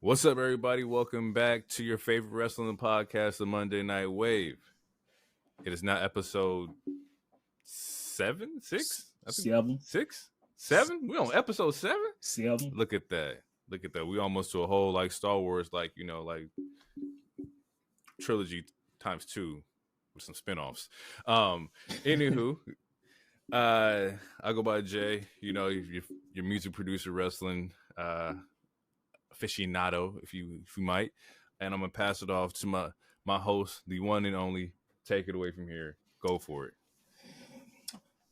What's up, everybody? Welcome back to your favorite wrestling podcast, the Monday Night Wave. It is now episode 7, 6? I think 7. 6? 7? We on episode 7? 7. Look at that. We almost to a whole like Star Wars, like trilogy times 2 with some spinoffs. Anywho, I go by Jay. You know, your music producer, wrestling aficionado, if you might, and I'm gonna pass it off to my host, the one and only. Take it away from here. Go for it.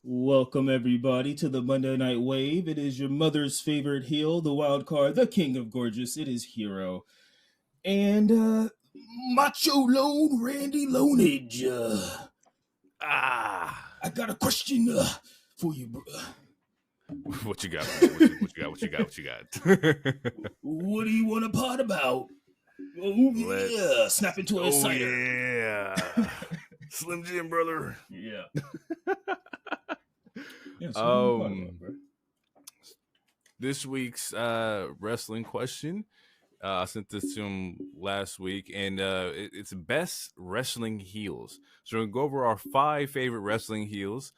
Welcome everybody to the Monday Night Wave. It is your mother's favorite heel, the wild card, the king of gorgeous. It is Hero, and Macho Lone Randy Lonage. I got a question for you, bro. What you got? What you got? What do you want to pot about? Oh, yeah. Snap into a cider. Yeah. Slim Jim, brother. Yeah. This week's wrestling question. I sent this to him last week, and it's best wrestling heels. So we're gonna go over our 5 favorite wrestling heels.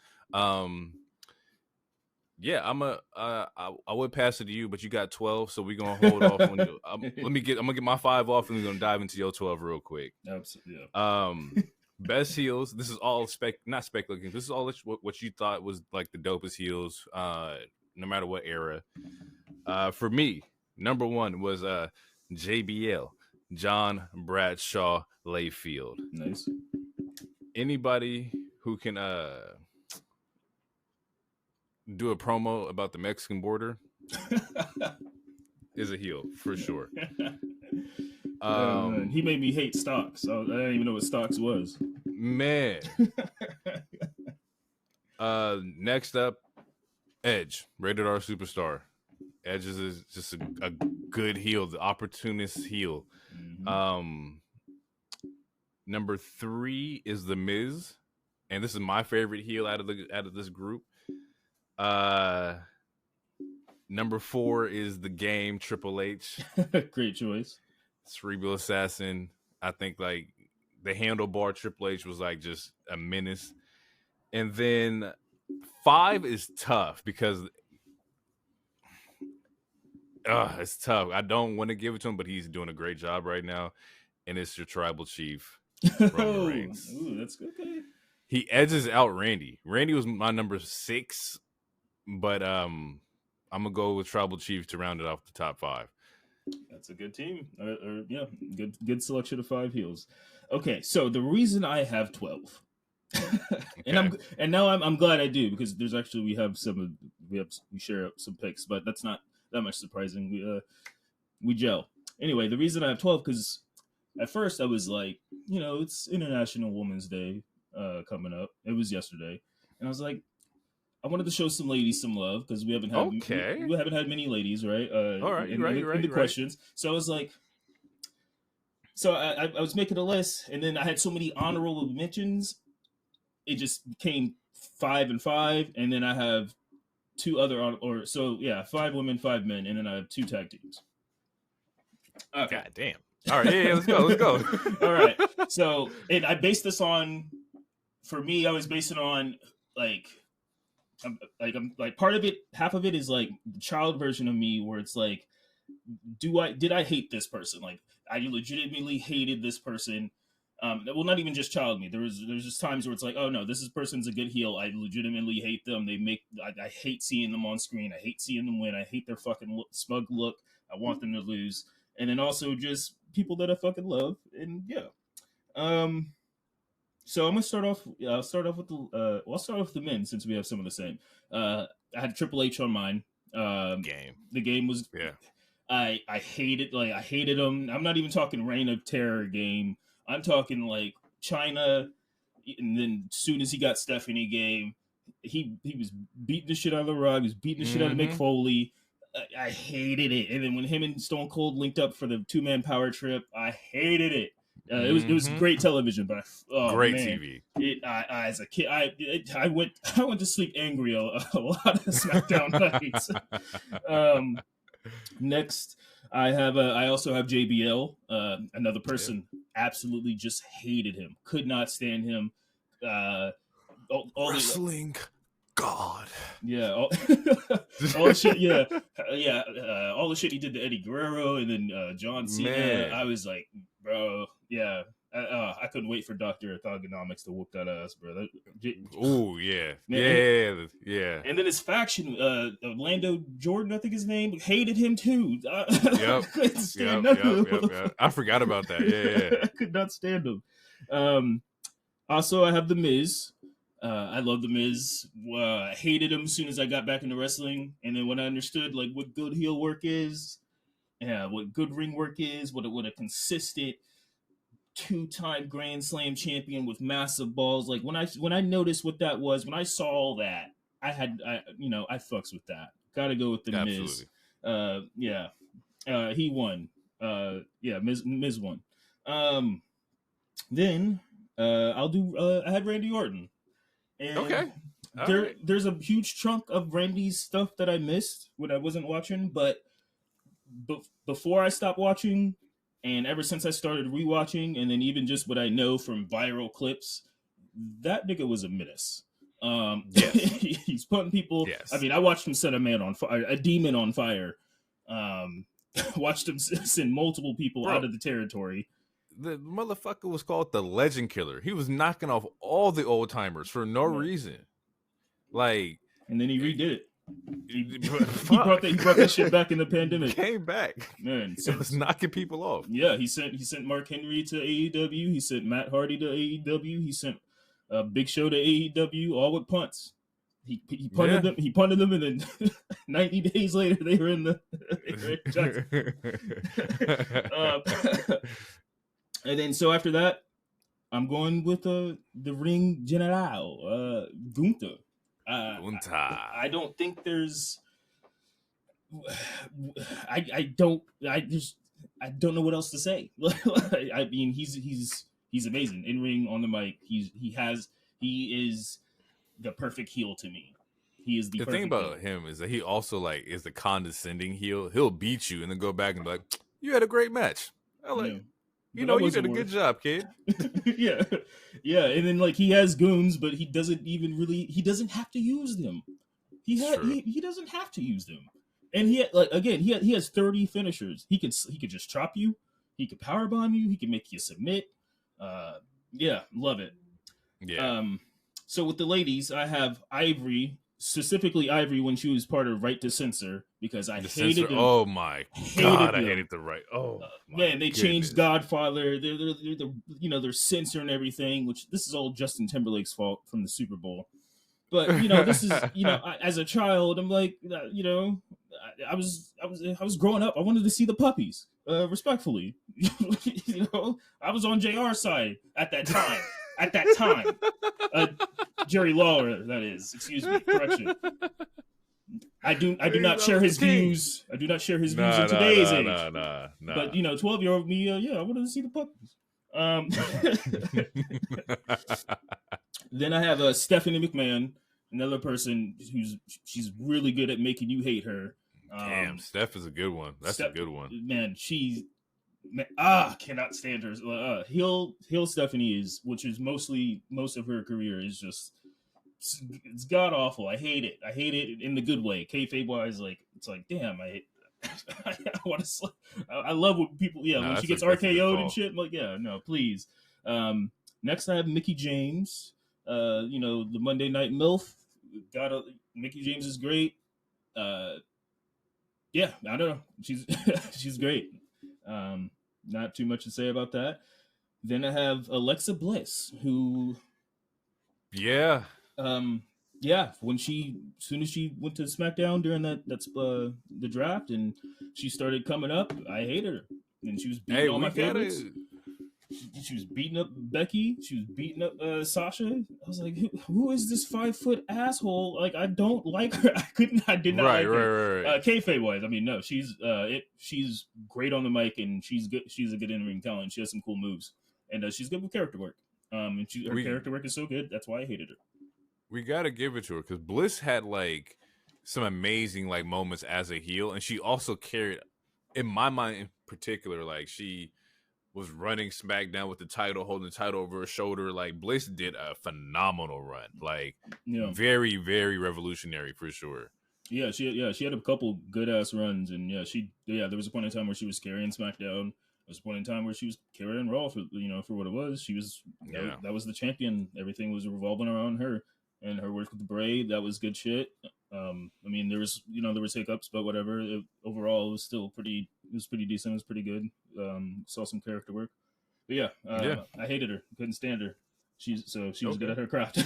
Yeah, I would pass it to you, but you got 12, so we're gonna hold off on you. I'm gonna get my 5 off, and we're gonna dive into your 12 real quick. Absolutely. Yeah. Best heels. This is all not speculating. This is all what you thought was like the dopest heels, no matter what era. For me, number 1 was JBL, John Bradshaw Layfield. Nice. Anybody who can do a promo about the Mexican border is a heel for sure. He made me hate stocks. I didn't even know what stocks was. Man. Next up, Edge, Rated R Superstar. Edge is just a good heel, the opportunist heel. Mm-hmm. Number 3 is The Miz, and this is my favorite heel out of this group. Number 4 is The Game, Triple H. Great choice. Cerebral Assassin. I think like the handlebar Triple H was like just a menace. And then 5 is tough because it's tough. I don't want to give it to him, but he's doing a great job right now. And it's your tribal chief, Roman Reigns. Ooh, that's good. Okay. He edges out Randy. Randy was my number 6, but I'm gonna go with tribal chief to round it off the top 5. That's a good team. Yeah, good selection of 5 heels. Okay, so the reason I have 12, okay. and now I'm glad I do, because there's actually we share some picks, but that's not that much surprising. We gel. Anyway, the reason I have 12 because at first I was like, it's International Women's Day coming up. It was yesterday, and I was like, I wanted to show some ladies some love because we haven't had many ladies, right? All right, in the questions. So I was like, I was making a list, and then I had so many honorable mentions, it just became 5 and 5, and then I have 2 other 5 women, 5 men, and then I have 2 tag teams. Okay. God damn. All right, yeah, let's go. All right. So, and I based this on, for me, I was basing on I'm part of it, half of it is like the child version of me where it's like, did I hate this person? Like, I legitimately hated this person. Well, not even just child me. There's just times where it's like, oh no, this person's a good heel. I legitimately hate them. I hate seeing them on screen. I hate seeing them win. I hate their fucking smug look. I want them to lose. And then also just people that I fucking love. And yeah. So I'm gonna start off. I'll start off with the men since we have some of the same. I had Triple H on mine. The game was. Yeah. I hated him. I'm not even talking Reign of Terror game. I'm talking like China, and then as soon as he got Stephanie game, he was beating the shit out of the Rug. He was beating the shit out of Mick Foley. I hated it. And then when him and Stone Cold linked up for the 2-man power trip, I hated it. It was great television, but great TV. As a kid, I went to sleep angry a lot of SmackDown nights. Next, I also have JBL, another person. Absolutely just hated him. Could not stand him. All the Wrestling God. yeah, all the shit. Yeah, all the shit he did to Eddie Guerrero and then John Cena. Man. I was like, bro, yeah. I couldn't wait for Dr. Orthogonomics to whoop that ass, bro. Oh yeah, man, yeah. And then his faction, Orlando Jordan, I think his name, hated him too. Yep. Couldn't stand him. I forgot about that. Yeah. I could not stand him. Also, I have The Miz. I love The Miz. I hated him as soon as I got back into wrestling, and then when I understood like what good heel work is, what good ring work is, what a consistent 2-time Grand Slam champion with massive balls. Like when I noticed what that was, when I saw all that, I fucks with that. Got to go with the Miz. He won. Miz won. Then I'll do. I had Randy Orton. And okay. There's a huge chunk of Randy's stuff that I missed when I wasn't watching, but before I stopped watching, and ever since I started rewatching, and then even just what I know from viral clips, that nigga was a menace. Yes. He's putting people. Yes. I mean, I watched him set a demon on fire. Watched him send multiple people out of the territory. The motherfucker was called the Legend Killer. He was knocking off all the old timers for no reason. Like, and then he redid it. He brought that shit back in the pandemic. Came back. Man, so it was knocking people off. Yeah, he sent Mark Henry to AEW. He sent Matt Hardy to AEW. He sent Big Show to AEW, all with punts. He punted them. He punted them, and then 90 days later, they were in the. And then so after that, I'm going with the Ring General, Gunther. I don't think there's. I don't know what else to say. I mean, he's amazing in ring, on the mic. He is the perfect heel to me. He is the thing about him is that he also like is the condescending heel. He'll beat you and then go back and be like, "You had a great match." You did a good job, kid. yeah. And then like he has goons, but he doesn't have to use them. He doesn't have to use them. And he has 30 finishers. He could just chop you. He could powerbomb you. He could make you submit. Love it. Yeah. So with the ladies, I have Ivory, specifically Ivory when she was part of Right to Censor, because I hated them. Oh my god, I hated the Right. Oh man, they changed Godfather. They're censoring everything, which this is all Justin Timberlake's fault from the Super Bowl. But this is as a child, I'm like, I was growing up. I wanted to see the puppies. Respectfully, I was on JR's side at that time. Jerry Lawler, that is. Excuse me. Correction. I do not share his views. I do not share his views in today's age. Nah. But 12-year-old me, I wanted to see the puppies. Then I have Stephanie McMahon, another person she's really good at making you hate her. Damn, Steph is a good one. That's a good one. Man, cannot stand her. Heel Stephanie which is most of her career is just, it's god awful. I hate it. I hate it in the good way. Kayfabe wise, like it's like, damn, I want to. I love when people, when she gets RKO'd and shit. I'm like, no, please. Next, I have Mickie James. The Monday Night MILF. Mickie James is great. I don't know. She's great. Not too much to say about that. Then I have Alexa Bliss, who, when as soon as she went to SmackDown during the draft and she started coming up, I hated her, and she was beating all my favorites. She was beating up Becky. She was beating up Sasha. I was like, who is this 5-foot asshole? Like, I don't like her. I did not like her. Right. Kayfabe wise, I mean, no, she's great on the mic, and she's good. She's a good in-ring talent. She has some cool moves, and she's good with character work. And her character work is so good. That's why I hated her. We gotta give it to her because Bliss had like some amazing like moments as a heel, and she also carried in my mind in particular, like she was running SmackDown with the title, holding the title over her shoulder. Like Bliss did a phenomenal run, like very, very revolutionary for sure. Yeah, she had a couple good ass runs, and there was a point in time where she was carrying SmackDown. There was a point in time where she was carrying Raw for for what it was. She was that was the champion. Everything was revolving around her, and her work with the Braid, that was good shit. I mean, there was hiccups, but whatever. Overall, it was still pretty. It was pretty decent. It was pretty good. Saw some character work, but I hated her. Couldn't stand her. She was good at her craft.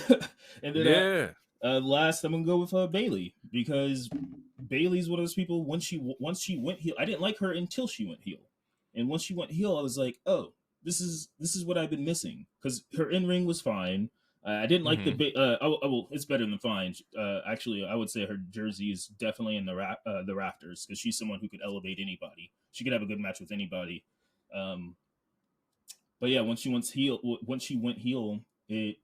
And then last, I'm gonna go with Bailey, because Bailey's one of those people. Once she went heel, I didn't like her until she went heel, and once she went heel, I was like, oh, this is what I've been missing, because her in ring was fine. I didn't like it's better than fine. Actually, I would say her jersey is definitely in the rafters, because she's someone who could elevate anybody. She could have a good match with anybody. But yeah, once she went heel, it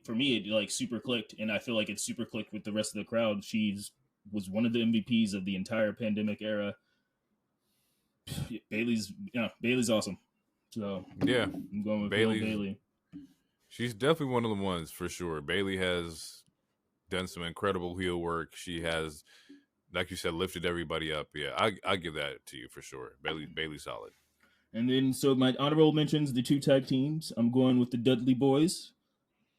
for me, it like super clicked, and I feel like it super clicked with the rest of the crowd. Was one of the MVPs of the entire pandemic era. Bailey's awesome. So yeah, I'm going with Bailey. She's definitely one of the ones for sure. Bailey has done some incredible heel work. She has, like you said, lifted everybody up. Yeah, I give that to you for sure. Bailey's solid. And then, so my honorable mentions, the 2 tag teams. I'm going with the Dudley Boys.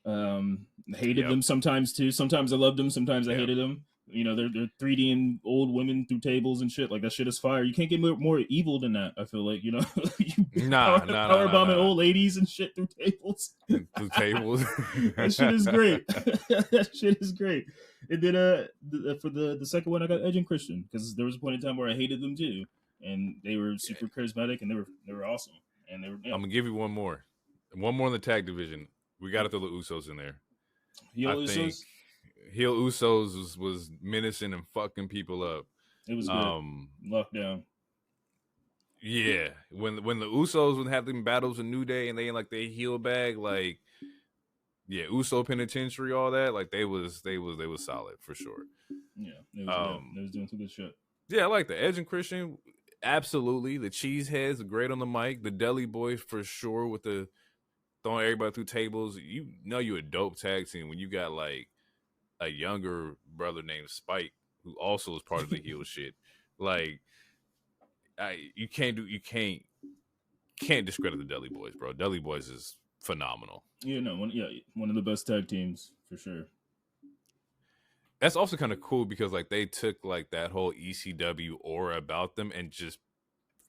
Hated them sometimes too. Sometimes I loved them. Sometimes I hated them. They're 3Ding old women through tables and shit. Like, that shit is fire. You can't get more evil than that. I feel like, power bombing old ladies and shit through tables. Through tables. That shit is great. That shit is great. And then for the second one, I got Edge and Christian, because there was a point in time where I hated them too, and they were super charismatic, and they were awesome. And they were. Yeah. I'm gonna give you one more in the tag division. We got to throw the Usos in there. Heel Usos was menacing and fucking people up. It was good. Lockdown. Yeah, when the Usos would have them battles with New Day, and they in like their heel bag, like Uso Penitentiary, all that, like they was solid for sure. Yeah, they was doing some good shit. Yeah, I like that. Edge and Christian, absolutely. The Cheeseheads are great on the mic. The Deli Boys for sure, with the throwing everybody through tables. You're a dope tag team when you got like a younger brother named Spike, who also is part of the heel shit. Like, you can't discredit the Deli Boys, bro. Deli Boys is phenomenal. One of the best tag teams for sure. That's also kind of cool, because like they took like that whole ECW aura about them and just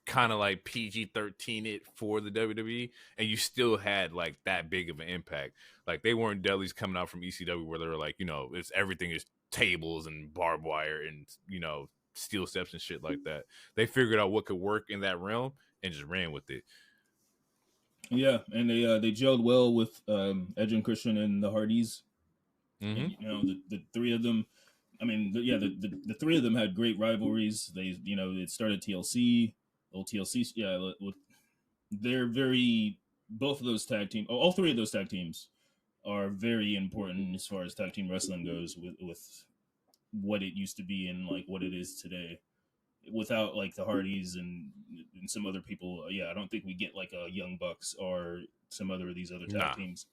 kind of like PG-13 it for the WWE, and you still had like that big of an impact. Like, they weren't delis coming out from ECW where they're like, it's everything is tables and barbed wire and steel steps and shit like that. They figured out what could work in that realm and just ran with it. Yeah, and they gelled well with Edge and Christian and the Hardys. Mm-hmm. And, the three of them. I mean, the three of them had great rivalries. They, it started TLC. Old TLC, they're very. Both of those tag teams, all three of those tag teams, are very important as far as tag team wrestling goes, with what it used to be and like what it is today. Without like the Hardys and some other people, I don't think we get like a Young Bucks or some other of these other tag teams.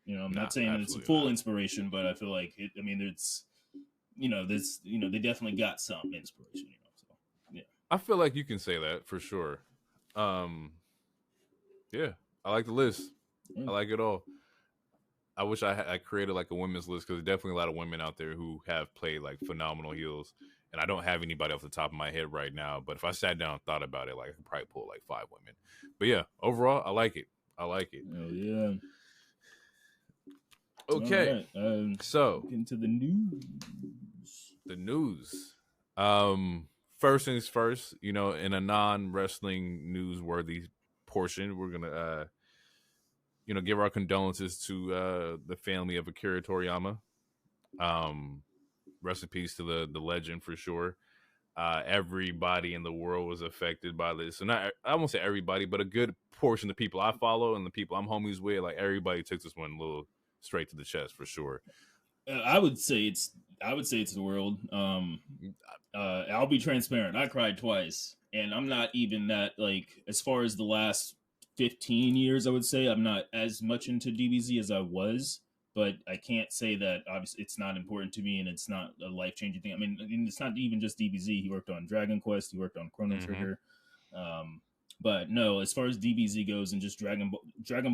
I'm not saying that it's a full inspiration, but I feel like it. I mean, it's they definitely got some inspiration. I feel like you can say that for sure. Yeah, I like the list. I like it all. I wish I created like a women's list, because there's definitely a lot of women out there who have played like phenomenal heels, and I don't have anybody off the top of my head right now. But if I sat down and thought about it, like I could probably pull like 5 women. But yeah, overall, I like it. Oh yeah. Okay, right. So into the news. First things first, in a non-wrestling newsworthy portion, we're gonna give our condolences to the family of Akira Toriyama. Rest in peace to the legend for sure. Everybody in the world was affected by this, and I won't say everybody, but a good portion of the people I follow and the people I'm homies with, like everybody took this one a little straight to the chest for sure. I would say it's the world. I'll be transparent. I cried twice. and I'm not even that, like, as far as the last 15 years, I would say I'm not as much into DBZ as I was, but I can't say that obviously it's not important to me and it's not a life changing thing. I mean, it's not even just DBZ. He worked on Dragon Quest, he worked on Chrono Trigger. Um, but no, as far as DBZ goes and just Dragon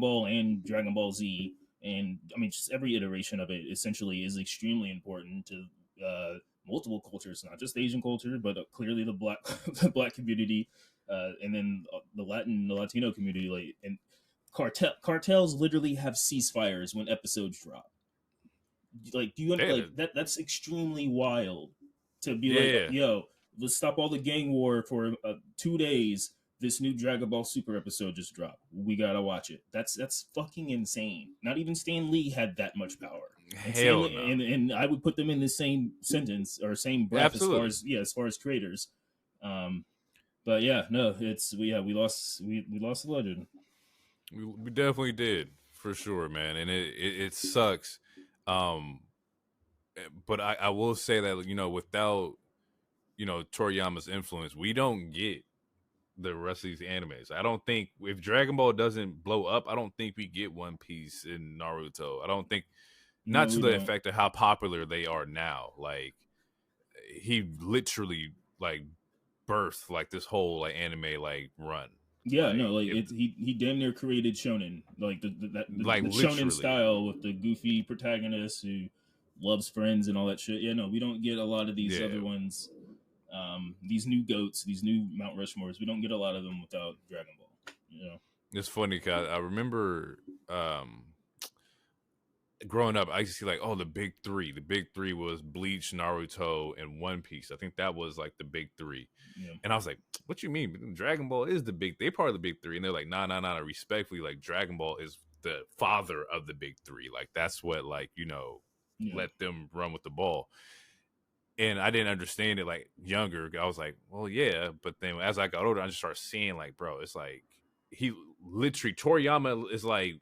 Ball and Dragon Ball Z, and I mean, just every iteration of it essentially is extremely important to multiple cultures, not just Asian culture, but clearly the black the black community, and then the Latino community. Like, and cartels literally have ceasefires when episodes drop. Like, do you like that? That's extremely wild to be like, yo, let's stop all the gang war for 2 days. This new Dragon Ball Super episode just dropped. We gotta watch it. That's fucking insane. Not even Stan Lee had that much power. Hell no. And I would put them in the same sentence or same breath as far as creators. But yeah, no, we lost the legend. We definitely did, for sure, man, and it sucks. But I will say that, you know, without, you know, Toriyama's influence, we don't get the rest of these animes. I don't think if Dragon Ball doesn't blow up, I don't think we get One Piece and Naruto. I don't think, not to the effect of how popular they are now. Like, he literally like birthed like this whole like anime like run. Yeah, like, no, like he damn near created shonen, like the shonen style with the goofy protagonist who loves friends and all that shit. Yeah, no, we don't get a lot of these other ones. These new goats, these new Mount Rushmores, we don't get a lot of them without Dragon Ball. You know, it's funny because I remember growing up, I used to see like, oh, the big three. The big three was Bleach, Naruto, and One Piece. I think that was like the big three. Yeah. And I was like, what you mean? Dragon Ball is the big, they part of the big three. And they're like, nah. Respectfully, like Dragon Ball is the father of the big three. Like that's what, like, you know, let them run with the ball. And I didn't understand it like younger. I was like, well, yeah. But then as I got older, I just started seeing like, bro, it's like he literally, Toriyama is like,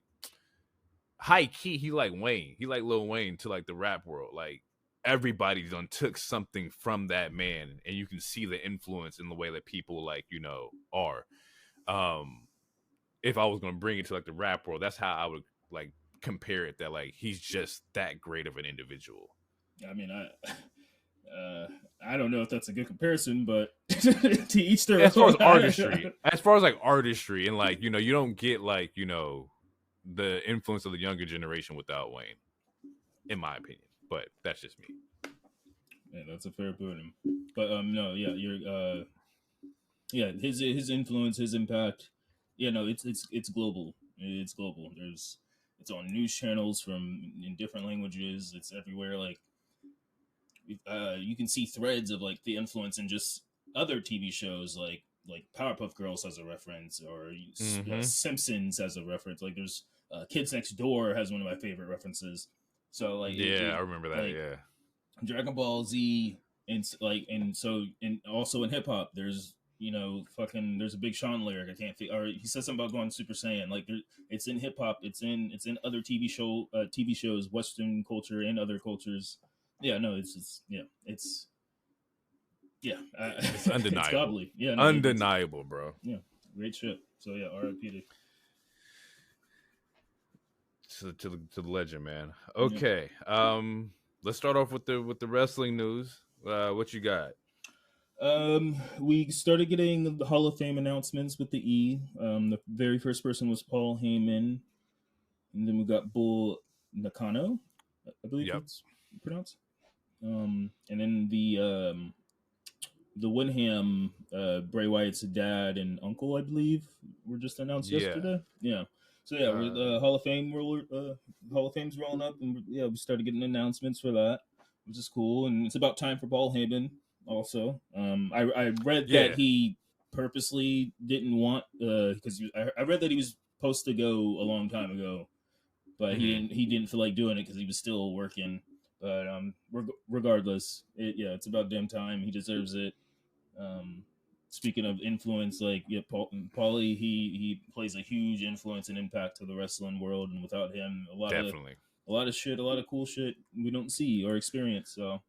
high key, he like Wayne. He like Lil Wayne to like the rap world. Like everybody done took something from that man, and you can see the influence in the way that people like, you know, are. If I was gonna bring it to like the rap world, that's how I would like compare it. That like he's just that great of an individual. I mean, I don't know if that's a good comparison, but to each their own. As far as like artistry, and like, you know, you don't get like, you know, the influence of the younger generation without Wayne, in my opinion. But that's just me. Yeah, that's a fair point. But no, yeah, you're yeah, his influence, his impact, yeah, no, it's global. It's global. It's on news channels in different languages. It's everywhere. Like you can see threads of like the influence in just other TV shows like Powerpuff Girls as a reference, or Simpsons as a reference. Like there's Kids Next Door has one of my favorite references. So like I remember that. Like, yeah, Dragon Ball Z, and so also in hip hop, there's, you know, there's a Big Sean lyric. I can't think, or he says something about going Super Saiyan. Like it's in hip hop. It's in other TV shows, Western culture and other cultures. Yeah, no, it's undeniable. It's undeniable, bro. Yeah, great shit. So yeah, R.I.P. to the legend, man. Okay, let's start off with the wrestling news. What you got? We started getting the Hall of Fame announcements with the E. The very first person was Paul Heyman, and then we got Bull Nakano, I believe it's pronounced. And then the Winham, Bray Wyatt's dad and uncle, I believe, were just announced yesterday. Yeah. So yeah, we're the Hall of Fame Hall of Fame's rolling up, and we started getting announcements for that, which is cool. And it's about time for Paul Heyman also. I read that he purposely didn't want because I read that he was supposed to go a long time ago, but he didn't feel like doing it because he was still working. But regardless, it's about damn time. He deserves it. Speaking of influence, like Paulie, he plays a huge influence and impact to the wrestling world, and without him, a lot of cool shit we don't see or experience. So,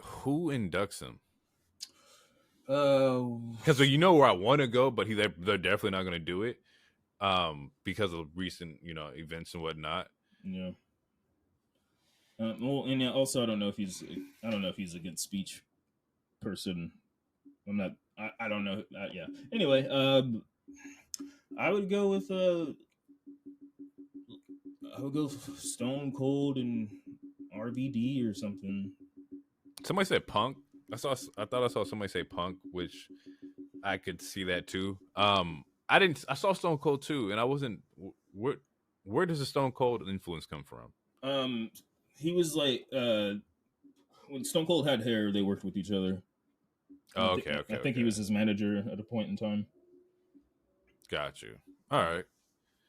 who inducts him? Because you know where I want to go, but they're definitely not going to do it, because of recent events and whatnot. Yeah. Well, and also I don't know if he's a good speech person. I'm not. I don't know. Yeah. Anyway, I would go with Stone Cold and RVD or something. Somebody said Punk. I thought I saw somebody say Punk, which I could see that too. I didn't. I saw Stone Cold too, and I wasn't. Where does the Stone Cold influence come from? He was like when Stone Cold had hair, they worked with each other. Oh, okay. I think he was his manager at a point in time. Got you. All right.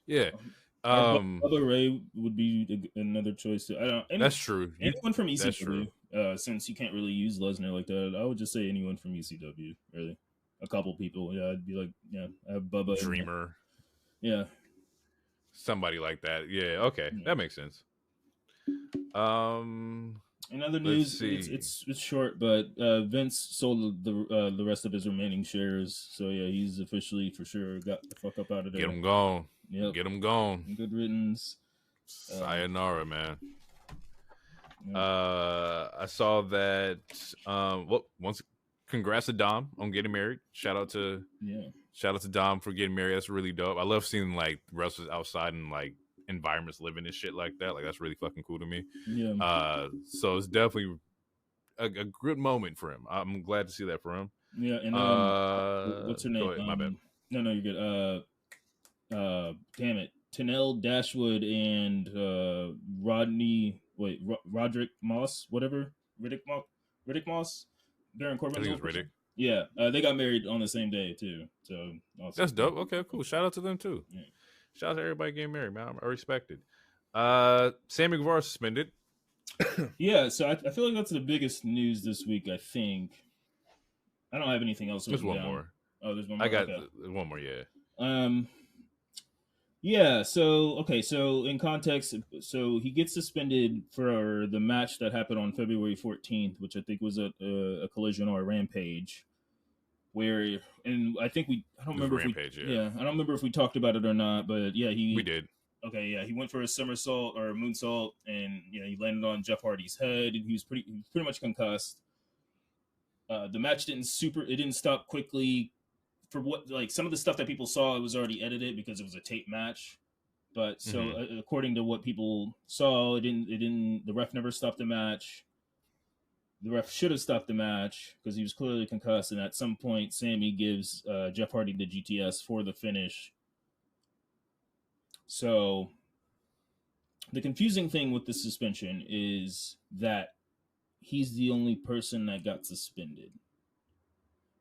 Yeah. Bubba Ray would be another choice. I don't. That's true. Anyone from ECW, since you can't really use Lesnar like that, I would just say anyone from ECW. Really, a couple people. Yeah, I'd be like, yeah, I have Bubba, Dreamer. Yeah, somebody like that. Yeah. Okay, that makes sense. In other news, it's short, but Vince sold the rest of his remaining shares, so yeah, he's officially for sure got the fuck up out of there. Get him gone. Yep. Get him gone. Good riddance. Sayonara, man. I saw that. Congrats to Dom on getting married. Shout out to Dom for getting married. That's really dope. I love seeing like wrestlers outside and like environments living and shit like that. Like that's really fucking cool to me. Yeah. So it's definitely a good moment for him. I'm glad to see that for him. Yeah. And what's her name? Go ahead, my bad. No, you're good. Damn it, Tanel Dashwood and Roderick Moss, whatever. Riddick Moss. Baron Corbin. I think it was Riddick. Yeah, they got married on the same day too. So awesome. That's dope. Okay, cool. Shout out to them too. Yeah. Shout out to everybody getting married, man. I respect it. Sammy Guevara suspended. Yeah, so I feel like that's the biggest news this week. I think. I don't have anything else. There's one more. Oh, there's one more. I got one more. Yeah. Yeah, so in context, so he gets suspended for the match that happened on February 14th, which I think was a Collision or a Rampage, where, and I think I don't remember I don't remember if we talked about it or not, but yeah, we did. Okay, yeah, he went for a somersault or a moonsault, and he landed on Jeff Hardy's head, and he was pretty much concussed. The match didn't stop quickly. For what, like, some of the stuff that people saw, it was already edited because it was a tape match. But so according to what people saw, the ref never stopped the match. The ref should have stopped the match because he was clearly concussed. And at some point, Sammy gives Jeff Hardy the GTS for the finish. So the confusing thing with the suspension is that he's the only person that got suspended.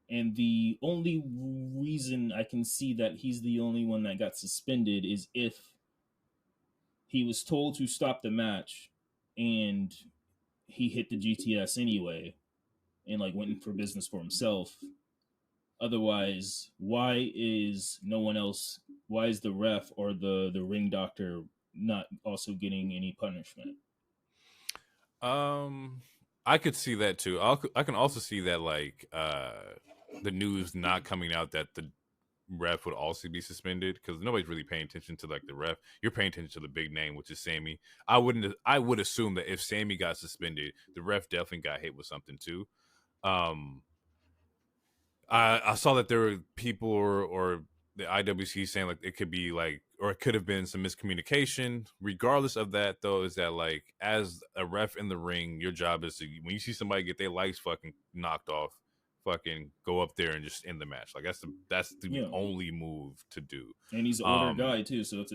And the only reason I can see that he's the only one that got suspended is if he was told to stop the match and he hit the GTS anyway and like went in for business for himself. Otherwise, why is the ref or the ring doctor not also getting any punishment? I could see that too. I can also see that like the news not coming out that the ref would also be suspended because nobody's really paying attention to like the ref. You're paying attention to the big name, which is Sammy. I would assume that if Sammy got suspended, the ref definitely got hit with something too. I saw that there were people or the IWC saying like it could be like, or it could have been some miscommunication. Regardless of that, though, is that like as a ref in the ring, your job is to, when you see somebody get their lights fucking knocked off, fucking go up there and just end the match. Like that's the only move to do. And he's an older guy too, so it's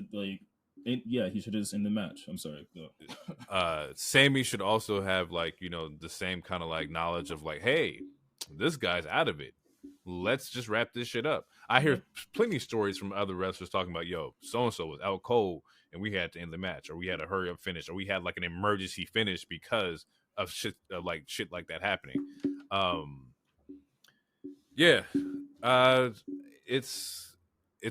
he should just end the match. I'm sorry. Sammy should also have like the same kind of like knowledge of like, hey, this guy's out of it. Let's just wrap this shit up. I hear plenty of stories from other wrestlers talking about, yo, so-and-so was out cold and we had to end the match, or we had a hurry up finish, or we had like an emergency finish because of shit like that happening. It's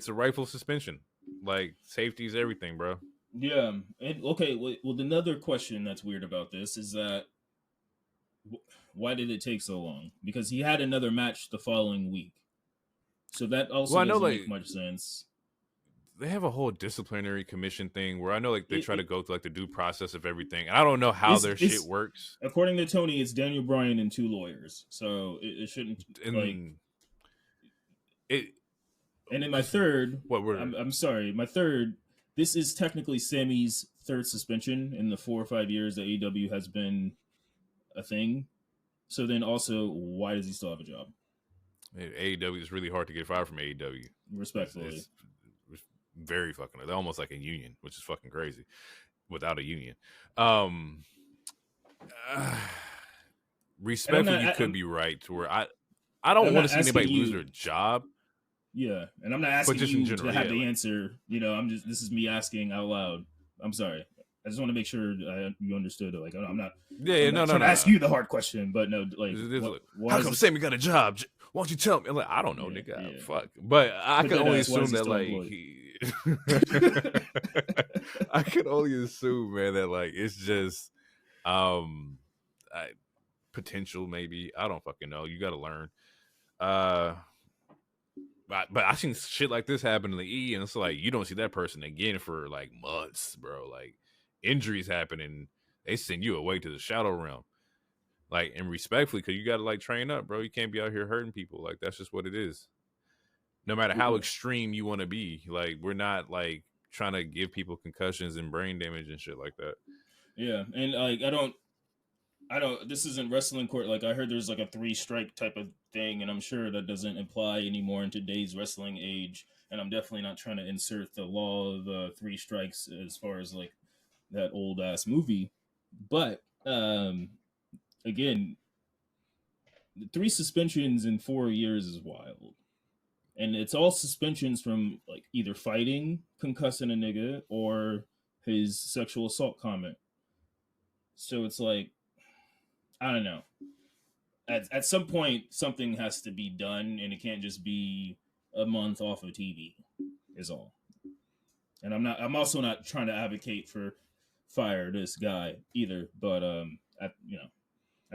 a rightful suspension. Like, safety is everything, bro. Yeah. And okay, well, another question that's weird about this is that Why did it take so long? Because he had another match the following week. So that also Well, I know doesn't like make much sense. they have a whole disciplinary commission thing where I know like they try to go through like the due process of everything. And I don't know how their shit works. According to Tony, it's Daniel Bryan and 2 lawyers, so it shouldn't like it. And in my third, what were I'm sorry, my third. This is technically Sammy's 3rd suspension in the 4 or 5 years that AEW has been a thing. So then also, why does he still have a job? AEW is really hard to get fired from AEW. Respectfully. It's very fucking. They're almost like a union, which is fucking crazy. Without a union, respectfully, you could be right. To where I don't want to see anybody lose their job. Yeah, and I'm not asking you to have the answer. You know, this is me asking out loud. I'm sorry. I just want to make sure you understood it. Like, I'm not. Yeah, no. Ask you the hard question, but no, like, how come Sammy got a job? Why don't you tell me? I'm like, I don't know, nigga. Yeah. Fuck. But I can only assume that like I can only assume, man, that like it's just potential. Maybe I don't fucking know. You got to learn. But I seen shit like this happen in the E, and it's like you don't see that person again for like months, bro. Like injuries happen, and they send you away to the shadow realm. Like, and respectfully, because you got to like train up, bro. You can't be out here hurting people. Like that's just what it is. No matter how extreme you want to be, like we're not like trying to give people concussions and brain damage and shit like that. Yeah, and like I don't. This isn't wrestling court. Like I heard there's like a 3-strike type of thing, and I'm sure that doesn't apply anymore in today's wrestling age. And I'm definitely not trying to insert the law of 3 strikes as far as like that old ass movie. But again, 3 suspensions in 4 years is wild. And it's all suspensions from like either fighting, concussing a nigga, or his sexual assault comment. So it's like, I don't know. At some point, something has to be done, and it can't just be a month off of TV. Is all. And I'm also not trying to advocate for fire this guy either. But at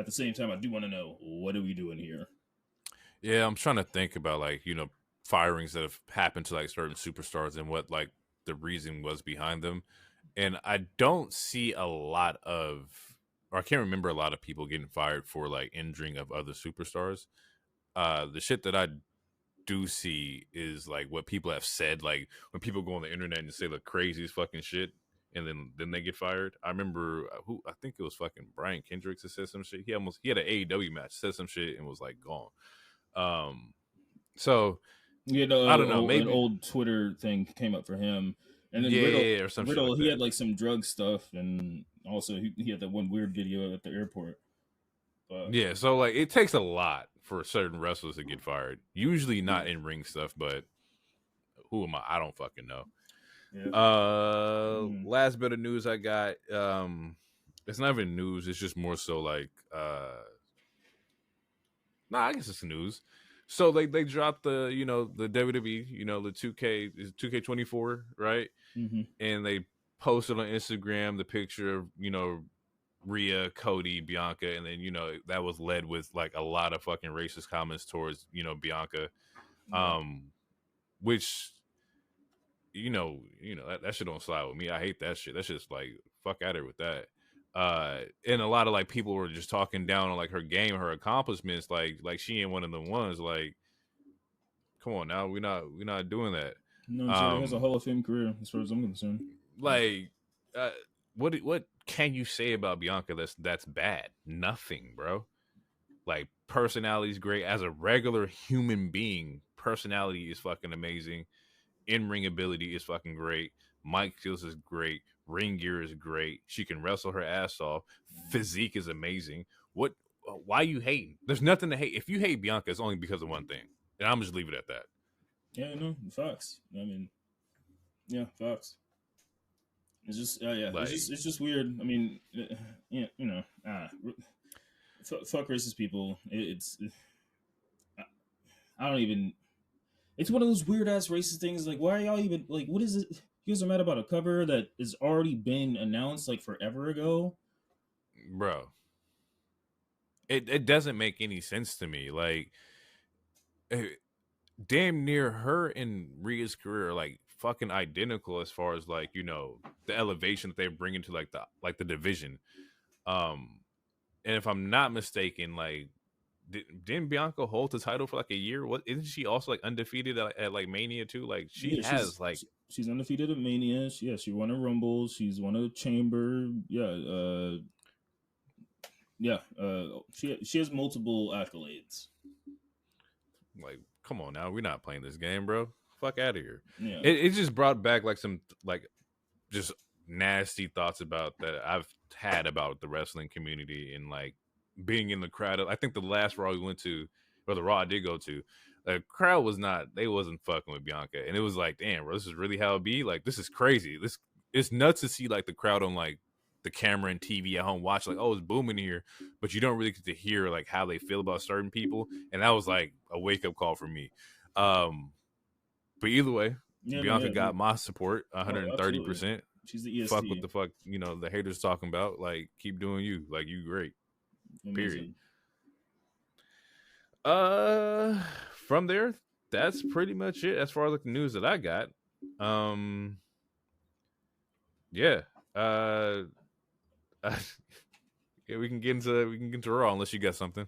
the same time, I do want to know, what are we doing here? Yeah, I'm trying to think about like firings that have happened to like certain superstars and what like the reason was behind them, and I don't see a lot of. Or I can't remember a lot of people getting fired for like injuring of other superstars. The shit that I do see is like what people have said, like when people go on the internet and say the craziest fucking shit, and then they get fired. I remember I think it was fucking Brian Kendricks that said some shit. He had an AEW match, said some shit, and was like gone. So I don't know. Maybe an old Twitter thing came up for him. And then Riddle, or some Riddle, shit like he that. had like some drug stuff, and also he had that one weird video at the airport. But, yeah, so like it takes a lot for certain wrestlers to get fired. Usually not in ring stuff, but who am I? I don't fucking know. Yeah. Last bit of news I got. It's not even news. It's just more so like. I guess it's news. So they dropped the the WWE the 2K is 2K24, right? Mm-hmm. And they posted on Instagram the picture of Rhea, Cody, Bianca, and then that was led with like a lot of fucking racist comments towards Bianca, which that shit don't slide with me. I hate that shit. That's just like fuck at her with that. And a lot of like people were just talking down on like her game, her accomplishments, like she ain't one of the ones. Like, come on now, we're not doing that. No, she has a Hall of Fame career as far as I'm concerned. Like, what can you say about Bianca that's bad? Nothing, bro. Like, personality's great as a regular human being. Personality is fucking amazing. In-ring ability is fucking great. Mic skills is great. Ring gear is great. She can wrestle her ass off. Physique is amazing. Why you hating? There's nothing to hate. If you hate Bianca, it's only because of one thing. And I'm just leave it at that. Yeah, no, facts. I mean, yeah, facts. It's just, like, it's just weird. I mean, fuck racist people. I don't even. It's one of those weird ass racist things. Like, why are y'all even like? What is it? You guys are mad about a cover that has already been announced like forever ago, bro. it doesn't make any sense to me. Like, damn near her and Rhea's career are like fucking identical as far as like, you know, the elevation that they bring into like the division. Um, and if I'm not mistaken, like didn't Bianca hold the title for like a year? What isn't she also like undefeated at like Mania too? Like she Yeah, has like she's undefeated at Mania. She won a Rumble. She's won a Chamber. She has multiple accolades. like come on now, we're not playing this game, bro. Fuck out of here. Yeah, It just brought back like some like just nasty thoughts about that I've had about the wrestling community and like being in the crowd. I think the last Raw we went to, or the Raw I did go to, the crowd was not, they wasn't fucking with Bianca. And it was like, damn, bro, this is really how it be? Like, this is crazy. This it's nuts to see like the crowd on like the camera and TV at home watch like, oh, it's booming here, but you don't really get to hear like how they feel about certain people. And that was like a wake up call for me. But either way, Bianca got my support 130%. She's the EST. Fuck what the fuck, you know, the haters talking about. Like, keep doing you. Like, you great. Amazing. Period. From there, that's pretty much it as far as like the news that I got. Yeah. Yeah, we can get into Raw unless you got something.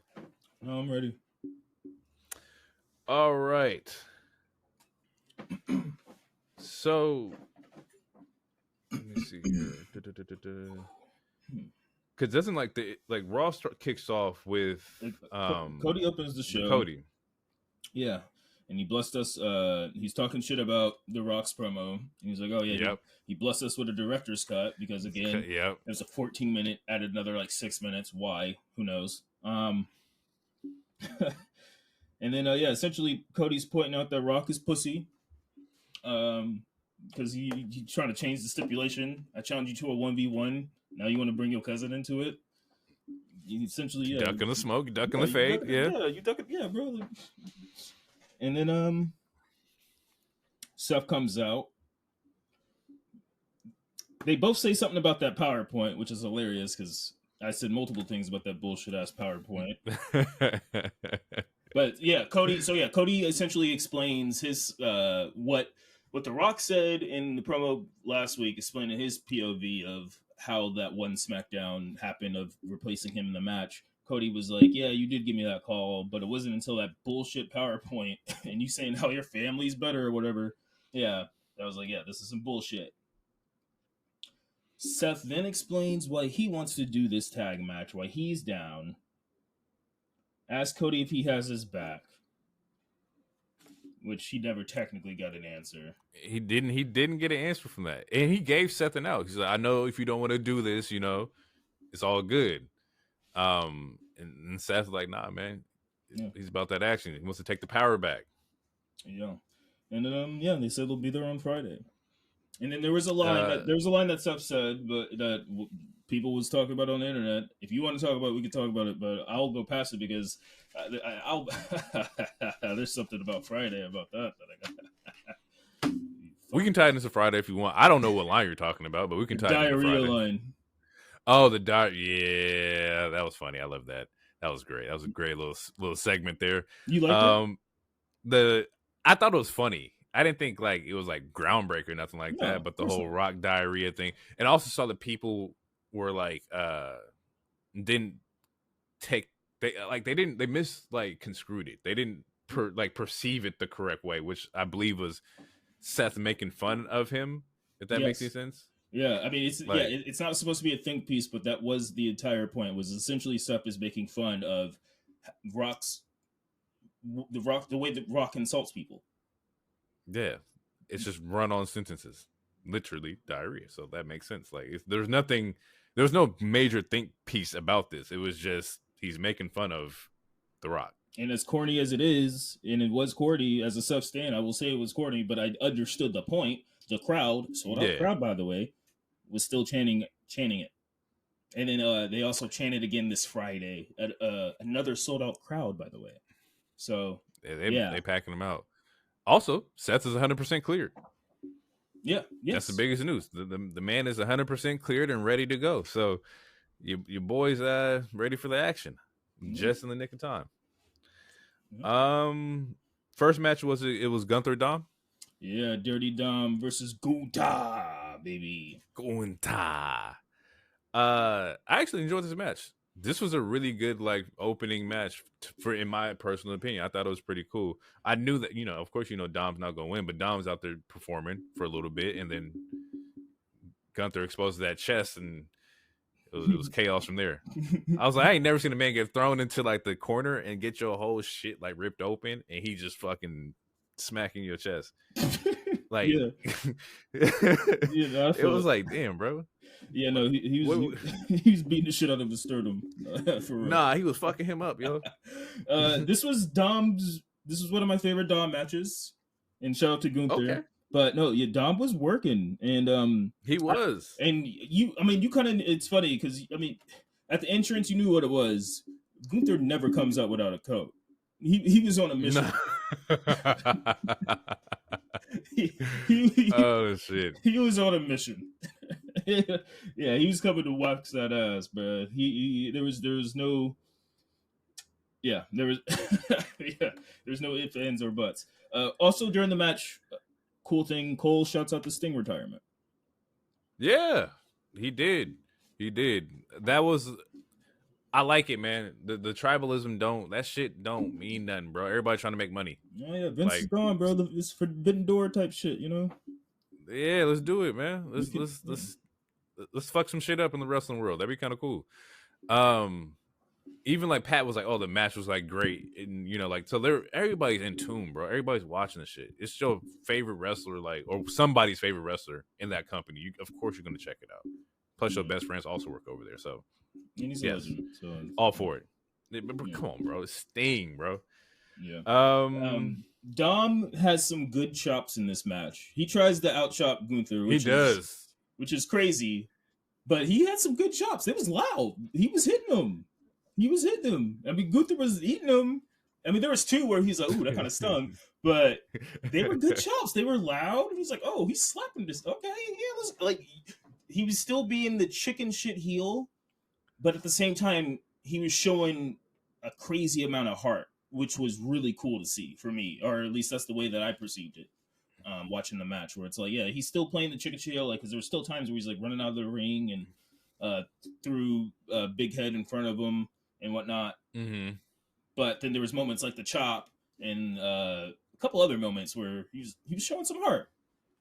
No, I'm ready. All right. So let me see here. Because doesn't like the Raw kicks off with Cody opens the show. Cody. Yeah. And he blessed us. He's talking shit about The Rock's promo. And he's like, oh, yeah, yep. He blessed us with a director's cut because, again, there's a 14-minute, added another, like, 6 minutes. Why? Who knows? And then, essentially, Cody's pointing out that Rock is pussy because he's trying to change the stipulation. I challenge you to a 1v1. Now you want to bring your cousin into it? You essentially, ducking the smoke, ducking the fade. You duck it, bro. And then Seth comes out. They both say something about that PowerPoint, which is hilarious because I said multiple things about that bullshit ass PowerPoint. But yeah, Cody. So yeah, Cody essentially explains his what The Rock said in the promo last week, explaining his POV of how that one SmackDown happened of replacing him in the match. Cody was like, yeah, you did give me that call, but it wasn't until that bullshit PowerPoint and you saying how your family's better or whatever. Yeah, I was like, yeah, this is some bullshit. Seth then explains why he wants to do this tag match, why he's down. Ask Cody if he has his back, which he never technically got an answer. He didn't get an answer from that. And he gave Seth an out. He's like, I know if you don't want to do this, you know, it's all good. And Seth's like, nah, man. Yeah. He's about that action. He wants to take the power back. Yeah. And then they said they'll be there on Friday. And then there was a line that Seth said, but that people was talking about on the internet. If you want to talk about it, we can talk about it, but I'll go past it because I'll there's something about Friday about that I got. We can tie it into Friday if you want. I don't know what line you're talking about, but we can tie it into Friday. Diarrhea line. Oh, the yeah, that was funny. I love that. That was great. That was a great little segment there. You liked it? I thought it was funny. I didn't think like it was like groundbreaker or nothing like that, but the whole Rock diarrhea thing, and also saw that people were like didn't take they misconstrued it. They didn't perceive it the correct way, which I believe was Seth making fun of him. If that makes any sense. Yeah, I mean it's not supposed to be a think piece, but that was the entire point. Was essentially Seth is making fun of the way that Rock insults people. Yeah, it's just run-on sentences, literally diarrhea. So that makes sense. Like, there's no major think piece about this. It was just he's making fun of The Rock. And as corny as it is, and it was corny as a Seth stan, I will say it was corny, but I understood the point. The crowd, sold out crowd, by the way, was still chanting it. And then they also chanted again this Friday at another sold out crowd, by the way. So they packing them out. Also, Seth is 100% cleared. Yeah, yes. That's the biggest news. The man is 100% cleared and ready to go. So your boy's ready for the action. just in the nick of time. Mm-hmm. First match was Gunther Dom. Yeah, Dirty Dom versus Gunta, baby. Gunta. I actually enjoyed this match. This was a really good like opening match for, in my personal opinion. I thought it was pretty cool. I knew that, of course, Dom's not gonna win, but Dom's out there performing for a little bit, and then Gunther exposes that chest, and it was chaos from there. I was like, I ain't never seen a man get thrown into like the corner and get your whole shit like ripped open, and he just fucking smacking your chest. Like, yeah, it was like, damn, bro. Yeah, no, he was beating the shit out of his sternum. For real. Nah, he was fucking him up, yo. This was one of my favorite Dom matches, and shout out to Gunther. Okay. But no, yeah, Dom was working, and he was. You kind of, it's funny because at the entrance you knew what it was. Gunther never comes out without a coat. He was on a mission. Oh shit! He was on a mission. Yeah, he was coming to wax that ass, but there was no. Yeah, there was. Yeah, there's no ifs, ands, or buts. Also during the match, cool thing, Cole shouts out the Sting retirement. Yeah, he did. That was. I like it, man. The tribalism that shit don't mean nothing, bro. Everybody trying to make money. Oh yeah, Vince is gone, bro. It's forbidden door type shit, Yeah, let's do it, man. Let's fuck some shit up in the wrestling world. That'd be kind of cool. Even like Pat was like, "Oh, the match was like great," and like so everybody's in tune, bro. Everybody's watching the shit. It's your favorite wrestler, like, or somebody's favorite wrestler in that company. Of course, you're gonna check it out. Plus, your best friends also work over there, so. And he's a legend, so all for it. Come on, bro. It's Sting, bro. Yeah. Dom has some good chops in this match. He tries to outchop Gunther, which is crazy, but he had some good chops. It was loud. He was hitting them. Gunther was eating them. There was two where he's like, "Ooh, that kind of stung," but they were good chops. They were loud. He's like, "Oh, he's slapping this." Okay, yeah, like he was still being the chicken shit heel. But at the same time, he was showing a crazy amount of heart, which was really cool to see for me, or at least that's the way that I perceived it. Watching the match, where it's like, yeah, he's still playing the chicken shit, like, because there were still times where he's like running out of the ring and threw a big head in front of him and whatnot. Mm-hmm. But then there was moments like the chop and a couple other moments where he was showing some heart.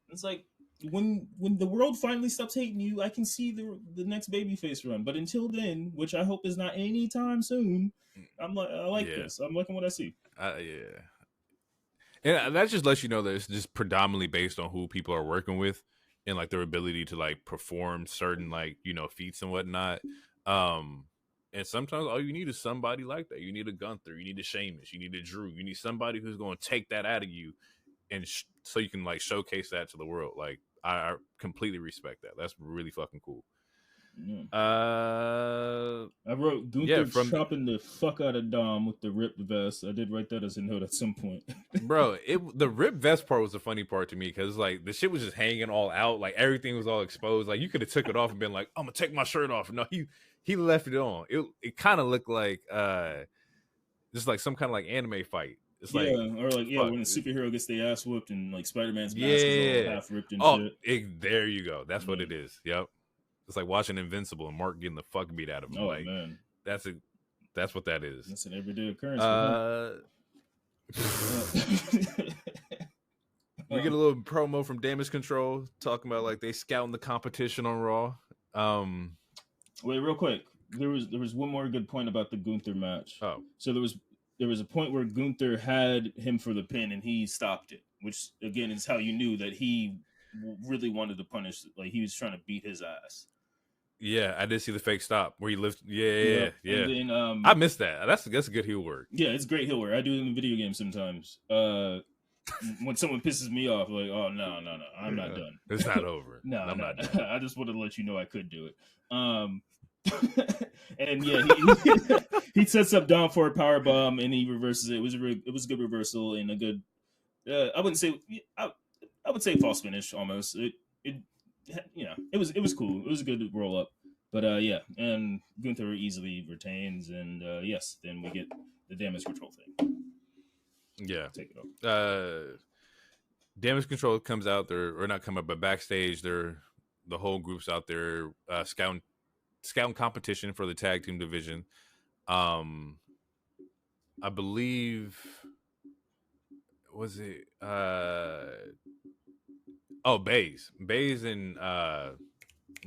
It's like, when the world finally stops hating you, I can see the next babyface run. But until then, which I hope is not anytime soon, I like this. I'm liking what I see. Yeah, and that just lets you know that it's just predominantly based on who people are working with and like their ability to like perform certain like feats and whatnot. And sometimes all you need is somebody like that. You need a Gunther, you need a Sheamus, you need a Drew, you need somebody who's going to take that out of you, and so you can like showcase that to the world. Like, I completely respect that. That's really fucking cool. Yeah. I wrote Gunther chopping the fuck out of Dom with the ripped vest. I did write that as a note at some point. Bro, the ripped vest part was the funny part to me, because like the shit was just hanging all out. Like everything was all exposed. Like you could have took it off and been like, I'm gonna take my shirt off. No, he left it on. It kind of looked like just like some kind of like anime fight. It's like, or like, when a superhero gets their ass whooped and like Spider-Man's mask is all half ripped and shit. There you go. That's what it is. Yep. It's like watching Invincible and Mark getting the fuck beat out of him. Oh, like, man. That's what that is. That's an everyday occurrence. We get a little promo from Damage Control talking about like they scouting the competition on Raw. Wait, real quick. There was one more good point about the Gunther match. Oh. So there was a point where Gunther had him for the pin and he stopped it, which again is how you knew that he really wanted to punish. Like he was trying to beat his ass. Yeah, I did see the fake stop where he lifted. Yeah. And then, I missed that. That's good heel work. Yeah, it's great heel work. I do it in the video game sometimes. When someone pisses me off, like, oh no, I'm not done. It's not over. No, I'm not done. I just wanted to let you know I could do it. And he sets up Dom for a power bomb and he reverses it. It was a good reversal and a good. I wouldn't say I would say false finish almost. It was cool. It was a good roll up. But yeah, and Gunther easily retains, and yes, then we get the damage control thing. Yeah. Take it over. Damage control comes out there, or not come up, but backstage, the whole group's out there scouting competition for the tag team division. I believe, was it Baze and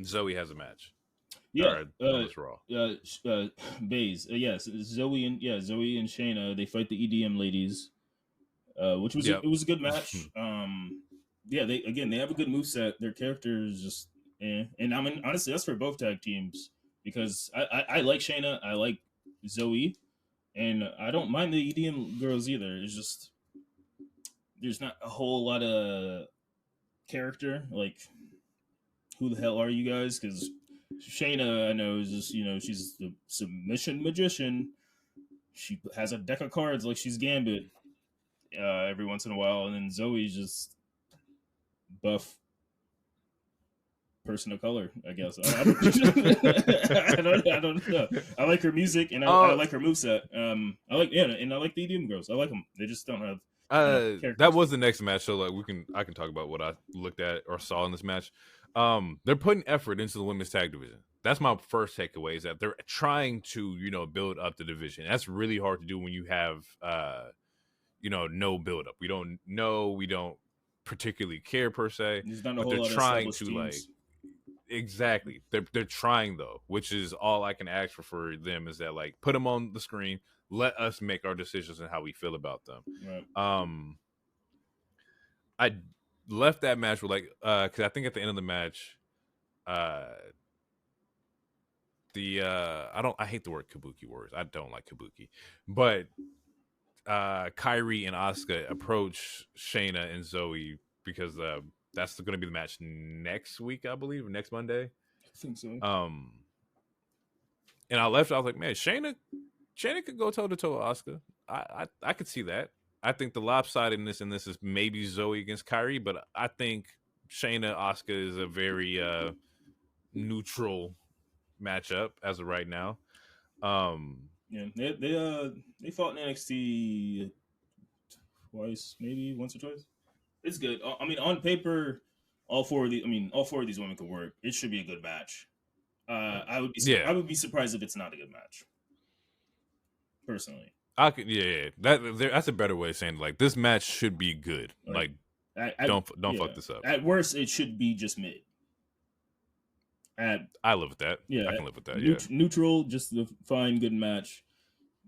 Zoe has a match. Yeah, on this Raw. Baze. Yes, Zoe and Shayna. They fight the EDM ladies, which was Yep. it was a good match. Yeah, they have a good moveset. Their characters just and I mean honestly that's for both tag teams because I like Shayna, I like Zoe, and I don't mind the EDM girls either. It's just there's not a whole lot of character. Like, who the hell are you guys? Because Shayna, I know, is just she's the submission magician. She has a deck of cards like she's Gambit every once in a while, and then Zoe's just buff person of color, I guess. I don't know. I like her music and I like her moveset. I like and I like the EDM girls. I like them. They just don't have that was the next match, so like I can talk about what I looked at or saw in this match. They're putting effort into the women's tag division. That's my first takeaway, is that they're trying to build up the division. That's really hard to do when you have no build up. We don't particularly care per se, but they're trying to teams. Exactly. They're trying though, which is all I can ask for them, is that like put them on the screen, let us make our decisions and how we feel about them. Right. I left that match with because I think at the end of the match, I hate the word kabuki warriors. I don't like kabuki, but Kairi and Asuka approach Shayna and Zoe because that's going to be the match next week, I believe, next Monday. I think so. And I was like, man, Shayna could go toe to toe with Asuka. I could see that. I think the lopsidedness in this is maybe Zoe against Kairi, but I think Shayna Asuka is a very neutral matchup as of right now. Yeah, they fought in NXT twice, maybe once or twice. It's good. I mean, on paper, all four of these women could work. It should be a good match. I would be surprised if it's not a good match. Personally, that's a better way of saying it. Like, this match should be good. Like, don't fuck this up. At worst, it should be just mid. I live with that. Yeah, I can live with that. Neutral, just a fine, good match.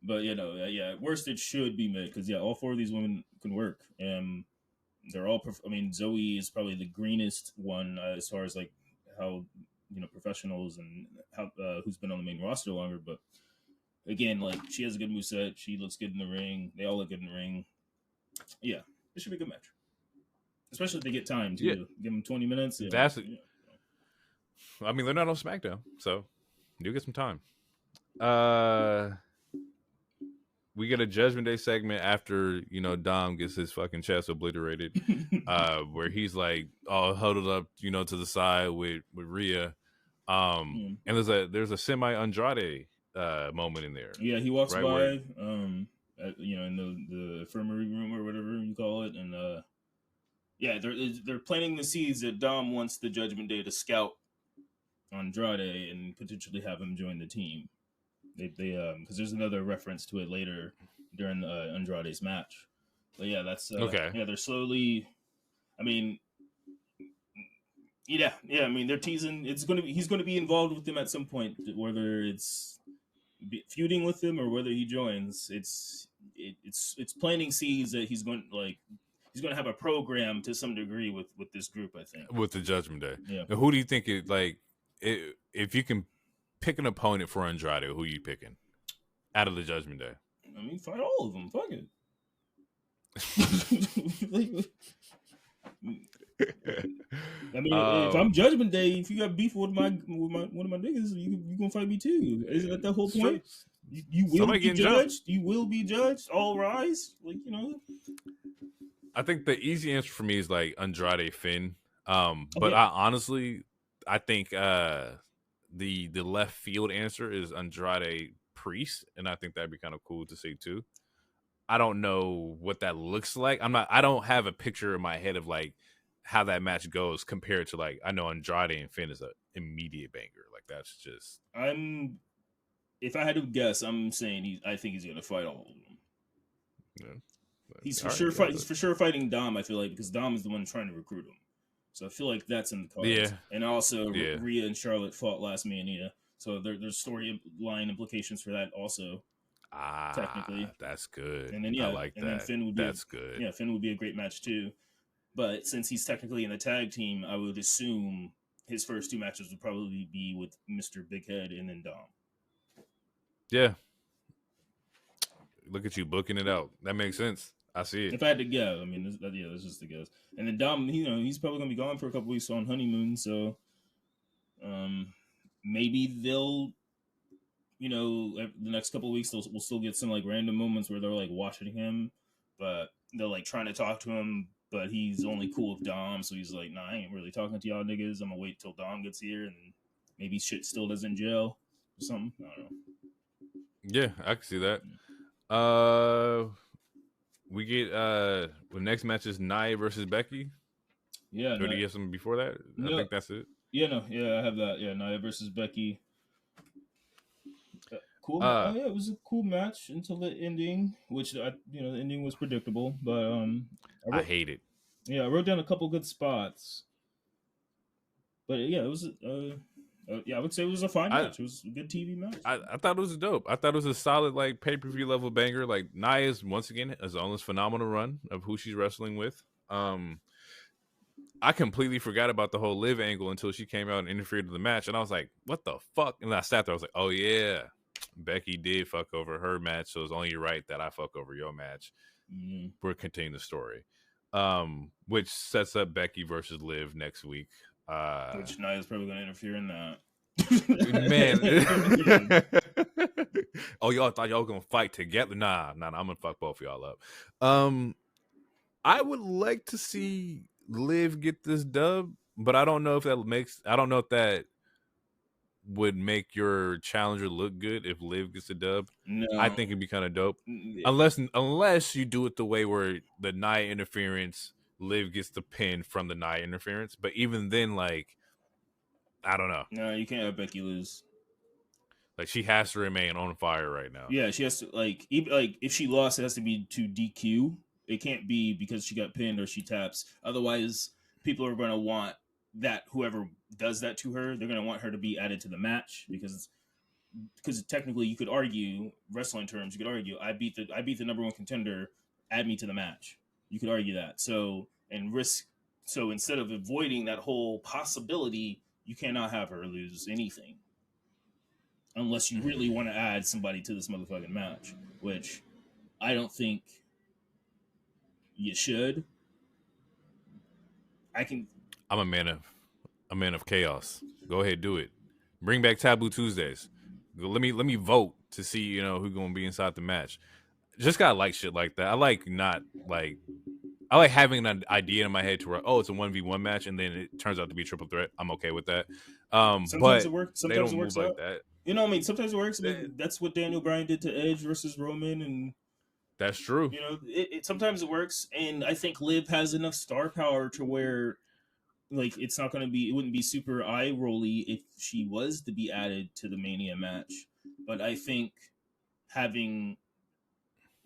But at worst, it should be mid because all four of these women can work, and they're all. Zoe is probably the greenest one as far as like how professionals and how who's been on the main roster longer. But again, like, she has a good moveset. She looks good in the ring. They all look good in the ring. Yeah, it should be a good match, especially if they get time to give them 20 minutes. Yeah, I mean, they're not on SmackDown, so do get some time. We get a Judgment Day segment after Dom gets his fucking chest obliterated, where he's like all huddled up, to the side with Rhea, and there's a semi Andrade moment in there. Yeah, he walks by, in the infirmary room or whatever you call it, and they're planting the seeds that Dom wants the Judgment Day to scout Andrade and potentially have him join the team. They because there's another reference to it later during Andrade's match. But yeah, that's okay. Yeah, they're slowly. I mean, yeah. I mean, they're teasing. He's going to be involved with them at some point, whether it's feuding with them or whether he joins. It's planting seeds that he's going to have a program to some degree with this group, I think, with the Judgment Day. Yeah. Now, who do you think if you can pick an opponent for Andrade, who are you picking out of the Judgment Day? I mean, fight all of them. Fuck it. I mean, if I'm Judgment Day, if you got beef with one of my niggas, you gonna fight me too. Isn't that the whole point? You will be judged. You will be judged. All rise. I think the easy answer for me is like Andrade Finn. But I honestly think the left field answer is Andrade Priest, and I think that'd be kind of cool to see too. I don't know what that looks like. I don't have a picture in my head of like how that match goes compared to like I know Andrade and Finn is an immediate banger. Like that's just if I had to guess, I'm saying I think he's gonna fight all of them. Yeah. He's for sure fight. He's for sure fighting Dom. I feel like because Dom is the one trying to recruit him. So I feel like that's in the cards. Yeah. And also, Rhea and Charlotte fought last Mania, so there's storyline implications for that also. Technically, that's good. And then I like and that. then Finn would be good. Yeah, Finn would be a great match too. But since he's technically in the tag team, I would assume his first 2 matches would probably be with Mr. Big Head and then Dom. Yeah. Look at you booking it out. That makes sense. I see it. If I had to guess, I mean, that's just a guess. And then Dom, he's probably gonna be gone for a couple weeks on honeymoon, so maybe they'll, the next couple of weeks we'll still get some like random moments where they're like watching him, but they're like trying to talk to him, but he's only cool with Dom, so he's like, nah, I ain't really talking to y'all niggas. I'm gonna wait till Dom gets here, and maybe shit still doesn't gel or something. I don't know. Yeah, I can see that. We get the next match is Nia versus Becky. Yeah. Or do you have something before that? No. I think that's it. Yeah, I have that. Yeah, Nia versus Becky. Cool. Yeah, it was a cool match until the ending, which the ending was predictable, but I hate it. Yeah, I wrote down a couple good spots, but yeah, it was. I would say it was a fine match. It was a good TV match. I thought it was dope. I thought it was a solid like pay-per-view level banger. Like Nia's once again has on this phenomenal run of who she's wrestling with. I completely forgot about the whole Liv angle until she came out and interfered with the match, and I was like, "What the fuck?" And I sat there. I was like, "Oh yeah, Becky did fuck over her match, so it's only right that I fuck over your match." Mm-hmm. We're continuing the story, which sets up Becky versus Liv next week. Which Nia's probably going to interfere in that. Man. Oh, y'all thought y'all gonna fight together? Nah, I'm gonna fuck both of y'all up. I would like to see Liv get this dub, but I don't know if that would make your challenger look good if Liv gets a dub. No. I think it'd be kind of dope. Unless you do it the way where the Nia interference, Liv gets the pin from the Nia interference. But even then, like, I don't know. No, you can't have Becky lose. Like, she has to remain on fire right now. Yeah, she has to, if she lost, it has to be to DQ. It can't be because she got pinned or she taps. Otherwise, people are going to want that whoever does that to her, they're going to want her to be added to the match because technically you could argue, wrestling terms, you could argue, I beat the number one contender, add me to the match. You could argue that. So instead of avoiding that whole possibility, you cannot have her lose anything. Unless you really want to add somebody to this motherfucking match, which I don't think you should. I'm a man of chaos. Go ahead, do it. Bring back Taboo Tuesdays. Let me vote to see who's gonna be inside the match. Just gotta like shit like that. I like having an idea in my head to where it's a 1v1 match and then it turns out to be a triple threat. I'm okay with that. Sometimes it works. Sometimes it works like that. Sometimes it works. I mean, that's what Daniel Bryan did to Edge versus Roman, and that's true. Sometimes it works, and I think Liv has enough star power to where, like, it wouldn't be super eye rolly if she was to be added to the Mania match. But I think having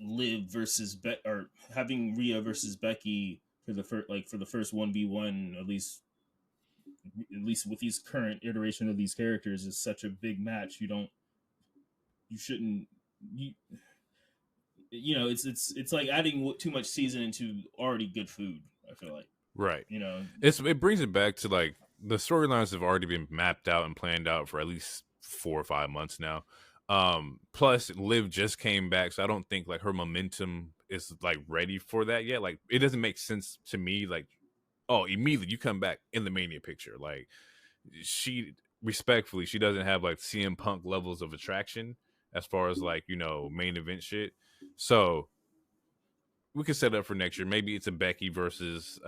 Liv versus or having Rhea versus Becky for the first 1v1, at least with these current iteration of these characters, is such a big match. It's like adding too much season into already good food, I feel like. Right. It brings it back to like the storylines have already been mapped out and planned out for at least 4 or 5 months now. Plus Liv just came back, so I don't think like her momentum is like ready for that yet. Like, it doesn't make sense to me, like, immediately you come back in the Mania picture. Like, she doesn't have like CM Punk levels of attraction as far as like main event shit. So we could set it up for next year. Maybe it's a Becky versus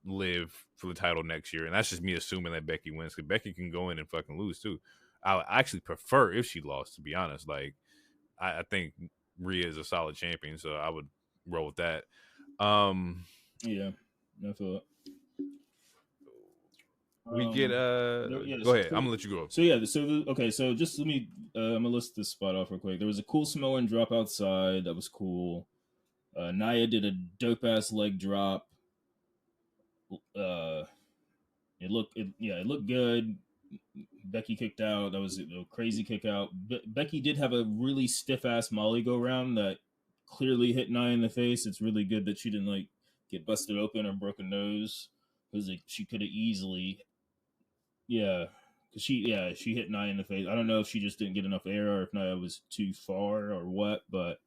Liv for the title next year, and that's just me assuming that Becky wins because Becky can go in and fucking lose too. I would actually prefer if she lost, to be honest. Like, I think Rhea is a solid champion, so I would roll with that. Yeah, I feel it. We get go ahead. I'm gonna let you go. So yeah, so just let me I'm gonna list this spot off real quick. There was a cool Samoan drop outside that was cool. Nia did a dope ass leg drop. It looked good. Becky kicked out. That was a crazy kick out. Becky did have a really stiff ass Molly go round that clearly hit Nia in the face. It's really good that she didn't like get busted open or broken nose because like, she could have easily. Yeah, because she hit Nia in the face. I don't know if she just didn't get enough air or if Nia was too far or what, but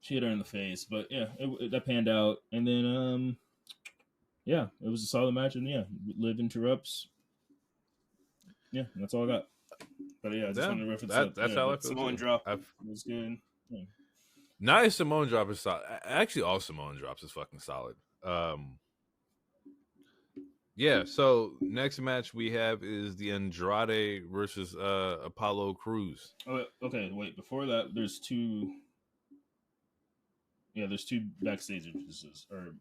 she hit her in the face. But yeah, that panned out. And then yeah, it was a solid match. And yeah, Liv interrupts. Yeah, that's all I got. But yeah, I just wanted to reference that. That's how I feel. Samoan drop was good. Yeah. Nice Samoan drop is solid. Actually, all Samoan drops is fucking solid. Yeah, so next match we have is the Andrade versus Apollo Crews. Oh, okay, wait. Before that, there's two backstage entrances or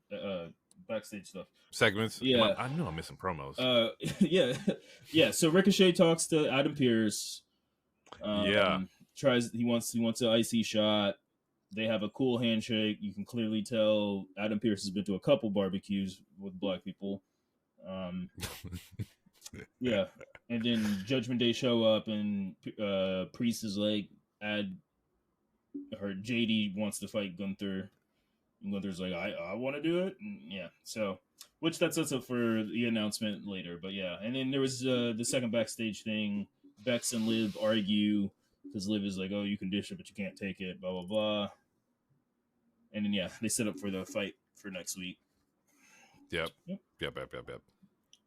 backstage stuff. Segments? Yeah. I know I'm missing promos. Yeah. Yeah, so Ricochet talks to Adam Pearce. He wants an IC shot. They have a cool handshake. You can clearly tell Adam Pearce has been to a couple barbecues with black people. Yeah, and then Judgment Day show up, and Priest is like, JD wants to fight Gunther, and Gunther's like, I want to do it, and yeah, so which that sets up for the announcement later, but yeah, and then there was the second backstage thing. Bex and Liv argue because Liv is like, oh, you can dish it, but you can't take it, blah blah blah, and then yeah, they set up for the fight for next week. Yep.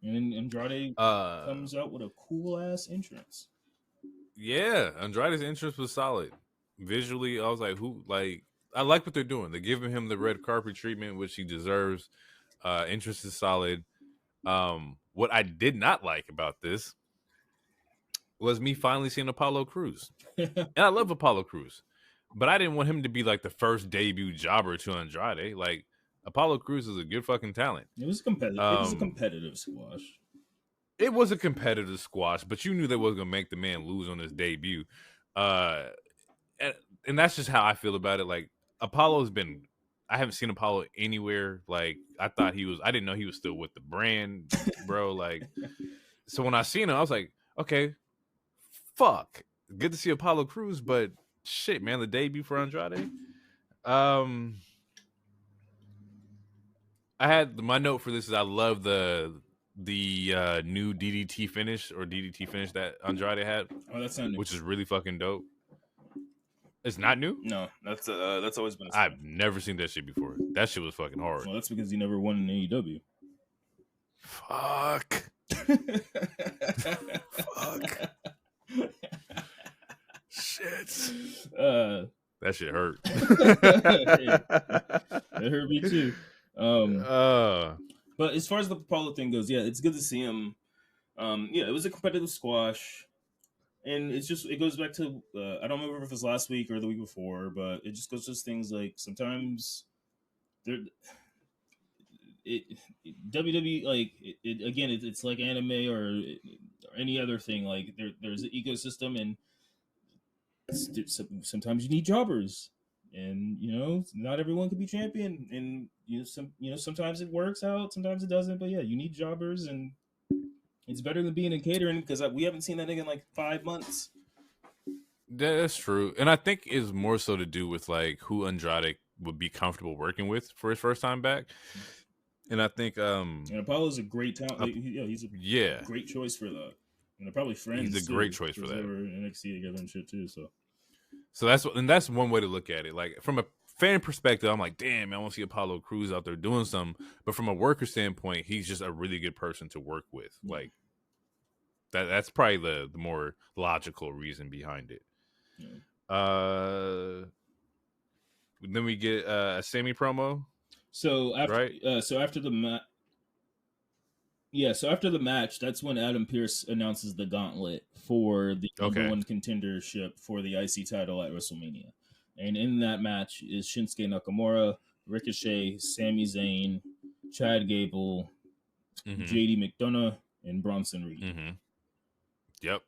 And then Andrade comes out with a cool ass entrance. Yeah, Andrade's entrance was solid. Visually, I was like, I like what they're doing. They're giving him the red carpet treatment, which he deserves. Entrance is solid. What I did not like about this was me finally seeing Apollo Crews. And I love Apollo Crews, but I didn't want him to be like the first debut jobber to Andrade. Like, Apollo Crews is a good fucking talent. It was competitive. It was a competitive squash. It was a competitive squash, but you knew they wasn't gonna make the man lose on his debut. And that's just how I feel about it. Like, Apollo's been, I haven't seen Apollo anywhere. Like, I didn't know he was still with the brand, bro. Like, so when I seen him, I was like, okay, fuck, good to see Apollo Crews, but shit, man, the debut for Andrade. I had my note for this is I love the new DDT finish that Andrade had. Oh, that's not new. Which is really fucking dope. It's not new? No, that's always been. I've never seen that shit before. That shit was fucking hard. Well, that's because he never won in AEW. Fuck. Fuck. Shit. That shit hurt. It hurt me too. But as far as the Apollo thing goes, yeah, it's good to see him. Yeah, it was a competitive squash, and it goes back to I don't remember if it was last week or the week before, but it just goes to things like sometimes WWE like again it's like anime or any other thing, like there's an ecosystem, and sometimes you need jobbers. And not everyone can be champion, and sometimes it works out, sometimes it doesn't. But yeah, you need jobbers, and it's better than being in catering because we haven't seen that nigga in like 5 months. That's true, and I think it's more so to do with like who Andrade would be comfortable working with for his first time back. And I think and Apollo's a great talent. He's a great choice for that. And they're probably friends. He's a great choice for that. They were in NXT together and shit too. So that's one way to look at it. Like, from a fan perspective, I'm like, damn, I want to see Apollo Crews out there doing something. But from a worker standpoint, he's just a really good person to work with. Yeah. Like, that's probably the more logical reason behind it. Yeah. Then we get a Sammy promo. So after right? so after the so after the match, that's when Adam Pearce announces the gauntlet for the number one contendership for the IC title at WrestleMania. And in that match is Shinsuke Nakamura, Ricochet, Sami Zayn, Chad Gable, JD McDonough, and Bronson Reed. Yep.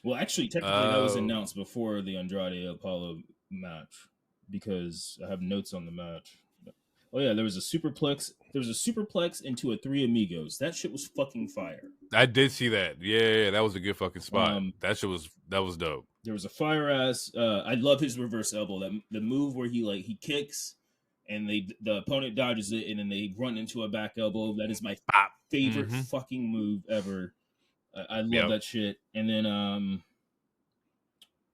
Well, actually, technically, that was announced before the Andrade Apollo match because I have notes on the match. Oh yeah, there was a superplex. There was a superplex into a Three Amigos. That shit was fucking fire. I did see that. Yeah, that was a good fucking spot. That was dope. There was a fire ass. I love his reverse elbow. That the move where he kicks, and the opponent dodges it, and then they run into a back elbow. That is my favorite fucking move ever. I love that shit. And then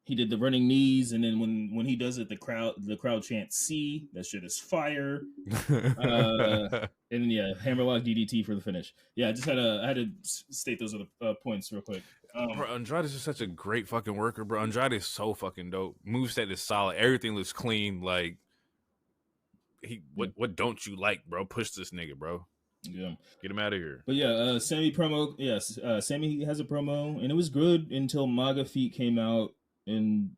he did the running knees, and then when he does it, the crowd chants "C." That shit is fire. And then hammerlock DDT for the finish. Yeah, I had to state those other points real quick. Bro, Andrade is just such a great fucking worker, bro. Andrade is so fucking dope. Moveset is solid. Everything looks clean. Like what don't you like, bro? Push this nigga, bro. Yeah, get him out of here. But yeah, Sammy promo. Yes, Sammy has a promo, and it was good until MAGA Feet came out and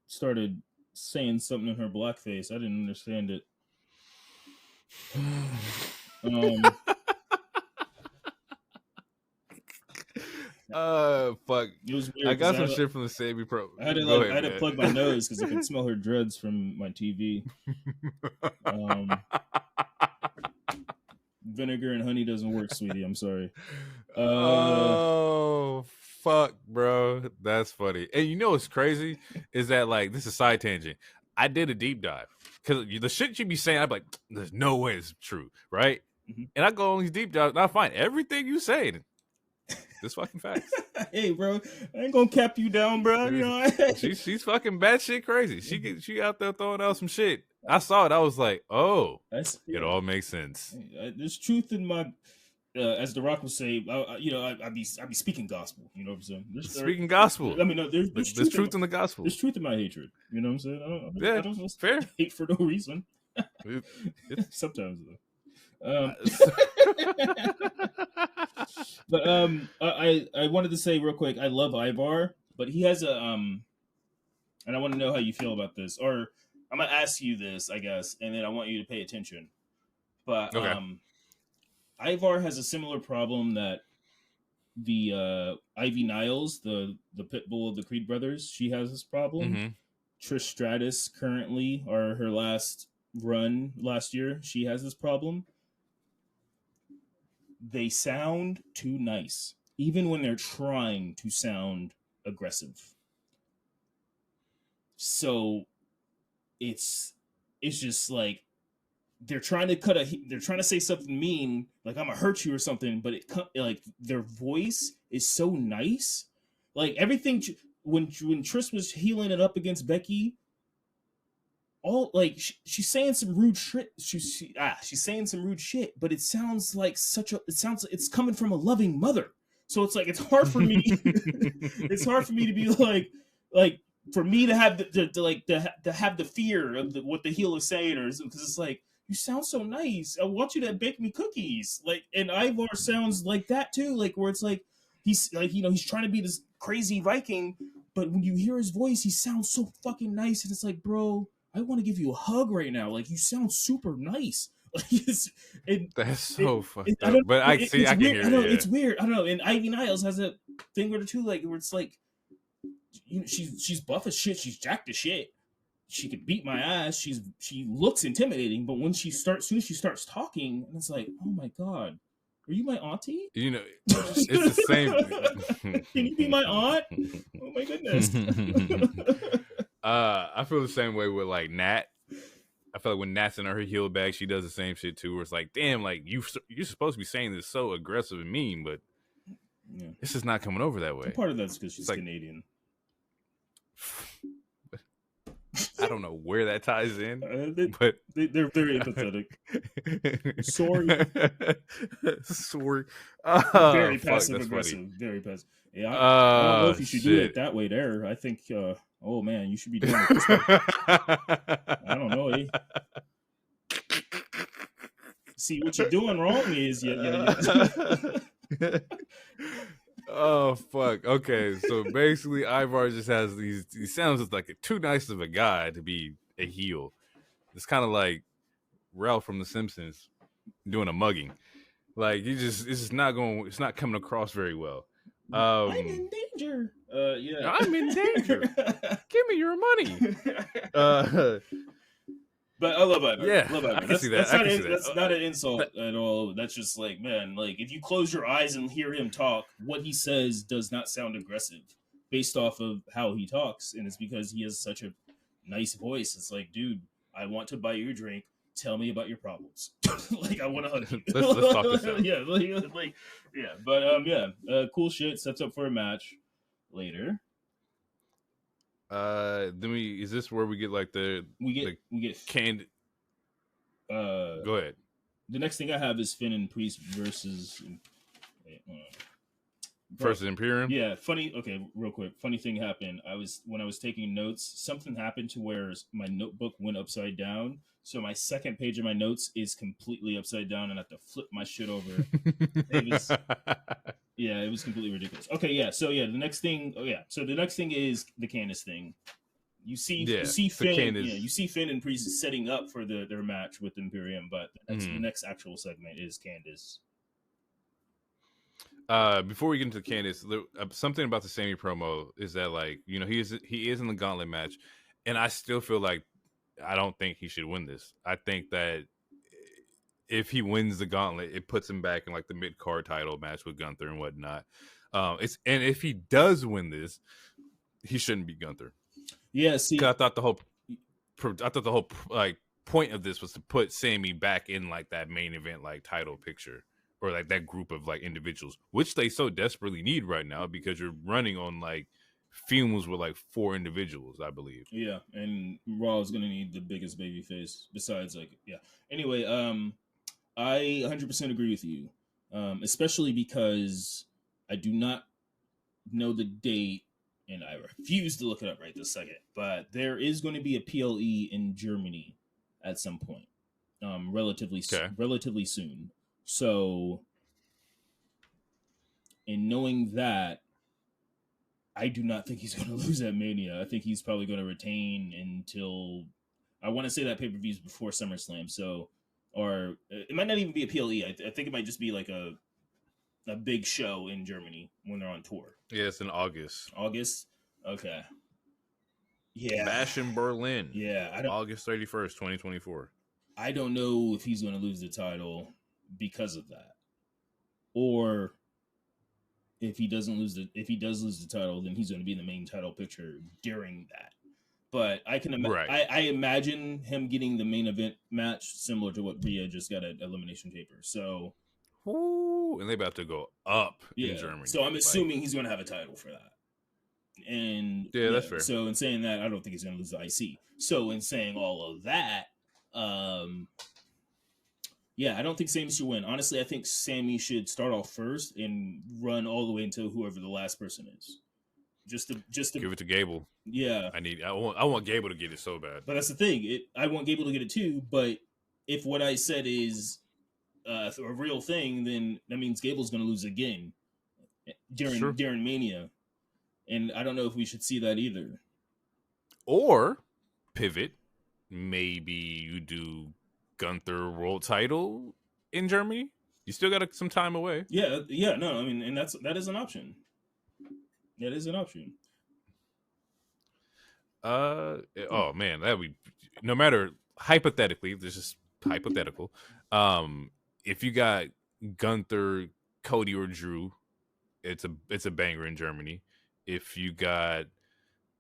started saying something in her blackface. I didn't understand it. Fuck. It was weird. I got some shit from the Sammy pro. I had to plug my nose because I could smell her dreads from my TV. Vinegar and honey doesn't work, sweetie. I'm sorry. Oh fuck, bro, that's funny. And you know what's crazy is that, like, this is side tangent. I did a deep dive because the shit you be saying, I'm like, there's no way it's true, right? And I go on these deep dives, and I find everything you say. This fucking facts. Hey, bro, I ain't gonna cap you down, bro. You know, she's fucking batshit crazy. She out there throwing out some shit. I saw it. I was like, oh, it all makes sense. There's truth in my, as The Rock would say, I be speaking gospel. You know what I'm saying? Speaking gospel. I mean, no, there's truth in the gospel. There's truth in my hatred. You know what I'm saying? I don't fair. Hate for no reason. Sometimes though. But I wanted to say real quick, I love Ivar, but he has a and I want to know how you feel about this, or I'm gonna ask you this, I guess, and then I want you to pay attention. But Ivar has a similar problem that the Ivy Niles, the pit bull of the Creed brothers, she has this problem. Trish Stratus currently, or her last run last year, she has this problem. They sound too nice, even when they're trying to sound aggressive. So it's just like they're trying to say something mean, like I'm gonna hurt you or something, but like their voice is so nice. Like everything when Trish was healing it up against Becky, all like she's saying some rude shit. She's saying some rude shit, but it sounds like it's coming from a loving mother. So it's like it's hard for me. It's hard for me to be like for me to have to have the fear of what the heel is saying, or because it's like you sound so nice. I want you to bake me cookies. Like, and Ivar sounds like that too. Like where it's like he's like he's trying to be this crazy Viking, but when you hear his voice, he sounds so fucking nice, and it's like, bro, I want to give you a hug right now. Like, you sound super nice. Like, that's so fucked up. But I can hear it. It's weird. I don't know. And Ivy Niles has a thing with her too, like where it's like, she's buff as shit. She's jacked as shit. She could beat my ass. She looks intimidating, but when soon as she starts talking, and it's like, oh my god, are you my auntie? You know, it's the same. Can you be my aunt? Oh my goodness. I feel the same way with like Nat. I feel like when Nat's in her heel bag, she does the same shit too. Where it's like, damn, like you're supposed to be saying this so aggressive and mean, but it's just not coming over that way. Part of that's because she's like, Canadian. I don't know where that ties in, but they're very empathetic. Sorry. Sorry. Very passive aggressive. Funny. Very passive. Yeah, I don't know if you should do it that way there. I think, oh man, you should be doing it this way. I don't know, eh? See, what you're doing wrong is Oh fuck. Okay, so basically Ivar just has these, he sounds like too nice of a guy to be a heel. It's kind of like Ralph from The Simpsons doing a mugging. Like it's just not going, it's not coming across very well. I'm in danger. Yeah. I'm in danger. Give me your money. But I love Ivar. Yeah, love Ivar. I can see that. That's not an insult at all. That's just like, man, like if you close your eyes and hear him talk, what he says does not sound aggressive based off of how he talks. And it's because he has such a nice voice. It's like, dude, I want to buy you a drink. Tell me about your problems. Like, I want to hug you. let's talk this out. Yeah, yeah. But cool shit. Sets up for a match later. Then is this where we get like we get canned? Go ahead. The next thing I have is Finn and Priest versus Imperium. Yeah, funny. Okay, real quick. Funny thing happened. When I was taking notes, something happened to where my notebook went upside down. So my second page of my notes is completely upside down, and I have to flip my shit over. It was completely ridiculous. Okay, yeah. So the next thing. Oh yeah. So the next thing is the Candice thing. You see Finn. You see Finn and Priest setting up for their match with Imperium, but the next actual segment is Candice. Before we get into Candice, something about the Sammy promo is that, like, you know, he is in the gauntlet match, and I still feel like I don't think he should win this. I think that if he wins the gauntlet, it puts him back in like the mid-card title match with Gunther and whatnot. And if he does win this, he shouldn't be Gunther. Yeah, see, I thought the whole like point of this was to put Sammy back in like that main event like title picture, or like that group of like individuals, which they so desperately need right now because you're running on like fumes with like 4 individuals, I believe. Yeah, and Raw is gonna need the biggest baby face besides Anyway, I 100% agree with you, especially because I do not know the date, and I refuse to look it up right this second. But there is going to be a PLE in Germany at some point, relatively soon. So, in knowing that, I do not think he's going to lose at Mania. I think he's probably going to retain until, I want to say that pay-per-view is before SummerSlam. So, or it might not even be a PLE. I think it might just be like a big show in Germany when they're on tour. Yeah, it's in August. August? Okay. Yeah. Bash in Berlin. Yeah. August 31st, 2024. I don't know if he's going to lose the title because of that. Or if he does lose the title, then he's going to be in the main title picture during that. But I can I imagine him getting the main event match similar to what Rhea just got at Elimination Chamber. So, and they about to go up in Germany. So I'm assuming he's going to have a title for that. And that's fair. So in saying that, I don't think he's going to lose the IC. So in saying all of that, I don't think Sammy should win. Honestly, I think Sammy should start off first and run all the way until whoever the last person is. Just to give it to Gable. Yeah, I want Gable to get it so bad. But that's the thing. I want Gable to get it too. But if what I said is a real thing, then that means Gable's going to lose again during Mania, and I don't know if we should see that either. Or pivot, maybe you do Gunther world title in Germany. You still got some time away. Yeah. No, I mean, and that is an option. That is an option. Oh man, that would, no matter, hypothetically, this is hypothetical. If you got Gunther, Cody, or Drew, it's a banger in Germany. If you got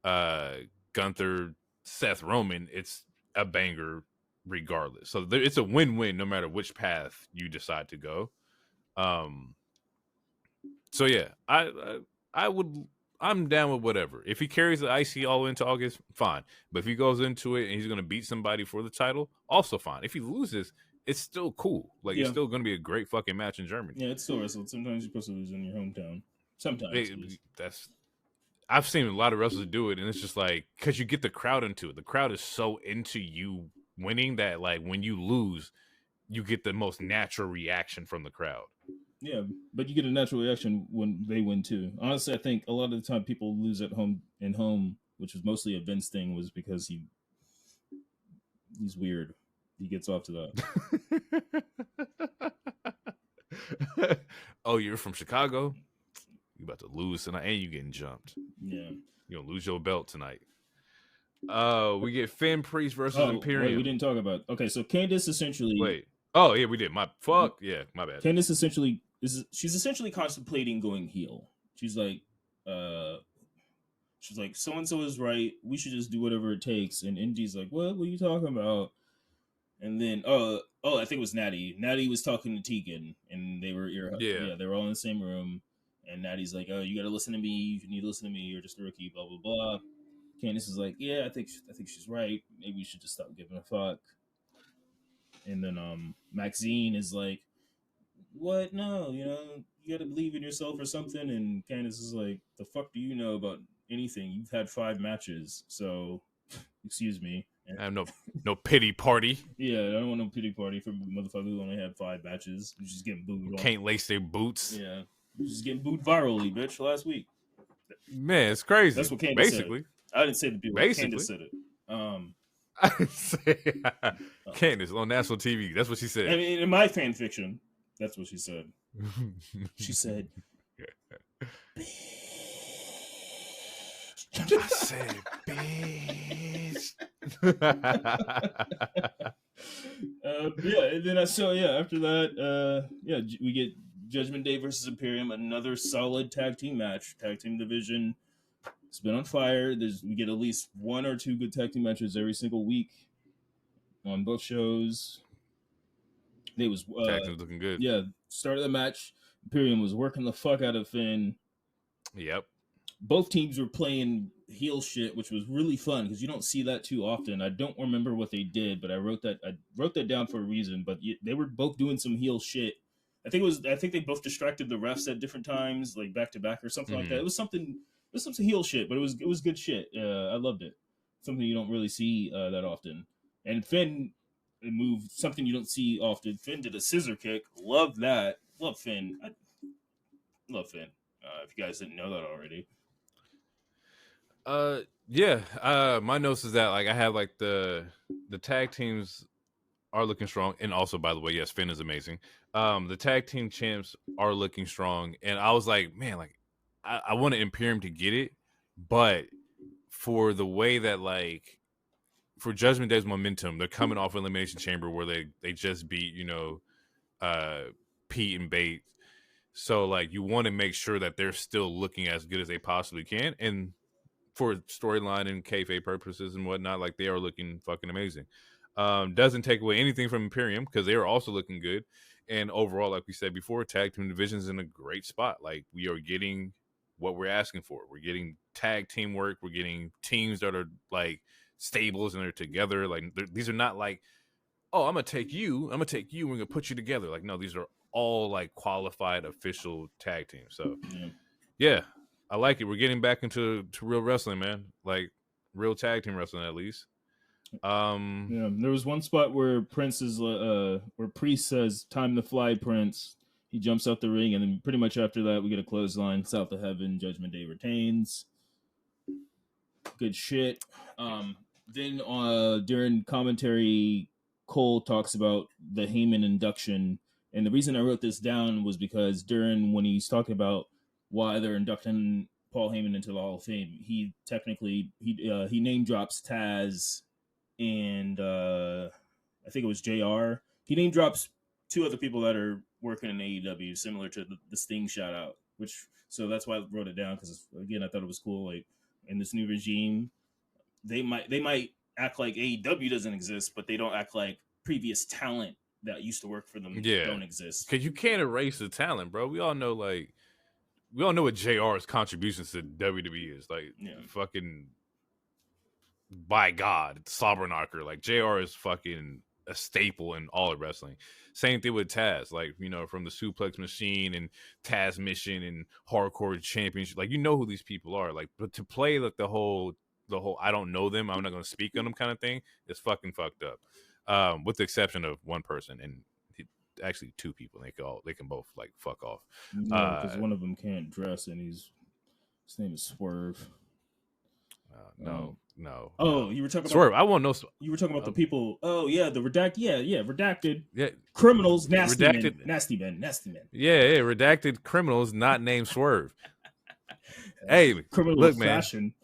Gunther, Seth, Roman, it's a banger regardless. So it's a win-win no matter which path you decide to go. So yeah, I would I'm down with whatever. If he carries the IC all into August, fine. But if he goes into it and he's going to beat somebody for the title, also fine. If he loses, it's still cool. Like, it's still going to be a great fucking match in Germany. Yeah, it's still wrestling. Sometimes you're supposed to lose in your hometown. Sometimes. I've seen a lot of wrestlers do it, and it's just like, because you get the crowd into it. The crowd is so into you winning that, like, when you lose, you get the most natural reaction from the crowd. Yeah, but you get a natural reaction when they win too. Honestly, I think a lot of the time people lose at home, which was mostly a Vince thing, was because he's weird. He gets off to that. Oh, you're from Chicago? You about to lose tonight, and you getting jumped. Yeah, you're gonna lose your belt tonight. We get Finn Priest versus Imperium. Wait, we didn't talk about. Okay, so Candice essentially. Wait. Oh yeah, we did. My bad. Candice essentially she's essentially contemplating going heel. She's like, so and so is right. We should just do whatever it takes. And NG's like, what are you talking about? And then, I think it was Natty. Natty was talking to Tegan, and they were they were all in the same room. And Natty's like, oh, you got to listen to me. You need to listen to me. You're just a rookie. Blah blah blah. Candice is like, yeah, I think she's right. Maybe we should just stop giving a fuck. And then Maxine is like, what? No, you got to believe in yourself or something. And Candice is like, the fuck do you know about anything? You've had 5 matches, so excuse me. And I have no pity party. Yeah, I don't want no pity party for motherfuckers who only had 5 matches. Who's just getting booed. Can't lace their boots. Yeah, just getting booed virally, bitch. Last week. Man, it's crazy. That's what Candice basically said. I didn't say the people. Candice said it. I didn't say Candice on national TV. That's what she said. I mean, in my fan fiction, that's what she said. She said, I said, bitch. And then after that, we get Judgment Day versus Imperium, another solid tag team match. Tag team division, it's been on fire. We get at least 1 or 2 good tag team matches every single week on both shows. It was tag team's looking good. Yeah, start of the match, Imperium was working the fuck out of Finn. Yep. Both teams were playing heel shit, which was really fun because you don't see that too often. I don't remember what they did, but I wrote that down for a reason. But they were both doing some heel shit. I think they both distracted the refs at different times, like back to back or something like that. It was some heel shit, but it was good shit. I loved it. Something you don't really see that often. And Finn moved something you don't see often. Finn did a scissor kick. Love that. Love Finn. Love Finn. If you guys didn't know that already. My notes is that like I have like the tag teams are looking strong, and also by the way, yes, Finn is amazing. The tag team champs are looking strong, and I was like, man, like I wanted Imperium to get it, but for the way that like for Judgment Day's momentum, they're coming off Elimination Chamber where they just beat Pete and Bates, so like you want to make sure that they're still looking as good as they possibly can, and for storyline and kayfabe purposes and whatnot, like they are looking fucking amazing. Doesn't take away anything from Imperium because they are also looking good. And overall, like we said before, tag team division's in a great spot. Like we are getting what we're asking for. We're getting tag team work. We're getting teams that are like stables and they're together. Like these are not like, oh, I'm gonna take you. We're gonna put you together. Like no, these are all like qualified official tag teams. So yeah. I like it. We're getting back into real wrestling, man. Like real tag team wrestling, at least. There was one spot where where Priest says, "Time to fly, Prince." He jumps out the ring, and then pretty much after that, we get a clothesline. South of Heaven, Judgment Day retains. Good shit. Then during commentary, Cole talks about the Heyman induction, and the reason I wrote this down was because when he's talking about why they're inducting Paul Heyman into the Hall of Fame, he name drops Taz and I think it was JR. He name drops 2 other people that are working in AEW, similar to the Sting shout out, so that's why I wrote it down, because again I thought it was cool. Like in this new regime, they might act like AEW doesn't exist, but they don't act like previous talent that used to work for them don't exist. Because you can't erase the talent, bro. We all know like we all know what JR's contributions to WWE is. Like, fucking, by God, Slobberknocker. Like, JR is fucking a staple in all of wrestling. Same thing with Taz. Like, you know, from the Suplex Machine and Taz Mission and Hardcore Championship. Like, you know who these people are. Like, but to play like the whole I don't know them, I'm not going to speak on them kind of thing, is fucking fucked up. With the exception of one person, and actually two people. They can both like fuck off. Yeah, because one of them can't dress, and his name is Swerve. No. Oh, you were talking Swerve. about, I won't know. You were talking about the people. Oh yeah, the redacted. Yeah, redacted. Yeah, criminals, nasty redacted, men, nasty men. Yeah, redacted criminals not named Swerve. Hey, criminal look, fashion. Man.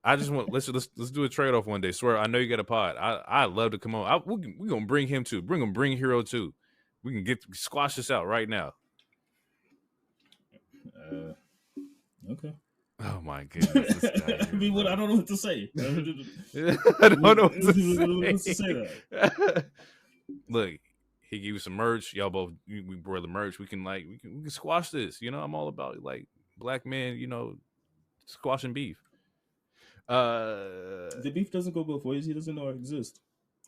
I just want let's do a trade off one day. Swerve, I know you got a pod. I love to come on. We're gonna bring him too. Bring Hero too. We can squash this out right now. Okay. Oh my goodness! This guy I mean, I don't know what to say. I don't know what to say. That. Look, he gave you some merch. Y'all both we brought the merch. We can squash this. You know, I'm all about like black men. You know, squashing beef. The beef doesn't go both ways. He doesn't know I exist.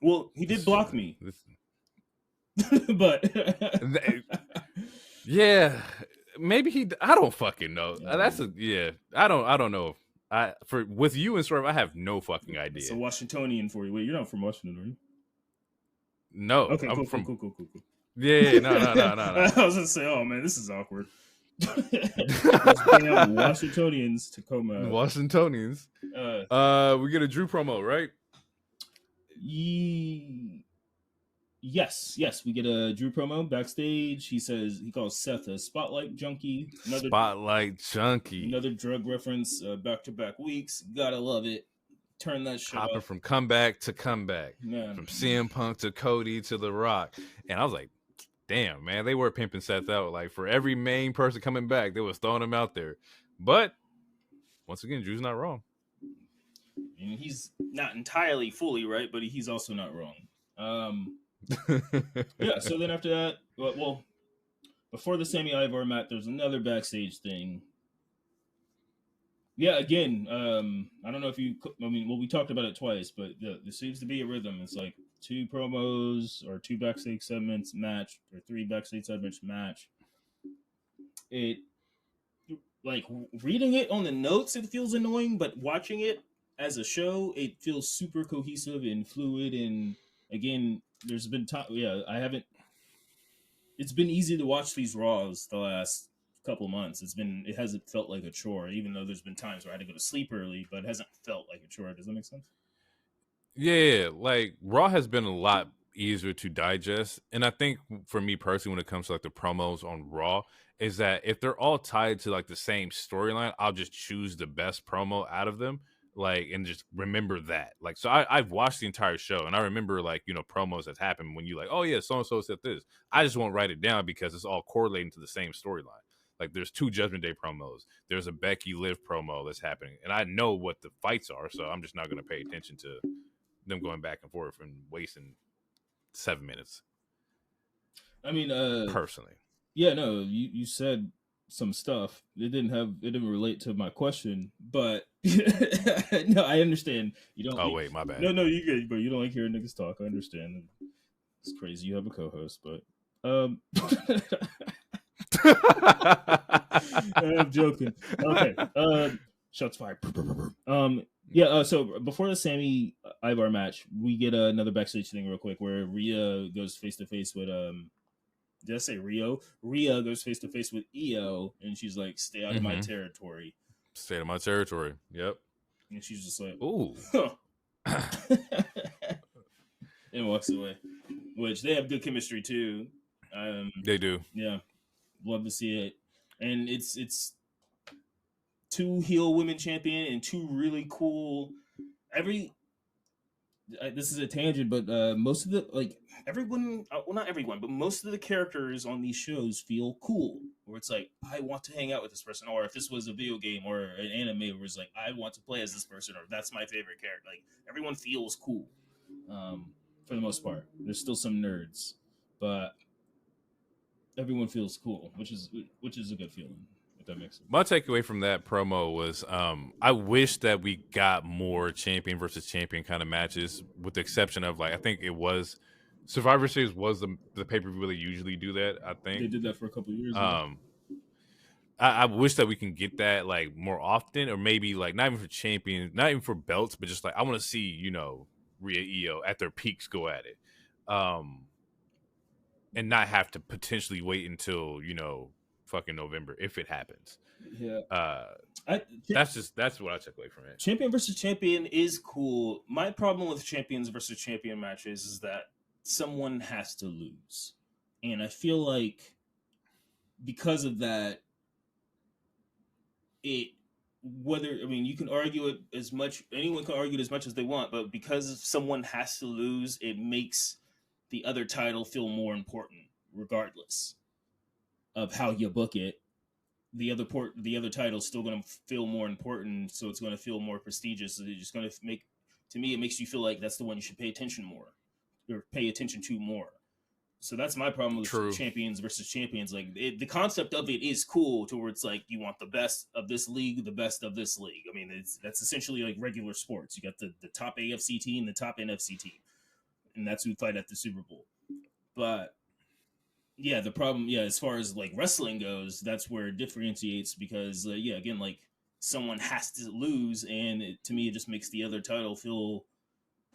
Well, he did block me, but yeah. Maybe I don't fucking know. I don't know. With you and Swerve, I have no fucking idea. It's a Washingtonian for you. Wait, you're not from Washington, are you? No. Okay, I'm cool, from cool. Yeah, no. I was gonna say, oh man, this is awkward. Washingtonians, Tacoma. Washingtonians. We get a Drew promo, right? Yes, we get a Drew promo backstage. He calls Seth a spotlight junkie. Another drug reference. Back-to-back weeks. Gotta love it. Turn that shit Hopping off. from comeback to comeback. Man. From CM Punk to Cody to The Rock. And I was like, damn, man, they were pimping Seth out. Like, for every main person coming back, they was throwing him out there. But once again, Drew's not wrong. And he's not entirely fully right, but he's also not wrong. Yeah, so then after that, well, before the Sammy Ivar match, there's another backstage thing. Yeah, again, I don't know if we talked about it twice, but there seems to be a rhythm. It's like 2 promos or 2 backstage segments match, or 3 backstage segments match. It, like, reading it on the notes, it feels annoying, but watching it as a show, it feels super cohesive and fluid. And again, there's been time. Yeah, it's been easy to watch these Raws the last couple months. It hasn't felt like a chore, even though there's been times where I had to go to sleep early, but it hasn't felt like a chore. Does that make sense? Yeah, like Raw has been a lot easier to digest. And I think for me personally, when it comes to like the promos on Raw, is that if they're all tied to like the same storyline, I'll just choose the best promo out of them. Like, and just remember that. Like, so I've watched the entire show, and I remember, like, you know, promos that happen when you like, oh yeah, so-and-so said this. I just won't write it down because it's all correlating to the same storyline. Like, there's 2 Judgment Day promos. There's a Becky Liv promo that's happening, and I know what the fights are, so I'm just not going to pay attention to them going back and forth and wasting 7 minutes. I mean, personally. Yeah, no, you said some stuff. It didn't relate to my question, but no, I understand. You don't. Oh wait, my bad. No, you good, but you don't like hearing niggas talk. I understand. It's crazy. You have a co-host, but I'm joking. Okay. Shots fired. Yeah. So before the Sammy Ivar match, we get another backstage thing real quick where Rhea goes face to face with Did I say Rio? Rhea goes face to face with Io, and she's like, "Stay out of my territory." Stay out of my territory. Yep. And she's just like, "Ooh," and walks away. Which they have good chemistry too. They do. Yeah, love to see it. And it's 2 heel women champion and 2 really cool. This is a tangent, but most of the everyone, well, not everyone, but most of the characters on these shows feel cool. Where it's like, I want to hang out with this person, or if this was a video game or an anime, where it's like, I want to play as this person, or that's my favorite character. Like, everyone feels cool, for the most part. There's still some nerds, but everyone feels cool, which is a good feeling. If that makes sense. My takeaway from that promo was I wish that we got more champion versus champion kind of matches, with the exception of like I think it was Survivor Series was the pay per view where they usually do that. I think They did that for a couple of years. I wish that we can get that like more often, or maybe like not even for champions, not even for belts, but just like I want to see Rhea Io at their peaks go at it, and not have to potentially wait until fucking November if it happens. Yeah. That's what I took away from it. Champion versus champion is cool. My problem with champions versus champion matches is that someone has to lose, and I feel like because of that, you can argue it as much, anyone can argue it as much as they want, but because someone has to lose, it makes the other title feel more important regardless of how you book it. The other title is still going to feel more important, so it's going to feel more prestigious. So it's just going to it makes you feel like that's the one you should pay attention to more. So that's my problem with champions versus champions. Like the concept of it is cool, towards like you want the best of this league, the best of this league. I mean, that's essentially like regular sports. You got the top AFC team, the top NFC team, and that's who fight at the Super Bowl. But yeah, the problem, as far as like wrestling goes, that's where it differentiates, because again, like someone has to lose, and to me, it just makes the other title feel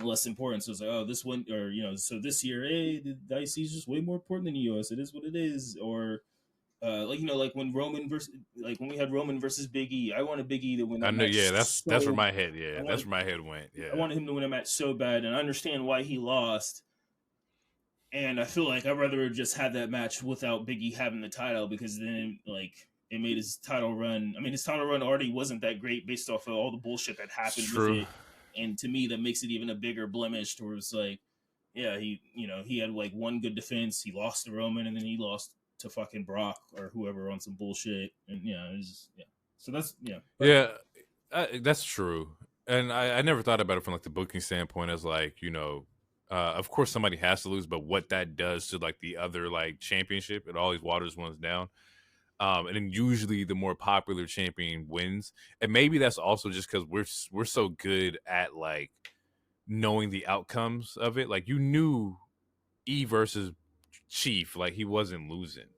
less important. So it's like, oh, this one, or so this year, hey, the IC is just way more important than the US. It is what it is. Or like when we had Roman versus Big E, I wanted Big E to win that match. That's where my head that's where my head went. Yeah, I wanted him to win a match so bad, and I understand why he lost. And I feel like I'd rather just have that match without Big E having the title, because then like it made his title run. I mean, his title run already wasn't that great based off of all the bullshit that happened with it. And to me, that makes it even a bigger blemish towards like, he had like one good defense. He lost to Roman, and then he lost to fucking Brock or whoever on some bullshit. And so that's that's true. And I never thought about it from like the booking standpoint as like of course somebody has to lose, but what that does to like the other like championship, it always waters ones down. And then usually the more popular champion wins. And maybe that's also just because we're so good at like knowing the outcomes of it. Like you knew E versus Chief, like he wasn't losing.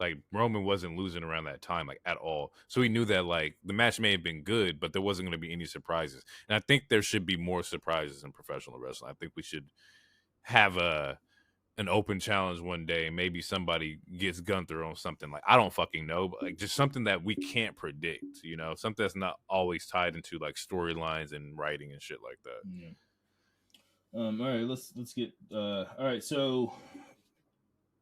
Like Roman wasn't losing around that time, like at all. So he knew that like the match may have been good, but there wasn't going to be any surprises. And I think there should be more surprises in professional wrestling. I think we should have an open challenge one day. Maybe somebody gets Gunther on something, like I don't fucking know, but like just something that we can't predict, something that's not always tied into like storylines and writing and shit like that. Yeah. All right, let's get all right, so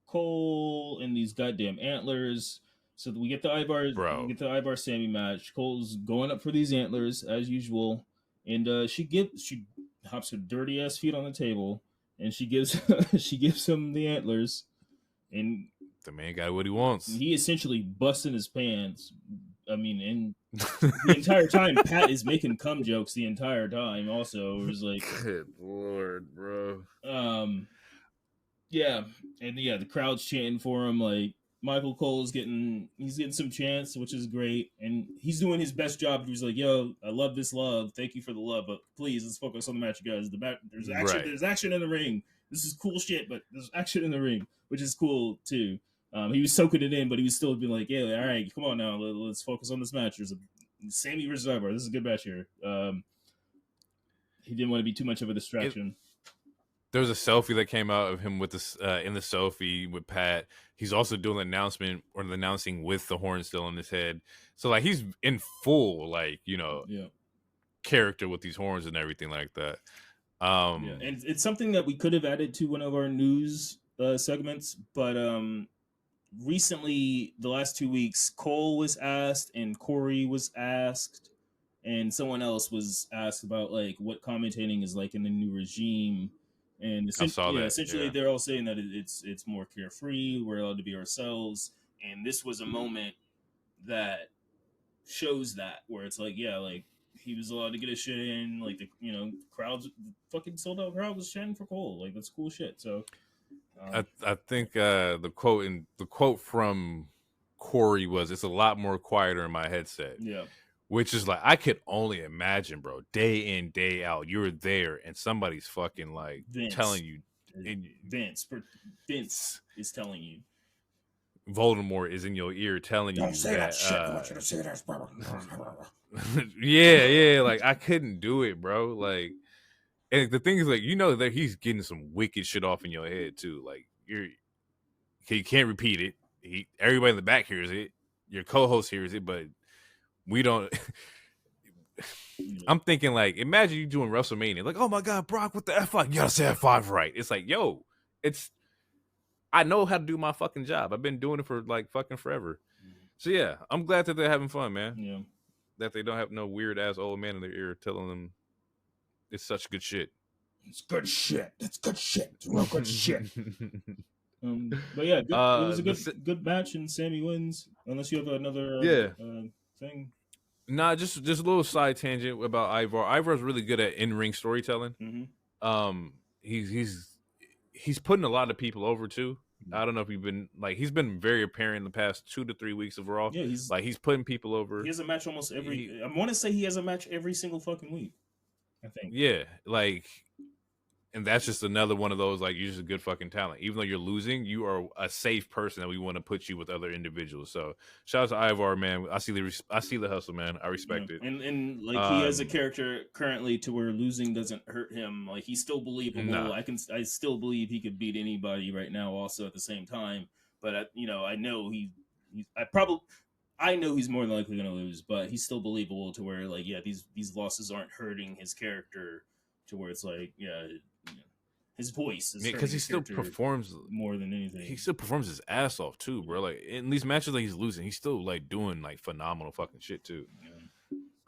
Cole and these goddamn antlers. So we get the Ivar Sammy match. Cole's going up for these antlers as usual, and she hops her dirty ass feet on the table, and she gives him the antlers, and the man got what he wants. He essentially busting his pants. I mean, and the entire time Pat is making cum jokes the entire time. Also, it was like, good lord, bro. Yeah, and the crowd's chanting for him. Like Michael Cole's getting some chants, which is great, and he's doing his best job. He's like, "Yo, I love this love. Thank you for the love, but please let's focus on the match, you guys. There's action. Right. There's action in the ring. This is cool shit, but there's action in the ring, which is cool too." He was soaking it in, but he was still being like, "Yeah, all right, come on now, let's focus on this match. There's a Sammy versus Ivar. This is a good match here." He didn't want to be too much of a distraction. There was a selfie that came out of him with this in the selfie with Pat. He's also doing an announcing with the horn still in his head. So like he's in full character with these horns and everything like that. And it's something that we could have added to one of our news segments, but recently, the last 2 weeks, Cole was asked and Corey was asked and someone else was asked about like what commentating is like in the new regime. And essentially they're all saying that it's more carefree. We're allowed to be ourselves. And this was a moment that shows that, where it's like, like he was allowed to get his shit in. Like the crowds, fucking sold out crowd was chanting for Cole. Like that's cool shit. So I think the quote from Corey was, "It's a lot more quieter in my headset." Yeah. Which is like, I could only imagine, bro. Day in, day out, you're there, and somebody's fucking like Vince. telling you, and Vince is telling you. Voldemort is in your ear telling Don't you say that shit. I want you to say this. yeah, like I couldn't do it, bro. Like, and the thing is, like, that he's getting some wicked shit off in your head too. Like, you can't repeat it. Everybody in the back hears it. Your co-host hears it, but we don't. I'm thinking, like, imagine you doing WrestleMania, like, oh my god, Brock, what the F5? You gotta say F5 right. It's like, yo, I know how to do my fucking job. I've been doing it for like fucking forever. So yeah, I'm glad that they're having fun, man. Yeah. That they don't have no weird ass old man in their ear telling them it's such good shit. It's good shit. It's good shit. It's real good shit. But yeah, it was a good match, and Sammy wins. Unless you have another thing. Nah, just a little side tangent about Ivar. Ivar's really good at in-ring storytelling. Mm-hmm. He's putting a lot of people over too. I don't know if he's been very apparent in the past 2 to 3 weeks of Raw. Yeah, he's putting people over. He has a match almost every. I want to say he has a match every single fucking week. I think. Yeah, and that's just another one of those, like, you're just a good fucking talent. Even though you're losing, you are a safe person that we want to put you with other individuals. So shout out to Ivar, man. I see the hustle, man. I respect it. And like, he has a character currently to where losing doesn't hurt him. Like, he's still believable. Nah. I still believe he could beat anybody right now. Also at the same time, but I know I know he's more than likely going to lose, but he's still believable to where, like, yeah, these losses aren't hurting his character to where it's like, yeah. His voice is because he still performs more than anything. He still performs his ass off too, bro. Like, in these matches that he's losing, he's still like doing like phenomenal fucking shit too.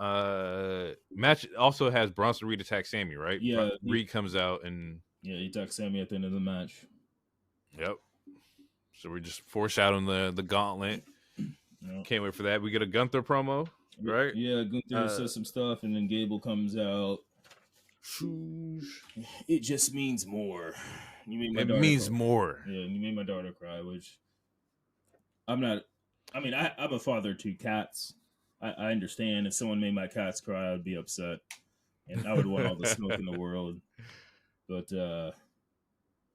Yeah. Match also has Bronson Reed attack Sammy, right? Yeah. Reed comes out and he attacks Sammy at the end of the match. Yep. So we're just foreshadowing the gauntlet. Yep. Can't wait for that. We get a Gunther promo, right? Yeah, Gunther says some stuff, and then Gable comes out. It just means more. It means more. Yeah, you made my daughter cry, which I'm not. I mean, I'm a father to cats. I understand if someone made my cats cry, I'd be upset, and I would want all the smoke in the world. But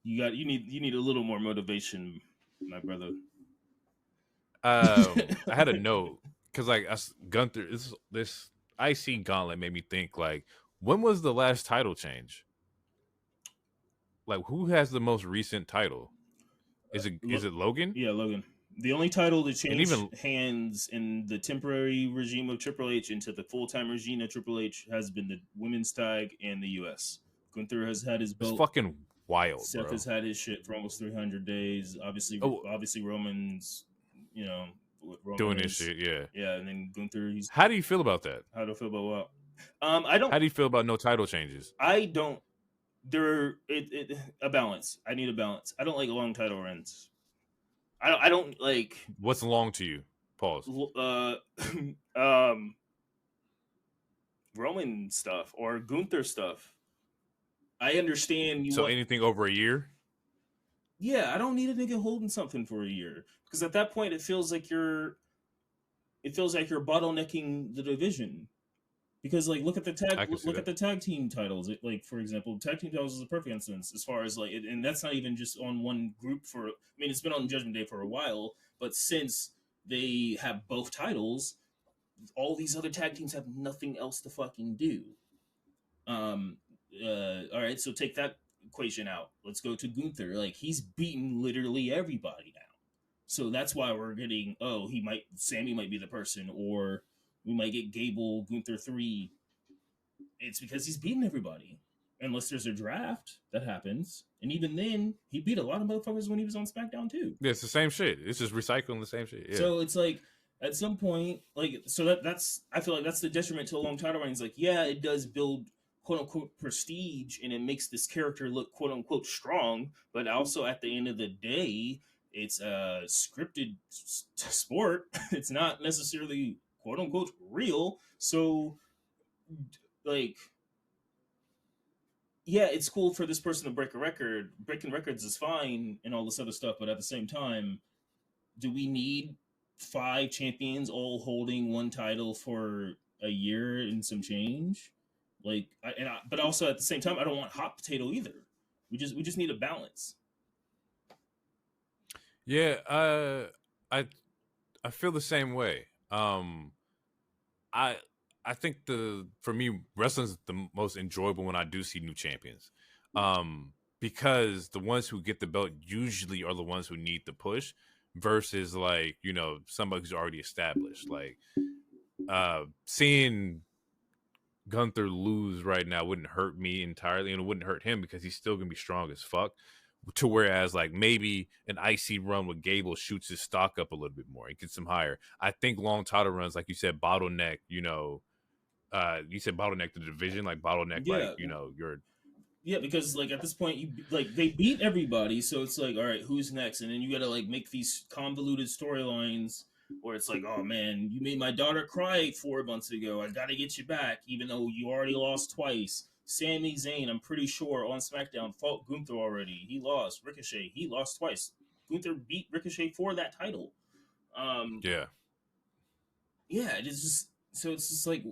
you need a little more motivation, my brother. I had a note because like Gunther, this IC gauntlet made me think, like, when was the last title change? Like, who has the most recent title? Is it Logan? Yeah, Logan. The only title that changed hands in the temporary regime of Triple H into the full-time regime of Triple H has been the women's tag and the US. Gunther has had his belt. It's fucking wild. Seth has had his shit for almost 300 days. Obviously Roman's, doing his shit. Yeah. Yeah, and then Gunther. How do you feel about that? How do I feel about what? I don't. How do you feel about no title changes? I don't. A balance. I need a balance. I don't like long title runs. I don't like. What's long to you? Pause. Roman stuff or Gunther stuff. I understand you. So anything over a year? Yeah, I don't need a nigga holding something for a year, because at that point it feels like you're bottlenecking the division. Because, like, look at the tag team titles. Like, for example, tag team titles is a perfect instance as far as, like, and that's not even just on one group it's been on Judgment Day for a while, but since they have both titles, all these other tag teams have nothing else to fucking do. All right, so take that equation out. Let's go to Gunther. Like, he's beaten literally everybody now. So that's why we're getting, Sammy might be the person, or we might get Gable, Gunther 3. It's because he's beating everybody. Unless there's a draft that happens. And even then, he beat a lot of motherfuckers when he was on SmackDown too. Yeah, it's the same shit. It's just recycling the same shit. Yeah. So it's like, at some point, like, so that's I feel like that's the detriment to a long title reign. It's like, yeah, it does build quote unquote prestige, and it makes this character look quote unquote strong, but also at the end of the day, it's a scripted sport. It's not necessarily quote unquote real. So, like, yeah, it's cool for this person to break a record. Breaking records is fine and all this other stuff, but at the same time, do we need 5 champions all holding one title for a year and some change? Like, but also at the same time, I don't want hot potato either. We just need a balance. Yeah, I I feel the same way. I I think for me wrestling's the most enjoyable when I do see new champions. Because the ones who get the belt usually are the ones who need the push versus like, somebody who's already established. Like seeing Gunther lose right now wouldn't hurt me entirely, and it wouldn't hurt him because he's still gonna be strong as fuck. To whereas like maybe an IC run with Gable shoots his stock up a little bit more, it gets him higher. I think long title runs, like you said, bottleneck. You said bottleneck the division, like bottleneck, like Yeah, your yeah, because like at this point, you like they beat everybody, so it's like, all right, who's next? And then you got to like make these convoluted storylines where it's like, oh man, you made my daughter cry 4 months ago. I got to get you back, even though you already lost twice. Sami Zayn, I'm pretty sure on SmackDown fought Gunther already. He lost. Ricochet, he lost twice. Gunther beat Ricochet for that title. Um, yeah. yeah, it's just so it's just like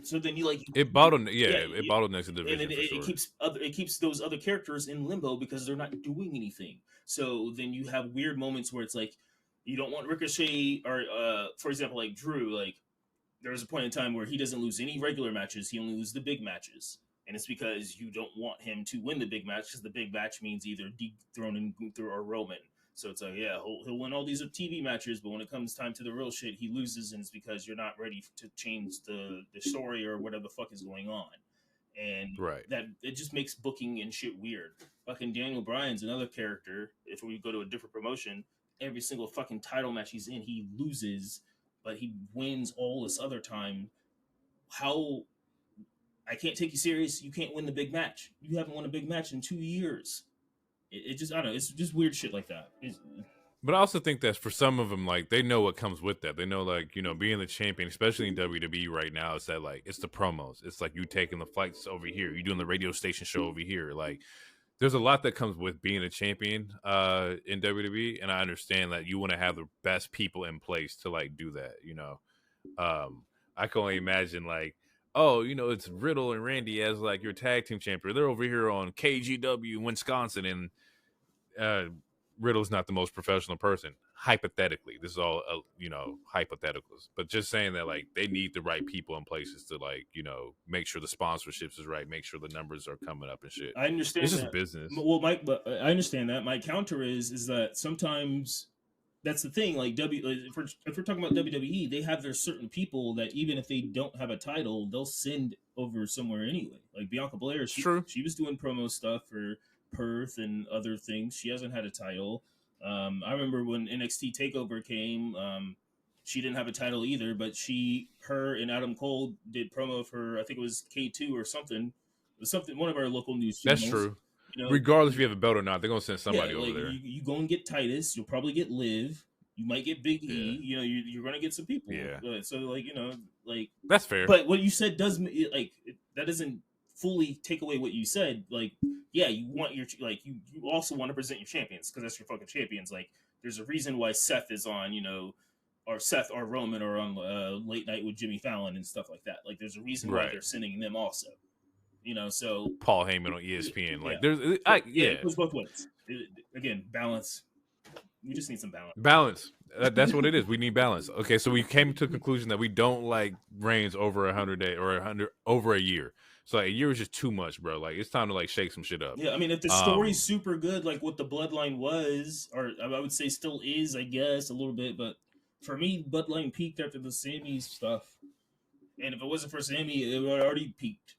so then you like It bottleneck, yeah, it bottlenecks the and division for sure. it keeps those other characters in limbo because they're not doing anything. So then you have weird moments where it's like you don't want Ricochet or for example like Drew, like there was a point in time where he doesn't lose any regular matches, he only loses the big matches. And it's because you don't want him to win the big match because the big match means either dethroning Gunther or Roman. So it's like, yeah, he'll win all these TV matches, but when it comes time to the real shit, he loses, and it's because you're not ready to change the story or whatever the fuck is going on. And Right. that it just makes booking and shit weird. Fucking Daniel Bryan's another character. If we go to a different promotion, every single fucking title match he's in, he loses, but he wins all this other time. How I can't take you serious. You can't win the big match. You haven't won a big match in 2 years. It just I don't know. It's just weird shit like that. But I also think that for some of them, like they know what comes with that. They know, like being the champion, especially in WWE right now, is that like it's the promos. It's like you taking the flights over here, you doing the radio station show over here. Like there's a lot that comes with being a champion in WWE, and I understand that you want to have the best people in place to like do that. I can only imagine like, oh, it's Riddle and Randy as like your tag team champion. They're over here on KGW in Wisconsin, and uh, Riddle's not the most professional person. Hypothetically, this is all hypotheticals, but just saying that like they need the right people in places to like make sure the sponsorships is right, make sure the numbers are coming up and shit. I understand It's just that. business. Well, Mike, but I understand that. My counter is that sometimes that's the thing. Like if we're talking about WWE, they have their certain people that even if they don't have a title, they'll send over somewhere anyway. Like Bianca Belair, It's she true. she was doing promo stuff for Perth and other things. She hasn't had a title. I remember when NXT Takeover came. She didn't have a title either, but her and Adam Cole did promo for I think it was K2 or something. It was something one of our local news That's channels. true. You know, Regardless if you have a belt or not, they're gonna send yeah, somebody over like there. you go and get Titus. You'll probably get Liv. You might get Big Yeah. E. You're going to get some people. Yeah. So like like That's fair. but what you said does like that doesn't fully take away what you said. Like yeah, you want your like you also want to present your champions because that's your fucking champions. Like there's a reason why Seth is on or Seth or Roman or on Late Night with Jimmy Fallon and stuff like that. Like there's a reason why Right. they're sending them also. So Paul Heyman on ESPN. yeah. Like there's it goes both ways. Again, balance. We just need some balance. Balance. That's what it is. We need balance. Okay, so we came to the conclusion that we don't like reigns over 100 days or 100 over a year. So like, a year is just too much, bro. Like it's time to like shake some shit up. Yeah, I mean, if the story's super good, like what the Bloodline was, or I would say still is, I guess a little bit, but for me, Bloodline peaked after the Sammy stuff, and if it wasn't for Sammy, it would already peaked.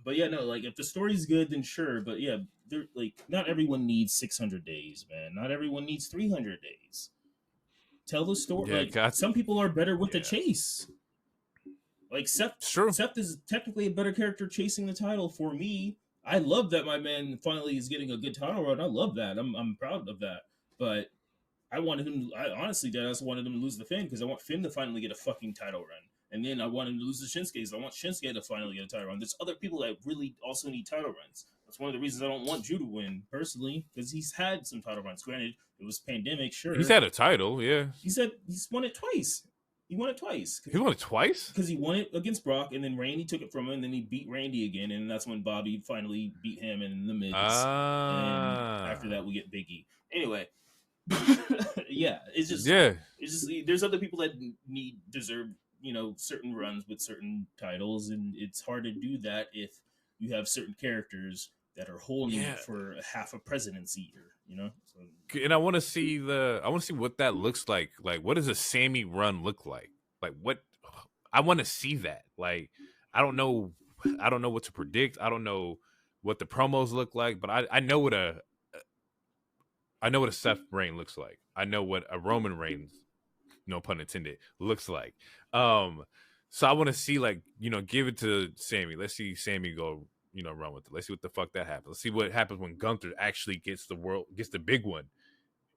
But yeah, no, like if the story's good, then sure. But yeah, they're like not everyone needs 600 days, man. Not everyone needs 300 days. Tell the story. Yeah, like some people are better with the chase. Like Seth is technically a better character chasing the title for me. I love that my man finally is getting a good title run. I love that. I'm proud of that. But I wanted him. I honestly, I also wanted him to lose the Finn because I want Finn to finally get a fucking title run. And then I want him to lose to Shinsuke because I want Shinsuke to finally get a title run. There's other people that really also need title runs. That's one of the reasons I don't want Drew to win, personally, because he's had some title runs. Granted, it was pandemic, sure. He's had a title, yeah. He's won it twice. He won it twice. He won it twice? Because he won it against Brock, and then Randy took it from him, and then he beat Randy again, and that's when Bobby finally beat him in the Miz. And after that, we get Big E. Anyway, yeah, it's just there's other people that deserve certain runs with certain titles, and it's hard to do that if you have certain characters that are holding it for half a presidency year, So, and I want to see what that looks like. Like, what does a Sammy run look like? Like, what I want to see that. Like, I don't know what to predict. I don't know what the promos look like, but I know what a Seth reign looks like. I know what a Roman Reigns, no pun intended, looks like. So I want to see, like, give it to Sammy. Let's see Sammy go, run with it. Let's see what the fuck that happens. Let's see what happens when Gunther actually gets the big one,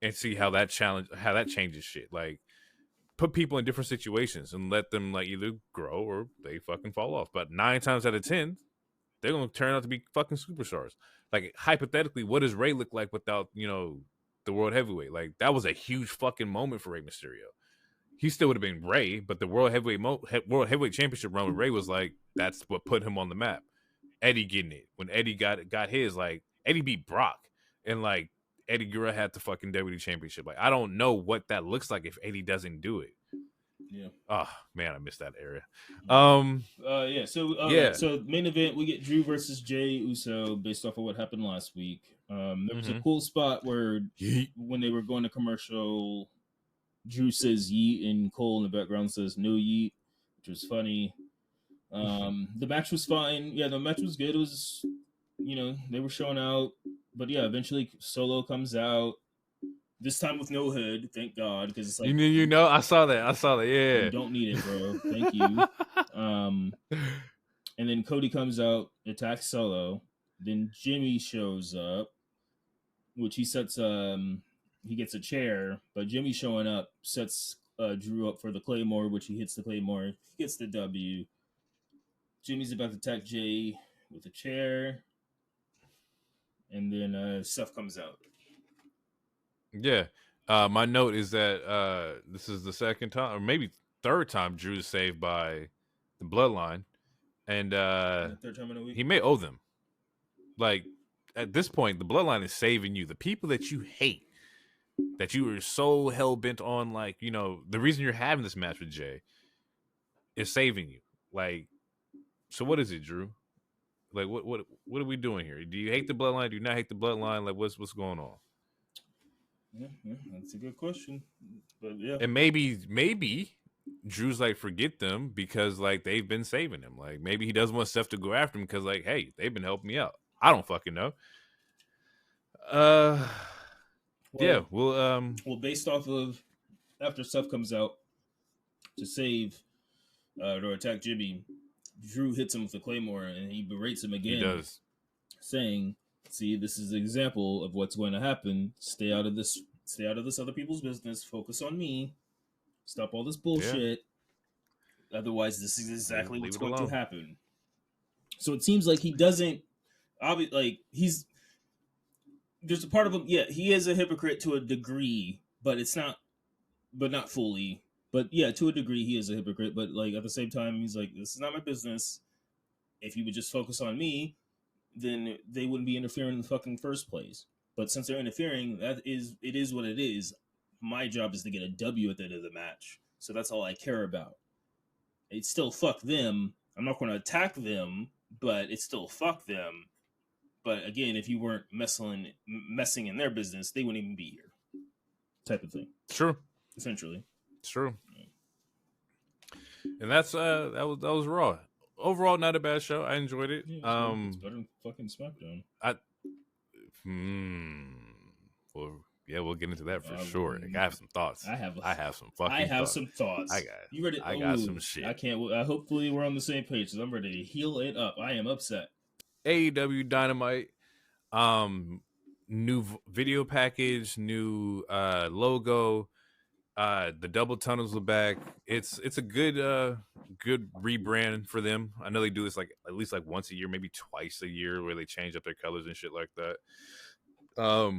and see how that changes shit. Like, put people in different situations and let them, like, either grow or they fucking fall off. But 9 times out of 10, they're gonna turn out to be fucking superstars. Like, hypothetically, what does Rey look like without the world heavyweight? Like, that was a huge fucking moment for Rey Mysterio. He still would have been Rey, but the world heavyweight championship run with Rey was like, that's what put him on the map. Eddie getting it when Eddie got his, like, Eddie beat Brock, and like Eddie Guerrero had the fucking WWE championship. Like, I don't know what that looks like if Eddie doesn't do it. Yeah. Oh man, I missed that area. So main event, we get Drew versus Jey Uso based off of what happened last week. There was a cool spot where when they were going to commercial, Drew says yeet and Cole in the background says no yeet, which was funny. The match was fine. Yeah, the match was good. It was, they were showing out, but yeah, eventually Solo comes out. This time with no hood, thank God, because it's like I saw that. Yeah, you don't need it, bro. Thank you. And then Cody comes out, attacks Solo. Then Jimmy shows up, which he sets. He gets a chair, but Jimmy showing up sets Drew up for the Claymore, which he hits the Claymore. He gets the W. Jimmy's about to attack Jey with a chair, and then Seth comes out. Yeah. My note is that this is the second time, or maybe third time, Drew is saved by the Bloodline, and third time in a week. He may owe them. Like, at this point, the Bloodline is saving you. The people that you hate, that you were so hell bent on, like, the reason you're having this match with Jey is saving you. Like, so what is it, Drew? Like, what are we doing here? Do you hate the Bloodline? Do you not hate the Bloodline? Like, what's going on? Yeah, that's a good question. But yeah, and maybe Drew's like, forget them because, like, they've been saving him. Like, maybe he doesn't want Seth to go after him because, like, hey, they've been helping me out. I don't fucking know. Well, based off of after Seth comes out to save or attack Jimmy, Drew hits him with the Claymore and he berates him again. He does, saying, "See, this is an example of what's going to happen. Stay out of this other people's business. Focus on me. Stop all this bullshit. Yeah. Otherwise, this is exactly what's going to happen." So it seems like he doesn't. There's a part of him. Yeah, he is a hypocrite to a degree, but not fully. But yeah, to a degree, he is a hypocrite. But like at the same time, he's like, "This is not my business. If you would just focus on me, then they wouldn't be interfering in the fucking first place. But since they're interfering, it is what it is. My job is to get a W at the end of the match. So that's all I care about. It's still fuck them. I'm not going to attack them, but it's still fuck them. But again, if you weren't messing in their business, they wouldn't even be here. Type of thing. True. Essentially. It's true. And that's that was Raw. Overall, not a bad show. I enjoyed it. Yeah, it's better than fucking SmackDown. Well, yeah, we'll get into that for sure. Like, I have some thoughts. I have some thoughts. You ready? I got some shit. I can't. Hopefully, we're on the same page because I'm ready to heal it up. I am upset. AEW Dynamite, new video package, new logo. The double tunnels are back. It's a good rebrand for them. I know they do this like at least like once a year, maybe twice a year, where they change up their colors and shit like that. I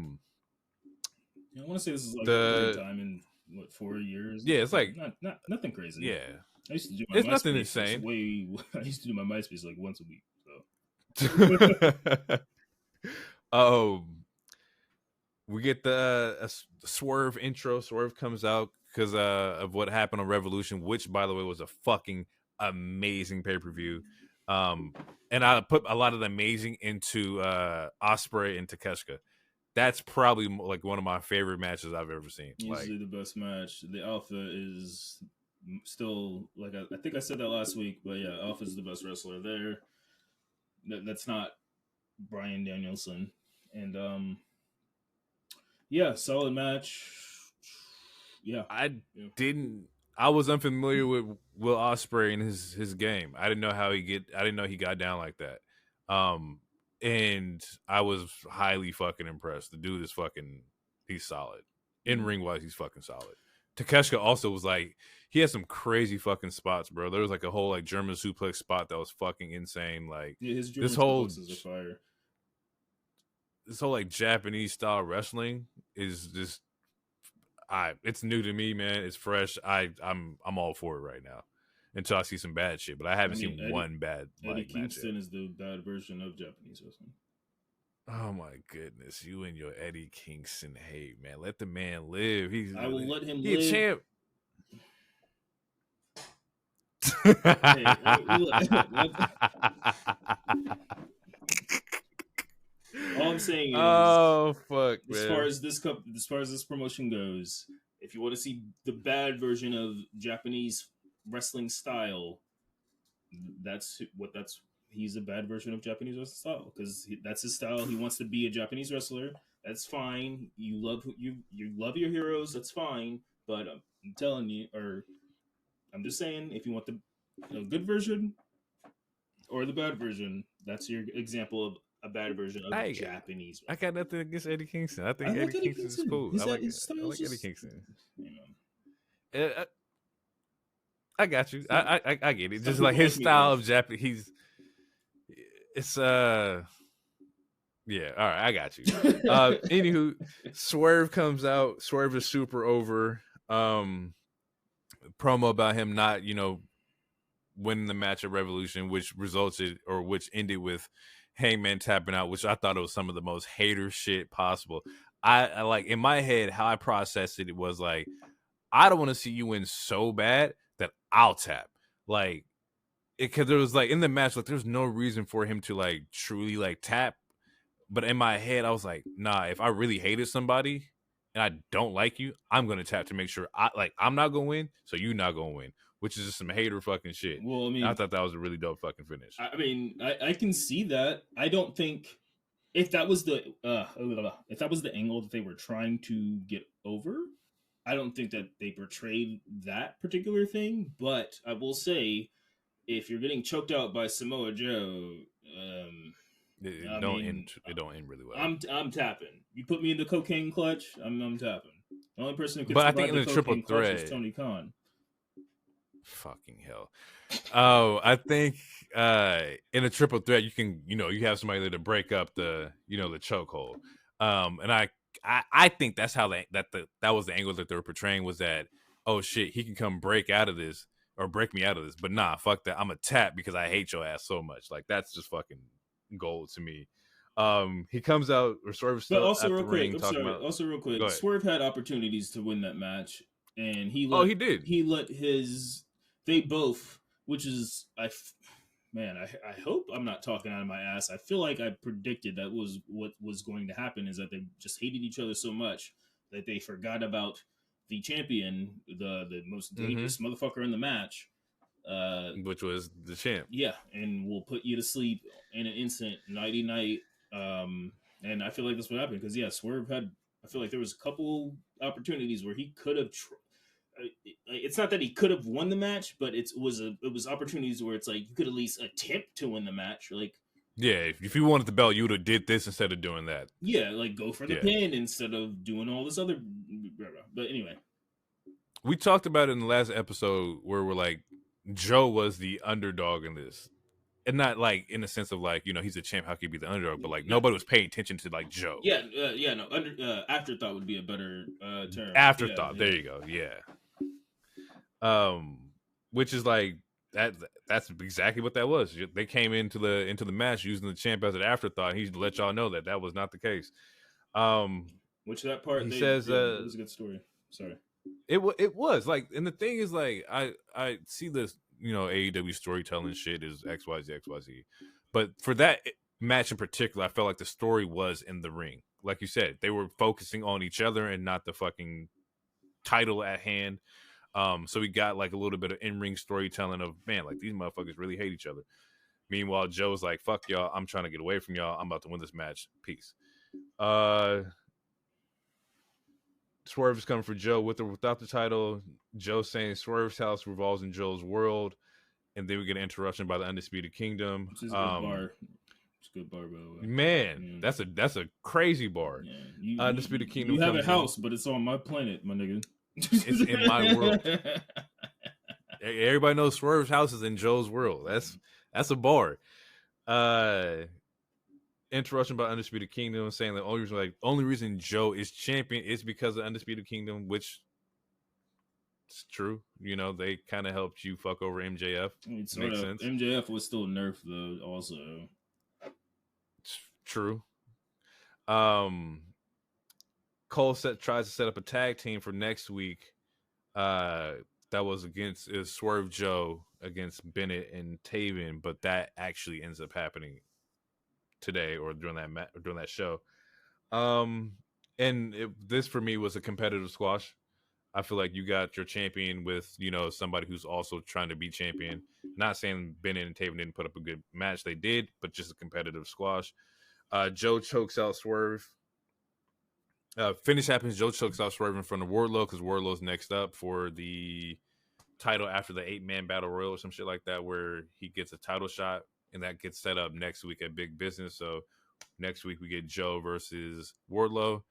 want to say this is like the third The time in what 4 years. yeah, it's like Not nothing crazy. yeah, I used to do my it's nothing MySpace insane. I used to do my MySpace like once a week. So. We get the Swerve intro. Swerve comes out because of what happened on Revolution, which, by the way, was a fucking amazing pay-per-view. And I put a lot of the amazing into Ospreay and Takeshita. That's probably like one of my favorite matches I've ever seen. Easily the best match. The Alpha is still like I think I said that last week, but yeah, Alpha's the best wrestler there. That's not Bryan Danielson, and yeah, solid match. Yeah, I was unfamiliar with Will Ospreay and his game. I didn't know he got down like that. And I was highly fucking impressed. The dude is he's solid. In ring wise, he's fucking solid. Takeshita also was like, he had some crazy fucking spots, bro. There was like a whole like German suplex spot that was fucking insane. Like his German suplexes are fire. This whole like Japanese style wrestling is just, it's new to me, man. It's fresh. I'm all for it right now until I see some bad shit. But I haven't seen one bad. Eddie Kingston is the bad version of Japanese wrestling. Oh my goodness, you and your Eddie Kingston hate, man. Let the man live. I will let him live. He's a champ. All I'm saying is, oh fuck, man. As far as this promotion goes, if you want to see the bad version of Japanese wrestling style, he's a bad version of Japanese wrestling style because that's his style. He wants to be a Japanese wrestler. That's fine. You love your heroes. That's fine. But I'm telling you, or I'm just saying, if you want the good version or the bad version, that's your example of a bad version of Japanese. I got nothing against Eddie Kingston. I think Eddie Kingston is cool. I like Eddie Kingston. I got you. I get it. Just like his style of Japanese. It's yeah. All right, I got you. Anywho, Swerve comes out. Swerve is super over. Promo about him not, winning the match at Revolution, which ended with Hangman tapping out, which I thought it was some of the most hater shit possible. I like, in my head, how I processed it was like, I don't want to see you win so bad that I'll tap. Like, because there was like in the match, like there's no reason for him to like truly like tap. But in my head, I was like, nah, if I really hated somebody and I don't like you, I'm gonna tap to make sure I'm not gonna win, so you're not gonna win. Which is just some hater fucking shit. Well, I mean, I thought that was a really dope fucking finish. I mean, I can see that. I don't think if that was the angle that they were trying to get over, I don't think that they portrayed that particular thing. But I will say, if you're getting choked out by Samoa Joe, it don't end really well. I'm tapping. You put me in the cocaine clutch, I'm tapping. The only person who could survive the triple threat is Tony Khan. Fucking hell. Oh, I think in a triple threat you can, you have somebody there to break up the chokehold. And I think that's how that was the angle that they were portraying, was that, oh shit, he can come break out of this or break me out of this. But nah, fuck that. I'm a tap because I hate your ass so much. Like, that's just fucking gold to me. He comes out, or Swerve still also at real the quick, ring talking about. Also real quick, Swerve had opportunities to win that match, and he did. He let they both, which is I hope I'm not talking out of my ass. I feel like I predicted that was what was going to happen, is that they just hated each other so much that they forgot about the champion, the most dangerous motherfucker in the match, which was the champ. Yeah, and will put you to sleep in an instant, nighty night. And I feel like that's what happened, because Swerve had. I feel like there was a couple opportunities where he could have. It's not that he could have won the match, but it was opportunities where it's like you could at least attempt to win the match. Like, yeah, if you wanted the belt, you would have did this instead of doing that. Yeah, like go for the pin instead of doing all this other. But anyway, we talked about it in the last episode where we're like, Joe was the underdog in this. And not like in the sense of like, he's a champ, how could he be the underdog? But like nobody was paying attention to like Joe. No, afterthought would be a better term. Afterthought, there you go, yeah. Which is like that's exactly what that was. They came into the match using the champ as an afterthought. He let y'all know that was not the case. Which that part he says it was a good story. Sorry. It was like, and the thing is like I see this, AEW storytelling shit is XYZ, but for that match in particular, I felt like the story was in the ring. Like you said, they were focusing on each other and not the fucking title at hand. So we got like a little bit of in-ring storytelling of, man, like these motherfuckers really hate each other. Meanwhile, Joe's like, fuck y'all, I'm trying to get away from y'all. I'm about to win this match. Peace. Swerve is coming for Joe with or without the title. Joe saying Swerve's house revolves in Joe's world. And then we get an interruption by the Undisputed Kingdom. Which is a good bar. It's a good bar, by the way. Man, that's a crazy bar. Yeah. Undisputed Kingdom. You have a house, but it's on my planet, my nigga. It's in my world. Everybody knows Swerve's house is in Joe's world. That's a bar. Interruption by Undisputed Kingdom saying the only reason Joe is champion is because of Undisputed Kingdom, which is true. They kind of helped you fuck over MJF. Makes sense. MJF was still nerfed though, also. It's true. Cole tries to set up a tag team for next week. That was is Swerve Joe against Bennett and Taven, but that actually ends up happening today or during that show. This for me was a competitive squash. I feel like you got your champion with somebody who's also trying to be champion. Not saying Bennett and Taven didn't put up a good match, they did, but just a competitive squash. Joe chokes out Swerve. Finish happens. Joe chokes out Swerve in front of Wardlow because Wardlow's next up for the title after the 8-man battle royal or some shit like that, where he gets a title shot. And that gets set up next week at Big Business. So next week we get Joe versus Wardlow.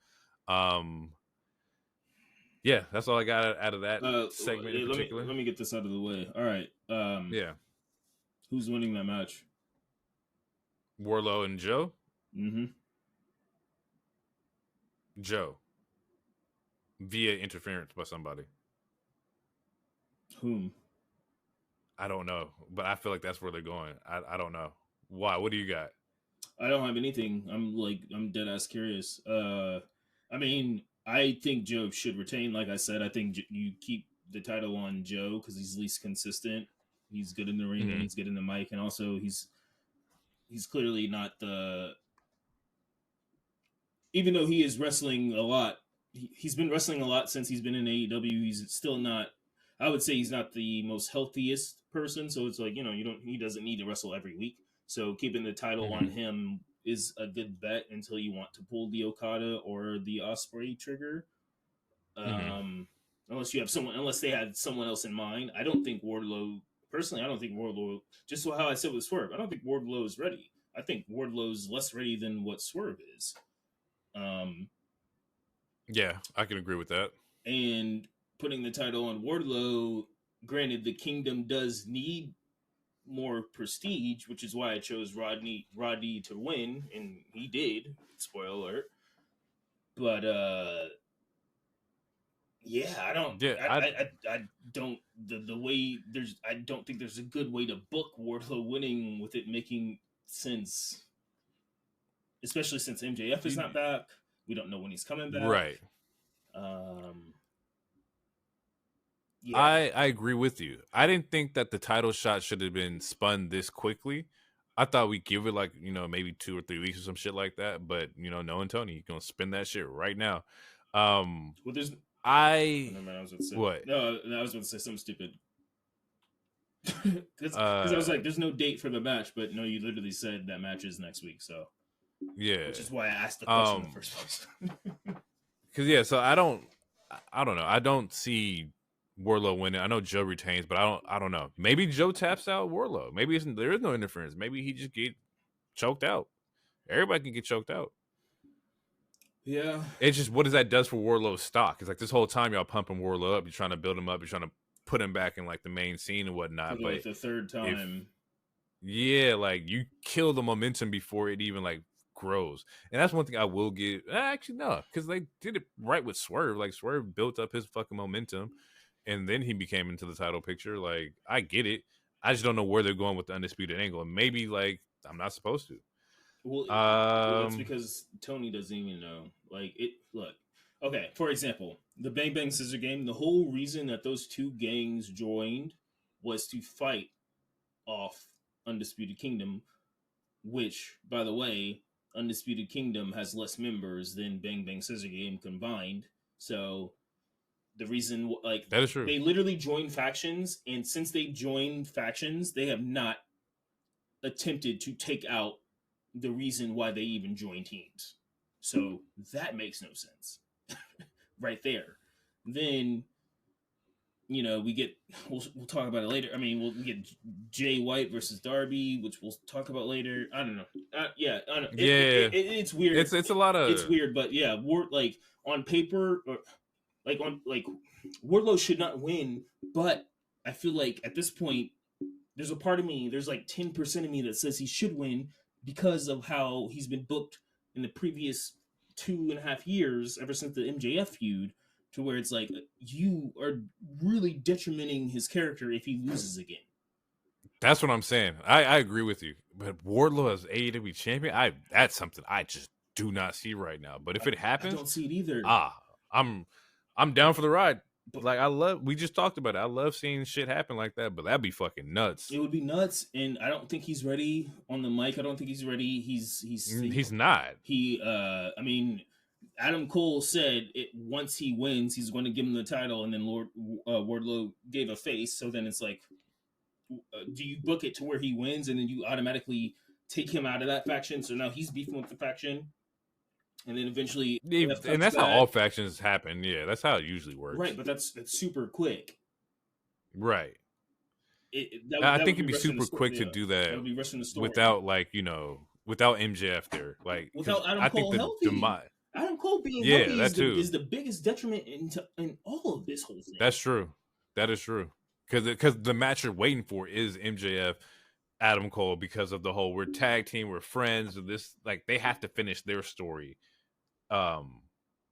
Yeah, that's all I got out of that segment in particular. Let me get this out of the way. All right. Yeah. Who's winning that match? Wardlow and Joe? Mm-hmm. Joe. Via interference by somebody. Whom? I don't know, but I feel like that's where they're going. I don't know. Why? What do you got? I don't have anything. I'm dead ass curious. I mean, I think Joe should retain. Like I said, I think you keep the title on Joe because he's least consistent. He's good in the ring and he's good in the mic, and also he's clearly not the. Even though he is wrestling a lot, he's been wrestling a lot since he's been in AEW. He's still not. I would say he's not the most healthiest person, so it's like he doesn't need to wrestle every week. So keeping the title on him is a good bet until you want to pull the Okada or the Ospreay trigger. Unless they had someone else in mind. I don't think Wardlow. Personally, I don't think Wardlow. Just how I said with Swerve, I don't think Wardlow is ready. I think Wardlow's less ready than what Swerve is. Yeah, I can agree with that. And putting the title on Wardlow, granted, the Kingdom does need more prestige, which is why I chose Rodney to win, and he did. Spoiler alert. But I don't. Yeah, I don't. The way I don't think there's a good way to book Wardlow winning with it making sense, especially since MJF is not back. We don't know when he's coming back. Right. Yeah. I agree with you. I didn't think that the title shot should have been spun this quickly. I thought we'd give it like, maybe 2 or 3 weeks or some shit like that. But, knowing Tony, he's going to spin that shit right now. Well, there's... What? No, I was about to say something stupid. Because I was like, there's no date for the match. But no, you literally said that match is next week. So, yeah. Which is why I asked the question in the first place. Because, so I don't know. I don't see Wardlow winning. I know Joe retains, but I don't know. Maybe Joe taps out Wardlow. Maybe there is no interference. Maybe he just get choked out. Everybody can get choked out. Yeah. It's just what that does for Wardlow's stock. It's like this whole time y'all pumping Wardlow up, you're trying to build him up, you're trying to put him back in like the main scene and whatnot. For But like the third if time. like you kill the momentum before it even like grows, and that's one thing I will give. Actually, no, because they did it right with Swerve. Like Swerve built up his fucking momentum, and then he became into the title picture. Like I get it, I just don't know where they're going with the undisputed angle, and maybe like I'm not supposed to. Well, that's because Tony doesn't even know. Like it. Look, okay. For example, the Bang Bang Scissor Gang. The whole reason that those two gangs joined was to fight off Undisputed Kingdom, which, by the way, Undisputed Kingdom has less members than Bang Bang Scissor Gang combined. So the reason, like, that is true. they literally joined factions, and since they joined factions, they have not attempted to take out the reason why they even joined teams. So that makes no sense. Right there. Then, you know, we'll talk about it later. I mean, we get Jay White versus Darby, which we'll talk about later. I don't know. Yeah, I don't know. It's weird. It's a lot of it's weird, but yeah, like on paper, or like Wardlow should not win, but I feel like at this point, there's a part of me, there's like 10% of me that says he should win because of how he's been booked in the previous 2.5 years, ever since the MJF feud, to where it's like you are really detrimenting his character if he loses again. That's what I'm saying. I agree with you. But Wardlow as AEW champion, that's something I just do not see right now. But if it happens, I don't see it either. I'm down for the ride. But like we just talked about it. I love seeing shit happen like that, but that'd be fucking nuts. It would be nuts, and I don't think he's ready on the mic. I don't think he's ready. He's not. I mean, Adam Cole said it once he wins, he's going to give him the title, and then Wardlow gave a face. So then it's like, do you book it to where he wins, and then you automatically take him out of that faction? So now he's beefing with the faction, and then eventually, and that's how all factions happen. Yeah, that's how it usually works. Right, but that's super quick. Right. I think it'd be super quick to do that without, like, you know, without MJF there, like without Adam Cole healthy. Adam Cole being healthy is the biggest detriment in all of this whole thing. That's true. That is true. Because the match you're waiting for is MJF, Adam Cole, because of the whole we're tag team, we're friends. This, like, they have to finish their story.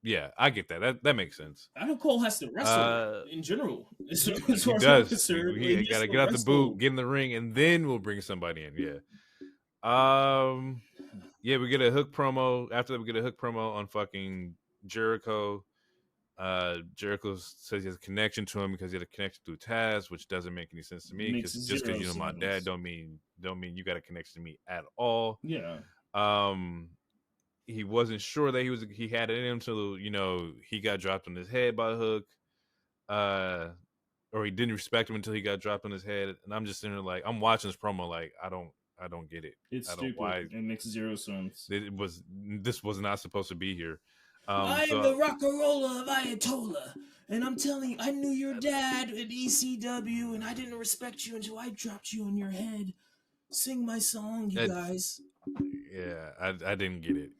Yeah, I get that. That makes sense. Adam Cole has to wrestle in general. He does. He got to get out the boot, get in the ring, and then we'll bring somebody in. Yeah. Yeah, we get a hook promo. After that, we get a hook promo on fucking Jericho. Jericho says he has a connection to him because he had a connection through Taz, which doesn't make any sense to me. Because just because you know my dad don't mean you got a connection to me at all. Yeah. He wasn't sure that he had it in him until, you know, he got dropped on his head by Hook. Or he didn't respect him until he got dropped on his head. And I'm just sitting there like, I'm watching this promo like, I don't get it. It's stupid. Why it makes zero sense. This was not supposed to be here. I am the rock and roller of Ayatollah, and I'm telling you, I knew your dad at ECW, and I didn't respect you until I dropped you on your head. Sing my song, you guys. Yeah, I didn't get it.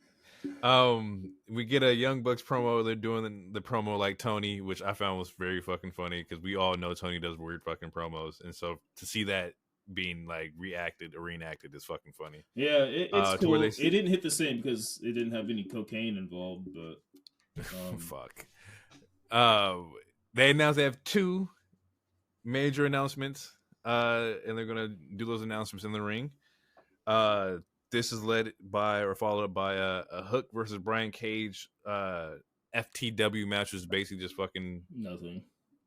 We get a Young Bucks promo. They're doing the promo like Tony, which I found was very fucking funny because we all know Tony does weird fucking promos, and so to see that being like reenacted is fucking funny. Yeah, it's cool. It didn't hit the same because it didn't have any cocaine involved, but fuck. They announced they have 2 major announcements, and they're gonna do those announcements in the ring. This is led by or followed up by a Hook versus Brian Cage FTW match, which is basically just fucking nothing.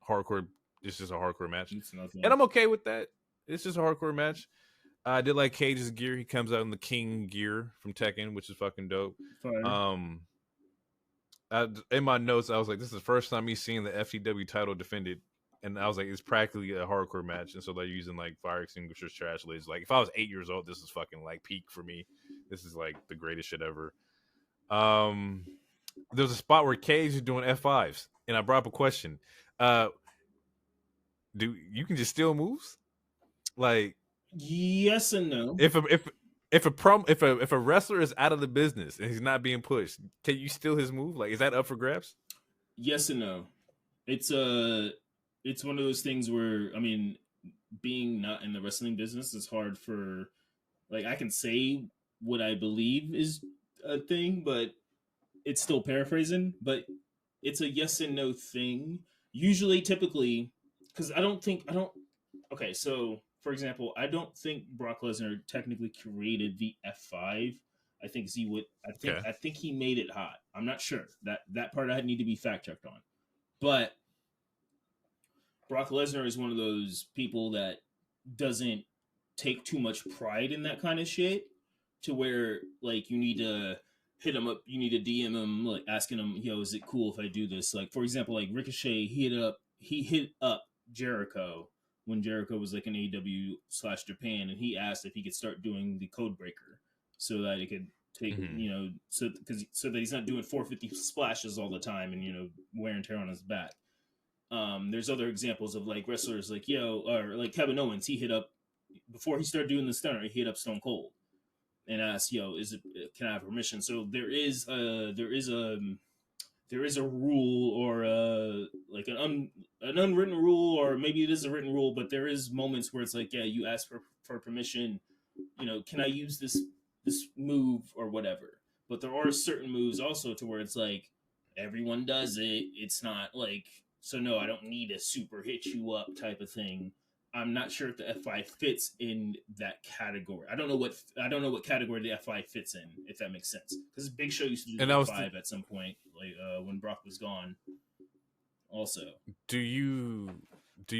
Hardcore. It's just a hardcore match. It's nothing. And I'm okay with that. It's just a hardcore match. I did like Cage's gear. He comes out in the King gear from Tekken, which is fucking dope. Fine. In my notes, I was like, this is the first time he's seeing the FTW title defended. And I was like, it's practically a hardcore match. And so they're using like fire extinguishers, trash lids. Like, if I was 8 years old, this is fucking like peak for me. This is like the greatest shit ever. There's a spot where Cage is doing F5s. And I brought up a question. Do you can just steal moves? Like, yes and no. If if a wrestler is out of the business and he's not being pushed, can you steal his move? Like, is that up for grabs? Yes and no. It's one of those things where, I mean, being not in the wrestling business is hard for, like, I can say what I believe is a thing, but it's still paraphrasing. But it's a yes and no thing. Usually, typically, because I don't. Okay, so for example, I don't think Brock Lesnar technically created the F5. I think he would. Okay. I think he made it hot. I'm not sure that part I need to be fact checked on, but Brock Lesnar is one of those people that doesn't take too much pride in that kind of shit, to where like you need to hit him up, you need to DM him, like asking him, yo, is it cool if I do this? Like, for example, like Ricochet, he hit up Jericho when Jericho was like in AEW/Japan, and he asked if he could start doing the code breaker so that it could take, so that he's not doing 450 splashes all the time and wear and tear on his back. There's other examples of like wrestlers like or like Kevin Owens. He hit up before he started doing the stunner. He hit up Stone Cold and asked, can I have permission? So there is a rule, or like an unwritten rule, or maybe it is a written rule, but there is moments where it's like, yeah, you ask for permission. Can I use this move or whatever? But there are certain moves also to where it's like everyone does it. It's not like, so no, I don't need a super hit you up type of thing. I'm not sure if the F5 fits in that category. I don't know what category the F5 fits in, if that makes sense. Because Big Show used to do the F5 at some point, like when Brock was gone. Also, do you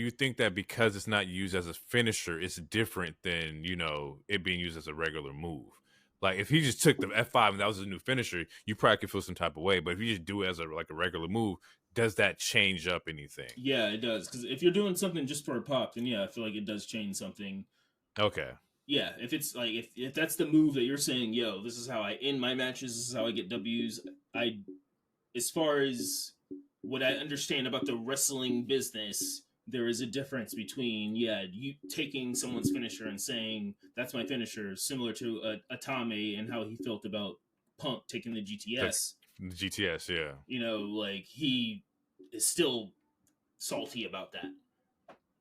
think that because it's not used as a finisher, it's different than it being used as a regular move? Like, if he just took the F5 and that was his new finisher, you probably could feel some type of way. But if you just do it as a regular move, does that change up anything? Yeah, it does. Because if you're doing something just for a pop, then yeah, I feel like it does change something. Okay. Yeah, if it's like if that's the move that you're saying, yo, this is how I end my matches, this is how I get W's. As far as what I understand about the wrestling business, there is a difference between you taking someone's finisher and saying that's my finisher, similar to Atame and how he felt about Punk taking the GTS. The GTS, yeah. Like he is still salty about that.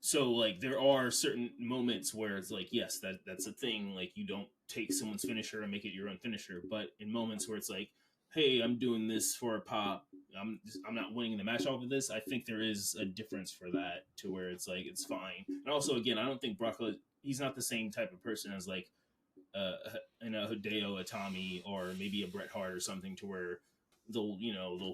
So like there are certain moments where it's like, yes, that's a thing. Like you don't take someone's finisher and make it your own finisher. But in moments where it's like, hey, I'm doing this for a pop, I'm not winning the match off of this, I think there is a difference for that, to where it's like it's fine. And also, again, I don't think Brock, he's not the same type of person as like Hideo Itami or maybe a Bret Hart or something, to where they'll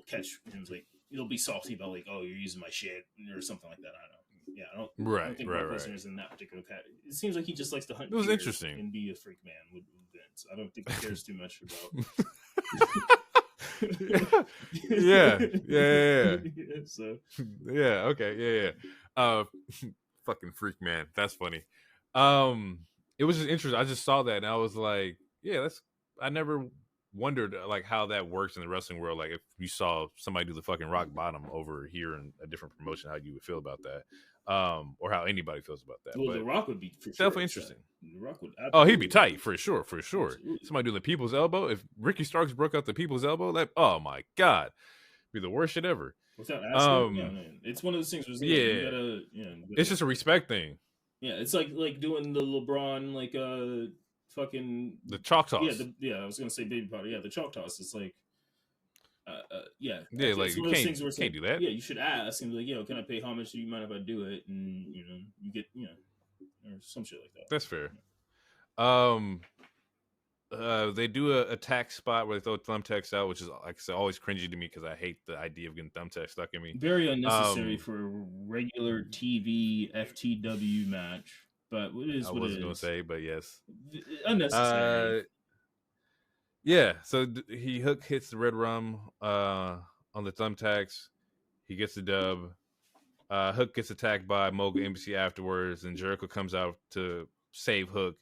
catch him, like they'll be salty about like, oh, you're using my shit or something like that. I don't know. Yeah, I don't think Brock Lesnar is in that particular category. It seems like he just likes to hunt. It was interesting and be a freak man with Vince. I don't think he cares too much about. yeah. So yeah, okay, yeah. Fucking freak man. That's funny. It was just interesting. I just saw that and I was like, yeah, I never wondered like how that works in the wrestling world. Like if you saw somebody do the fucking rock bottom over here in a different promotion, how you would feel about that. Or how anybody feels about that. Well, but The Rock would be for definitely sure interesting. The Rock would. He'd be tight for sure. Absolutely. Somebody do the people's elbow. If Ricky Starks broke out the people's elbow, like, oh my god, be the worst shit ever. Without asking, man. It's one of those things where you gotta, it's just a respect thing. Yeah, it's like doing the LeBron like fucking the chalk toss. I was gonna say baby powder. Yeah, the chalk toss. It's like. Like you can't do that. Yeah, you should ask and be like, yo, can I pay homage? Do you mind if I do it? And you get or some shit like that. That's fair. They do a attack spot where they throw thumbtacks out, which is like I said, always cringy to me because I hate the idea of getting thumbtacks stuck in me. Very unnecessary for a regular TV FTW match, but it is. I wasn't gonna say, but yes, unnecessary. Yeah, so Hook hits the red rum on the thumbtacks. He gets the dub. Hook gets attacked by Mogul Embassy afterwards, and Jericho comes out to save Hook.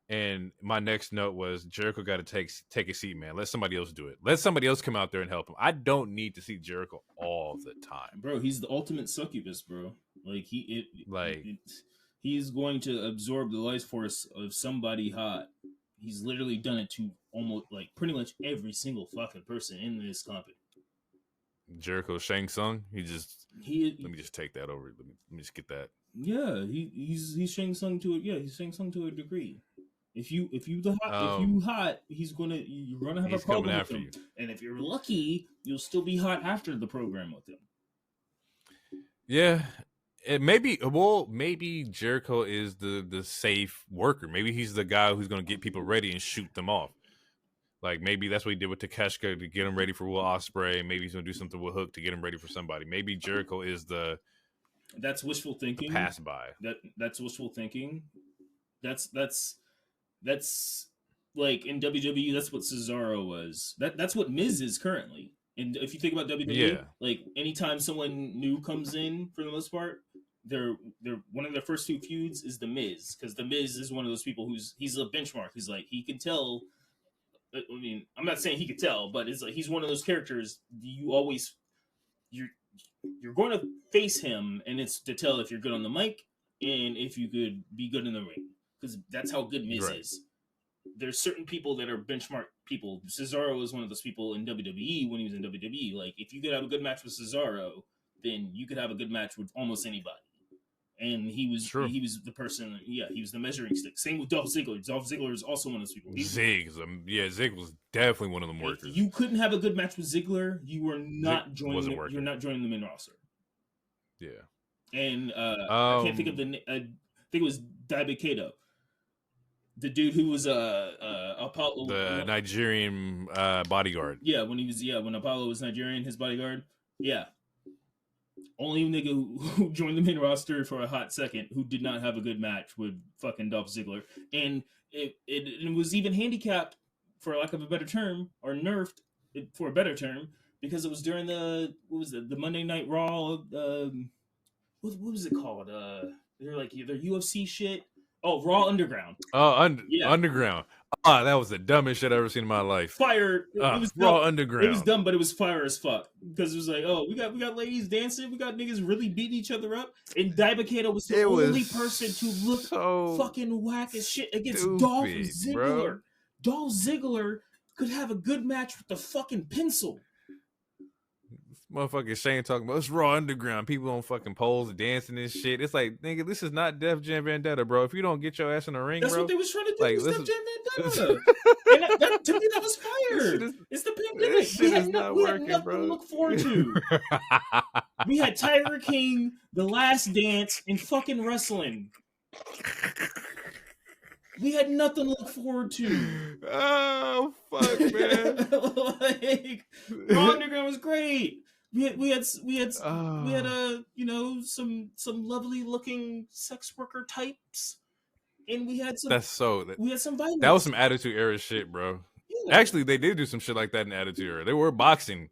And my next note was Jericho got to take a seat, man. Let somebody else do it. Let somebody else come out there and help him. I don't need to see Jericho all the time, bro. He's the ultimate succubus, bro. Like he's going to absorb the life force of somebody hot He's literally done it to almost like pretty much every single fucking person in this company. Jericho Shang Tsung. Let me just take that over. Let me just get that. Yeah, he's Shang Tsung to it. Yeah, he's Shang Tsung to a degree. If you hot, you're gonna have a problem with him. And if you're lucky, you'll still be hot after the program with him. Yeah. Maybe Jericho is the safe worker. Maybe he's the guy who's going to get people ready and shoot them off. Like maybe that's what he did with Takeshita to get him ready for Will Ospreay. Maybe he's going to do something with Hook to get him ready for somebody. Maybe Jericho is that's wishful thinking. Pass by. That's wishful thinking. That's like in WWE. That's what Cesaro was. That's what Miz is currently. And if you think about WWE, like anytime someone new comes in, for the most part, they're one of their first two feuds is the Miz, because the Miz is one of those people he's a benchmark. He's like, he can tell. I mean, I'm not saying he could tell, but it's like he's one of those characters you're going to face him, and it's to tell if you're good on the mic and if you could be good in the ring, because that's how good Miz is. There's certain people that are benchmark people. Cesaro is one of those people in WWE when he was in WWE. Like, if you could have a good match with Cesaro, then you could have a good match with almost anybody. And he was the person. Yeah, he was the measuring stick. Same with Dolph Ziggler. Dolph Ziggler is also one of those people. Zig was definitely one of them workers. If you couldn't have a good match with Ziggler, you were not joining. You're not joining the main roster. Yeah. And I can't think of I think it was Diarrhea. The dude who was Apollo, the Nigerian bodyguard. Yeah, when Apollo was Nigerian, his bodyguard. Yeah, only nigga who joined the main roster for a hot second who did not have a good match with fucking Dolph Ziggler, and it was even handicapped, for lack of a better term, or nerfed for a better term, because it was during the Monday Night Raw. What was it called? They're like their UFC shit. Oh, Raw Underground. Oh, Underground. Ah, that was the dumbest shit I've ever seen in my life. Fire. It was Raw Underground. It was dumb, but it was fire as fuck. Because it was like, oh, we got ladies dancing. We got niggas really beating each other up. And Diarrhea was the only person to look fucking whack as shit against Dolph Ziggler. Bro. Dolph Ziggler could have a good match with the fucking pencil. Motherfucking Shane talking about it's Raw Underground. People on fucking poles dancing and shit. It's like, nigga, this is not Def Jam Vendetta, bro. If you don't get your ass in the ring, that's bro, what they was trying to do. Like, was Def Jam Vendetta. And that, to me, that was fire. It's the pandemic. We had nothing to look forward to. We had Tiger King, The Last Dance, and fucking wrestling. We had nothing to look forward to. Oh fuck, man! Like, Raw Underground was great. We had some lovely looking sex worker types, and we had some violence. That was some Attitude Era shit, bro. Yeah. Actually, they did do some shit like that in Attitude Era. They were boxing.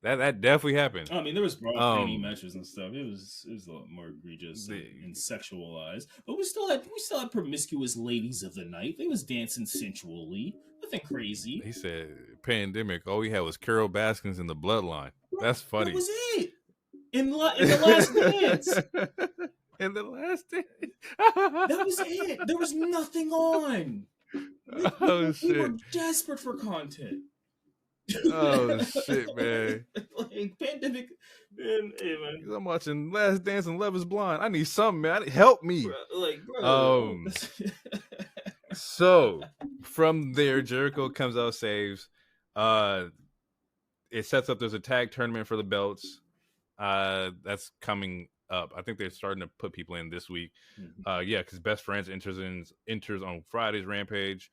That definitely happened. I mean, there was broad painting matches and stuff. It was a lot more egregious and sexualized. But we still had promiscuous ladies of the night. They was dancing sensually. Nothing crazy. He said, pandemic, all we had was Carol Baskins in the Bloodline. That's funny. That was it. In the Last Dance. In the Last Dance. That was it. There was nothing on. We were desperate for content. Oh shit, man! Like pandemic, man. Hey, man. I'm watching Last Dance and Love Is Blind. I need something, man. Help me. Bro. So from there, Jericho comes out, saves. It sets up. There's a tag tournament for the belts. That's coming up. I think they're starting to put people in this week. Mm-hmm. Because Best Friends enters on Friday's Rampage.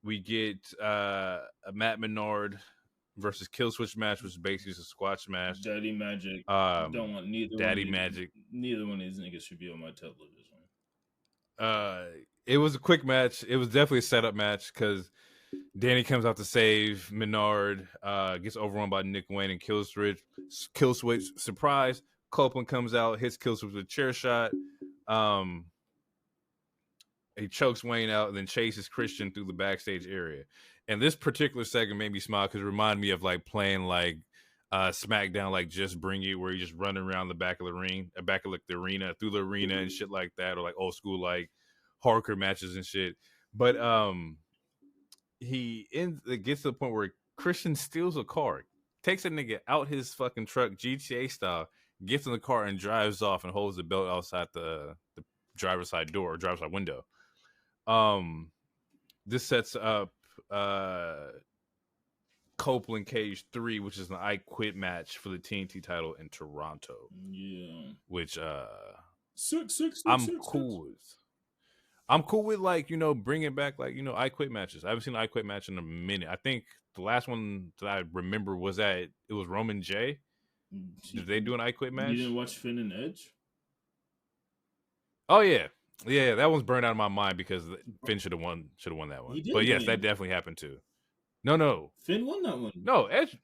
We get a Matt Menard versus Killswitch match, which is basically just a squash match. Daddy Magic. Don't want neither. Daddy Magic. Neither one of these niggas should be on my television. It was a quick match. It was definitely a setup match because Danny comes out to save Menard. Gets overrun by Nick Wayne and Killswitch. Surprise. Copeland comes out, hits Killswitch with a chair shot. He chokes Wayne out and then chases Christian through the backstage area. And this particular segment made me smile because it reminded me of like playing like SmackDown, like Just Bring It, where you just running around the back of the ring, back of like the arena, through the arena and shit like that, or like old school like hardcore matches and shit. But it gets to the point where Christian steals a car, takes a nigga out his fucking truck, GTA style, gets in the car and drives off and holds the belt outside the driver's side door or driver's side window. This sets up Copeland Cage 3, which is an I Quit match for the TNT title in Toronto. Yeah. Which Six, I'm cool with. I'm cool with, like, you know, bringing back, like, you know, I Quit matches. I haven't seen an I Quit match in a minute. I think the last one that I remember was it was Roman J. Did they do an I Quit match? You didn't watch Finn and Edge? Oh yeah, that one's burned out of my mind because Finn should have won that one. But yes, that definitely happened too. No, Finn won that one. No, Edge.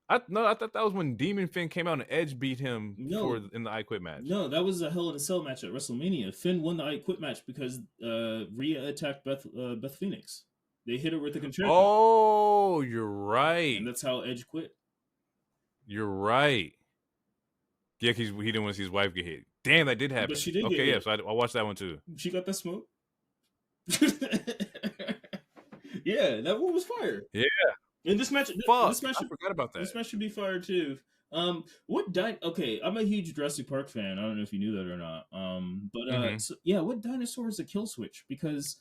I thought that was when Demon Finn came out and Edge beat him in the I Quit match. No, that was a Hell in a Cell match at WrestleMania. Finn won the I Quit match because Rhea attacked Beth Phoenix. They hit her with the control. Oh, you're right. And that's how Edge quit. You're right. Yeah, he didn't want to see his wife get hit. Damn, that did happen. But she did get hit. Yeah, so I watched that one too. She got the smoke. Yeah, that one was fire. Yeah. In this match, I forgot about that. This match should be fire too. Okay, I'm a huge Jurassic Park fan. I don't know if you knew that or not. What dinosaur is a kill switch? Because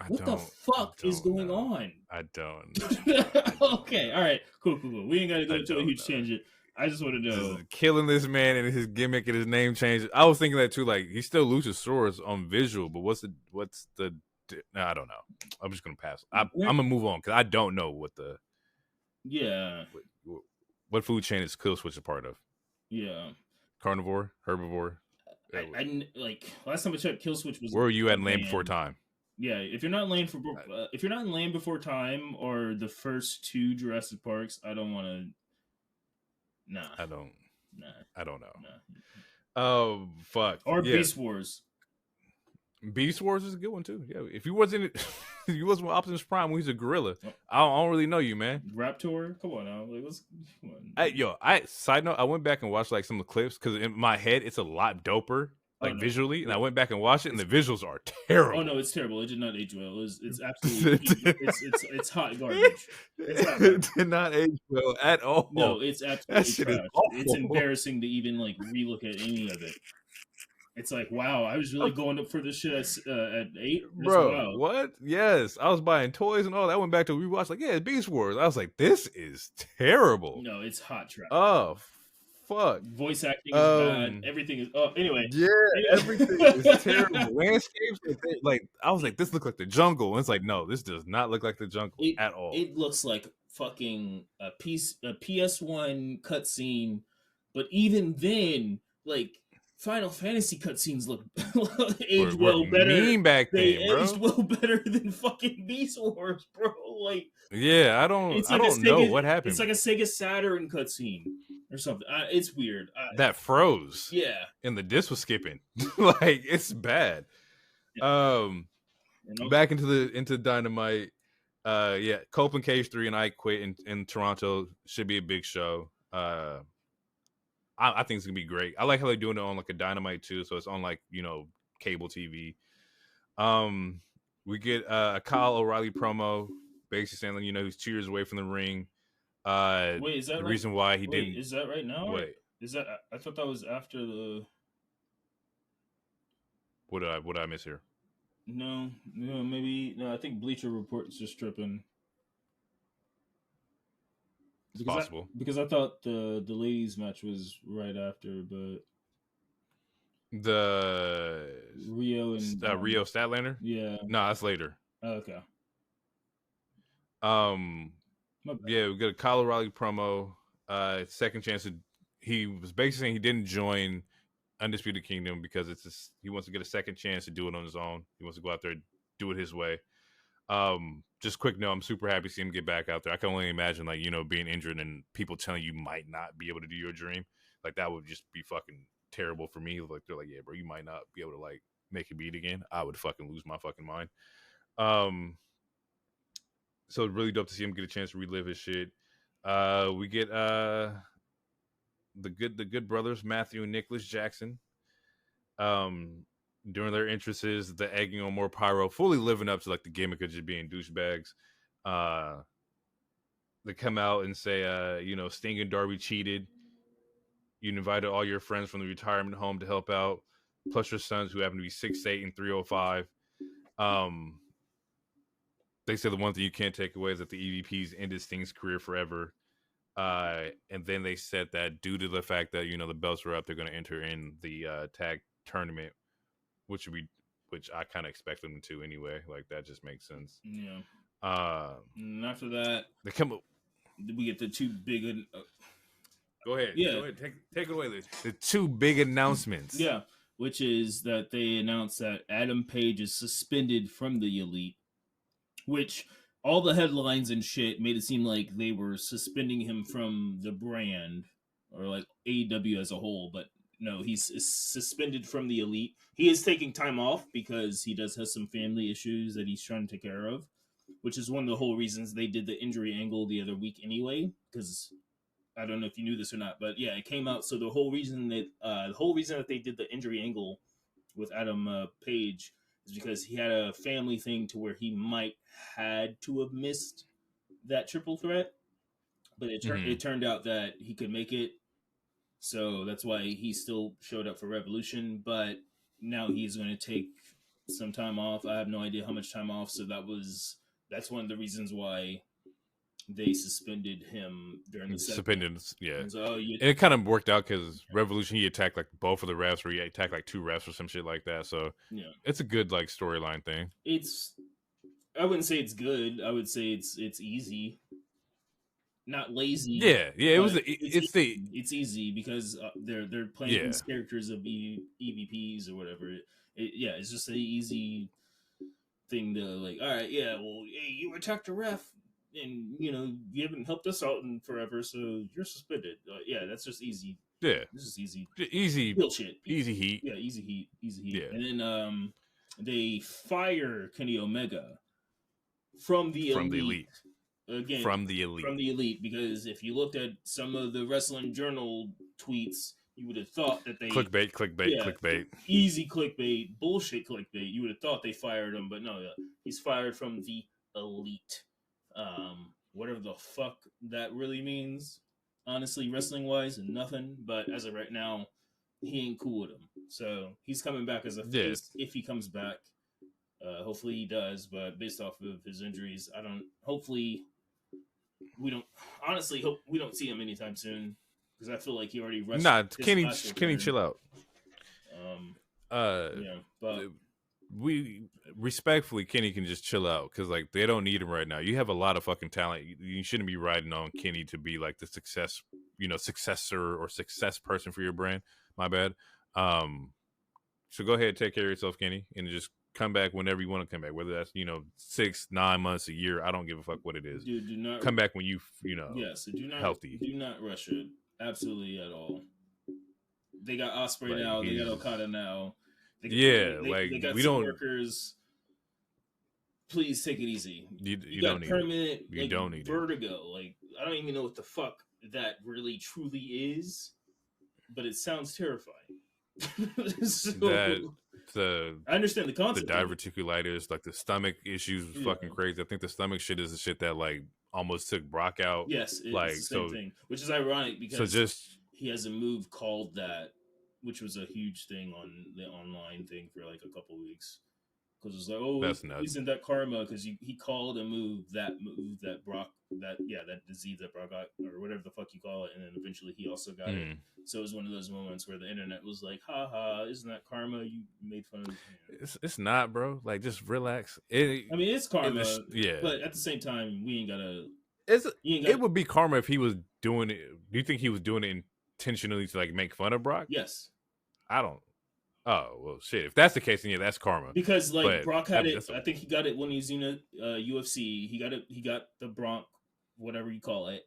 what the fuck is going on? I don't know. Okay, all right, cool. We ain't got to go into a huge tangent. I just want to know. Killing this man and his gimmick and his name change. I was thinking that too. Like, he's still Luchasaurus on visual, but what's the? No, I don't know. I'm just gonna pass. I'm gonna move on because I don't know what the. Yeah. What food chain is Kill Switch a part of? Yeah. Carnivore, herbivore. I like last time I checked, Kill Switch was. Where were you at in Land Before Time? Yeah, if you're not in Land Before Time or the first two Jurassic Parks, I don't want to. Nah. I don't know. Nah. Oh fuck. Or Beast Wars. Beast Wars is a good one too. Yeah, if you wasn't with Optimus Prime when he's a gorilla, I don't really know you, man. Raptor, come on now, like come on. Side note, I went back and watched like some of the clips because in my head it's a lot doper, like visually, and I went back and watched it, and the visuals are terrible. Oh no, it's terrible. It did not age well. It's absolutely it's hot garbage. It did not age well at all. No, it's absolutely trash. It's embarrassing to even like relook at any of it. It's like, wow, I was really going up for this shit at 8. Bro, what? Yes, I was buying toys and all that. I went back to rewatch, like, yeah, Beast Wars. I was like, this is terrible. No, it's hot trash. Oh, fuck. Voice acting is bad. Everything is. Oh, anyway. Yeah, everything is terrible. Landscapes, like, I was like, this looks like the jungle. And it's like, no, this does not look like the jungle at all. It looks like fucking a PS1 cutscene, but even then, like. Final Fantasy cutscenes look aged well better. Mean back then, they aged well better than fucking Beast Wars, bro. Like, yeah, I don't know what happened. It's like a Sega Saturn cutscene or something. It's weird. That froze. Yeah, and the disc was skipping. Like, it's bad. Yeah. Back into Dynamite. Yeah, Copeland Cage 3 and I Quit in Toronto should be a big show. I think it's gonna be great. I like how they're doing it on like a Dynamite too, so it's on like, you know, cable TV. We get a Kyle O'Reilly promo, basically saying, you know, he's 2 years away from the ring. Wait, is that the reason why he didn't? Is that right now? Wait, is that? I thought that was after the. What did I miss here? No, maybe no. I think Bleacher Report's just tripping. It's possible because I thought the ladies match was right after, but the Rio and Rio Statlander. Yeah, no, that's later. Okay. Yeah, we got a Kyle O'Reilly promo. Second chance. He was basically saying he didn't join Undisputed Kingdom because he wants to get a second chance to do it on his own. He wants to go out there and do it his way. Just quick note, I'm super happy to see him get back out there. I can only imagine, like, you know, being injured and people telling you might not be able to do your dream. Like, that would just be fucking terrible for me. Like, they're like, yeah, bro, you might not be able to, like, make a beat again. I would fucking lose my fucking mind. So it's really dope to see him get a chance to relive his shit. We get the good brothers, Matthew and Nicholas Jackson. during their entrances, the egging on more pyro, fully living up to like the gimmick of just being douchebags. They come out and say, Sting and Darby cheated. You invited all your friends from the retirement home to help out, plus your sons who happen to be 6'8" and 305. They say the one thing you can't take away is that the EVPs ended Sting's career forever. And then they said that due to the fact that the belts were up, they're going to enter in the tag tournament, which I kind of expect them to anyway. Like that just makes sense. Yeah. And after that, they come up. We get the two big. Go ahead. Yeah. Go ahead. Take it away. The two big announcements. Yeah, which is that they announced that Adam Page is suspended from the Elite, which all the headlines and shit made it seem like they were suspending him from the brand or like AEW as a whole, but no, he's suspended from the Elite. He is taking time off because he does have some family issues that he's trying to take care of, which is one of the whole reasons they did the injury angle the other week anyway, because I don't know if you knew this or not, but yeah, it came out. So the whole reason that they did the injury angle with Adam Page is because he had a family thing to where he might had to have missed that triple threat, but it turned out that he could make it. So that's why he still showed up for Revolution, but now he's going to take some time off. I have no idea how much time off. So that's one of the reasons why they suspended him during the suspended. Yeah, and so, and it kind of worked out because Revolution he attacked like both of the refs, or he attacked like two refs or some shit like that. So yeah, it's a good like storyline thing. I wouldn't say it's good. I would say it's easy, not lazy. Yeah. It's easy because they're playing these characters of EVPs or whatever. It's just an easy thing to like. All right, yeah. Well, hey, you attacked a ref. And you haven't helped us out in forever, so you're suspended. That's just easy. Yeah, this is easy. Easy bullshit. Easy heat. Yeah, easy heat. Yeah. And then they fire Kenny Omega from the Elite. Again, from the Elite, because if you looked at some of the Wrestling Journal tweets, you would have thought that they clickbait, easy clickbait, bullshit clickbait. You would have thought they fired him, but no, he's fired from the Elite. Whatever the fuck that really means, honestly, wrestling wise, nothing. But as of right now, he ain't cool with him. So he's coming back as a face if he comes back. Hopefully he does, but based off of his injuries, hopefully we don't see him anytime soon because I feel like he already wrestled. Nah, Kenny, chill out. But we respectfully, Kenny can just chill out because like they don't need him right now. You have a lot of fucking talent. You shouldn't be riding on Kenny to be like the successor or success person for your brand. My bad. So go ahead, take care of yourself, Kenny, and just come back whenever you want to come back. Whether that's 6, 9 months, a year, I don't give a fuck what it is. Dude, do not come back when you healthy. Do not rush it, absolutely at all. They got Ospreay now. They got Okada now. They got workers. Please take it easy. You don't need permanent. You don't need vertigo. Like I don't even know what the fuck that really truly is, but it sounds terrifying. I understand the concept. The diverticulitis, like the stomach issues, was fucking crazy. I think the stomach shit is the shit that like almost took Brock out. Yes, it's like the same thing, which is ironic because he has a move called that. Which was a huge thing on the online thing for like a couple weeks. Because it's like, that's nuts. Isn't that karma? Because he called a move that Brock, that disease that Brock got, or whatever the fuck you call it, and then eventually he also got it. So it was one of those moments where the internet was like, haha, isn't that karma? You made fun of It's not, bro. Like, just relax. It's karma. But at the same time, we ain't gotta... It would be karma if he was doing it. Do you think he was doing it intentionally to like make fun of Brock? Yes. I don't. Oh well, shit. If that's the case, then that's karma. Because Brock had it. I think he got it when he was in UFC. He got it. He got the Bronc, whatever you call it,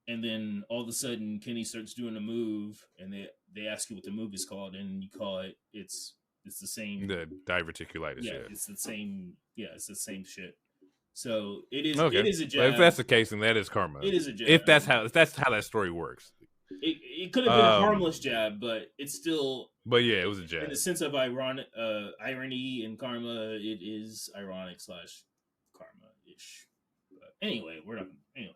and then all of a sudden Kenny starts doing a move, and they ask you what the move is called, and you call it. It's the same. The diverticulitis. Yeah, it's the same. Yeah, it's the same shit. So it is. Okay. It is a jab. But if that's the case, then that is karma. It is a jab. If that's how that story works. It could have been a harmless jab, but it's still. But yeah, it was a jab. In the sense of irony and karma, it is ironic / karma ish. But anyway, we're not. Anyway.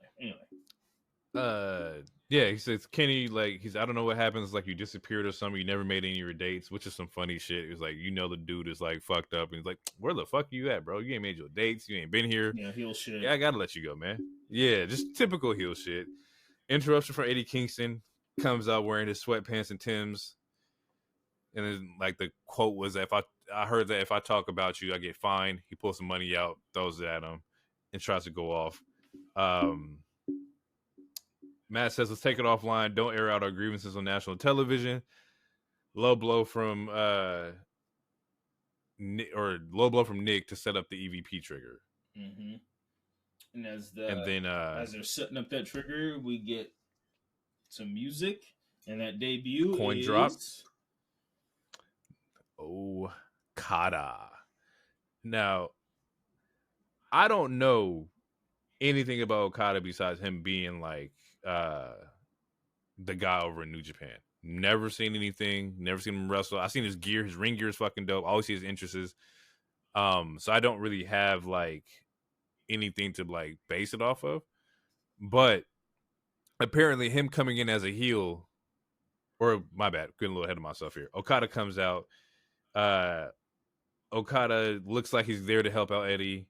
Yeah, he says Kenny, like, I don't know what happens, like, you disappeared or something, you never made any of your dates, which is some funny shit. It was like, the dude is like fucked up, and he's like, where the fuck you at, bro? You ain't made your dates, you ain't been here. Yeah, heel shit. Yeah, I gotta let you go, man. Yeah, just typical heel shit. Interruption from Eddie Kingston, comes out wearing his sweatpants and Timbs, and then, like, the quote was that I heard that if I talk about you, I get fined. He pulls some money out, throws it at him, and tries to go off. Matt says, let's take it offline. Don't air out our grievances on national television. Low blow from Nick to set up the EVP trigger. Mm-hmm. And as they're setting up that trigger, we get some music, and that debut coin drop. Okada. Now, I don't know anything about Okada besides him being like the guy over in New Japan. Never seen anything. Never seen him wrestle. I seen his gear. His ring gear is fucking dope. I always see his interests. So I don't really have like anything to like base it off of. But apparently, him coming in as a heel, or my bad, getting a little ahead of myself here. Okada comes out. Okada looks like he's there to help out Eddie.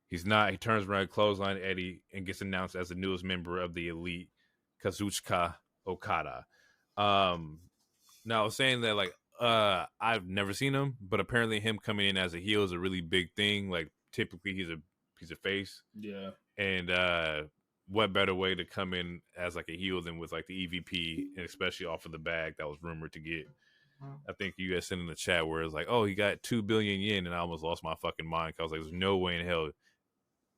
He's not. He turns around, clothesline Eddie, and gets announced as the newest member of the Elite, Kazuchika Okada. Now I was saying that like I've never seen him, but apparently him coming in as a heel is a really big thing. Like typically he's a face. Yeah. And what better way to come in as like a heel than with like the EVP, and especially off of the bag that was rumored to get. I think you guys sent in the chat where it's like, oh, he got 2 billion yen, and I almost lost my fucking mind because I was like, there's no way in hell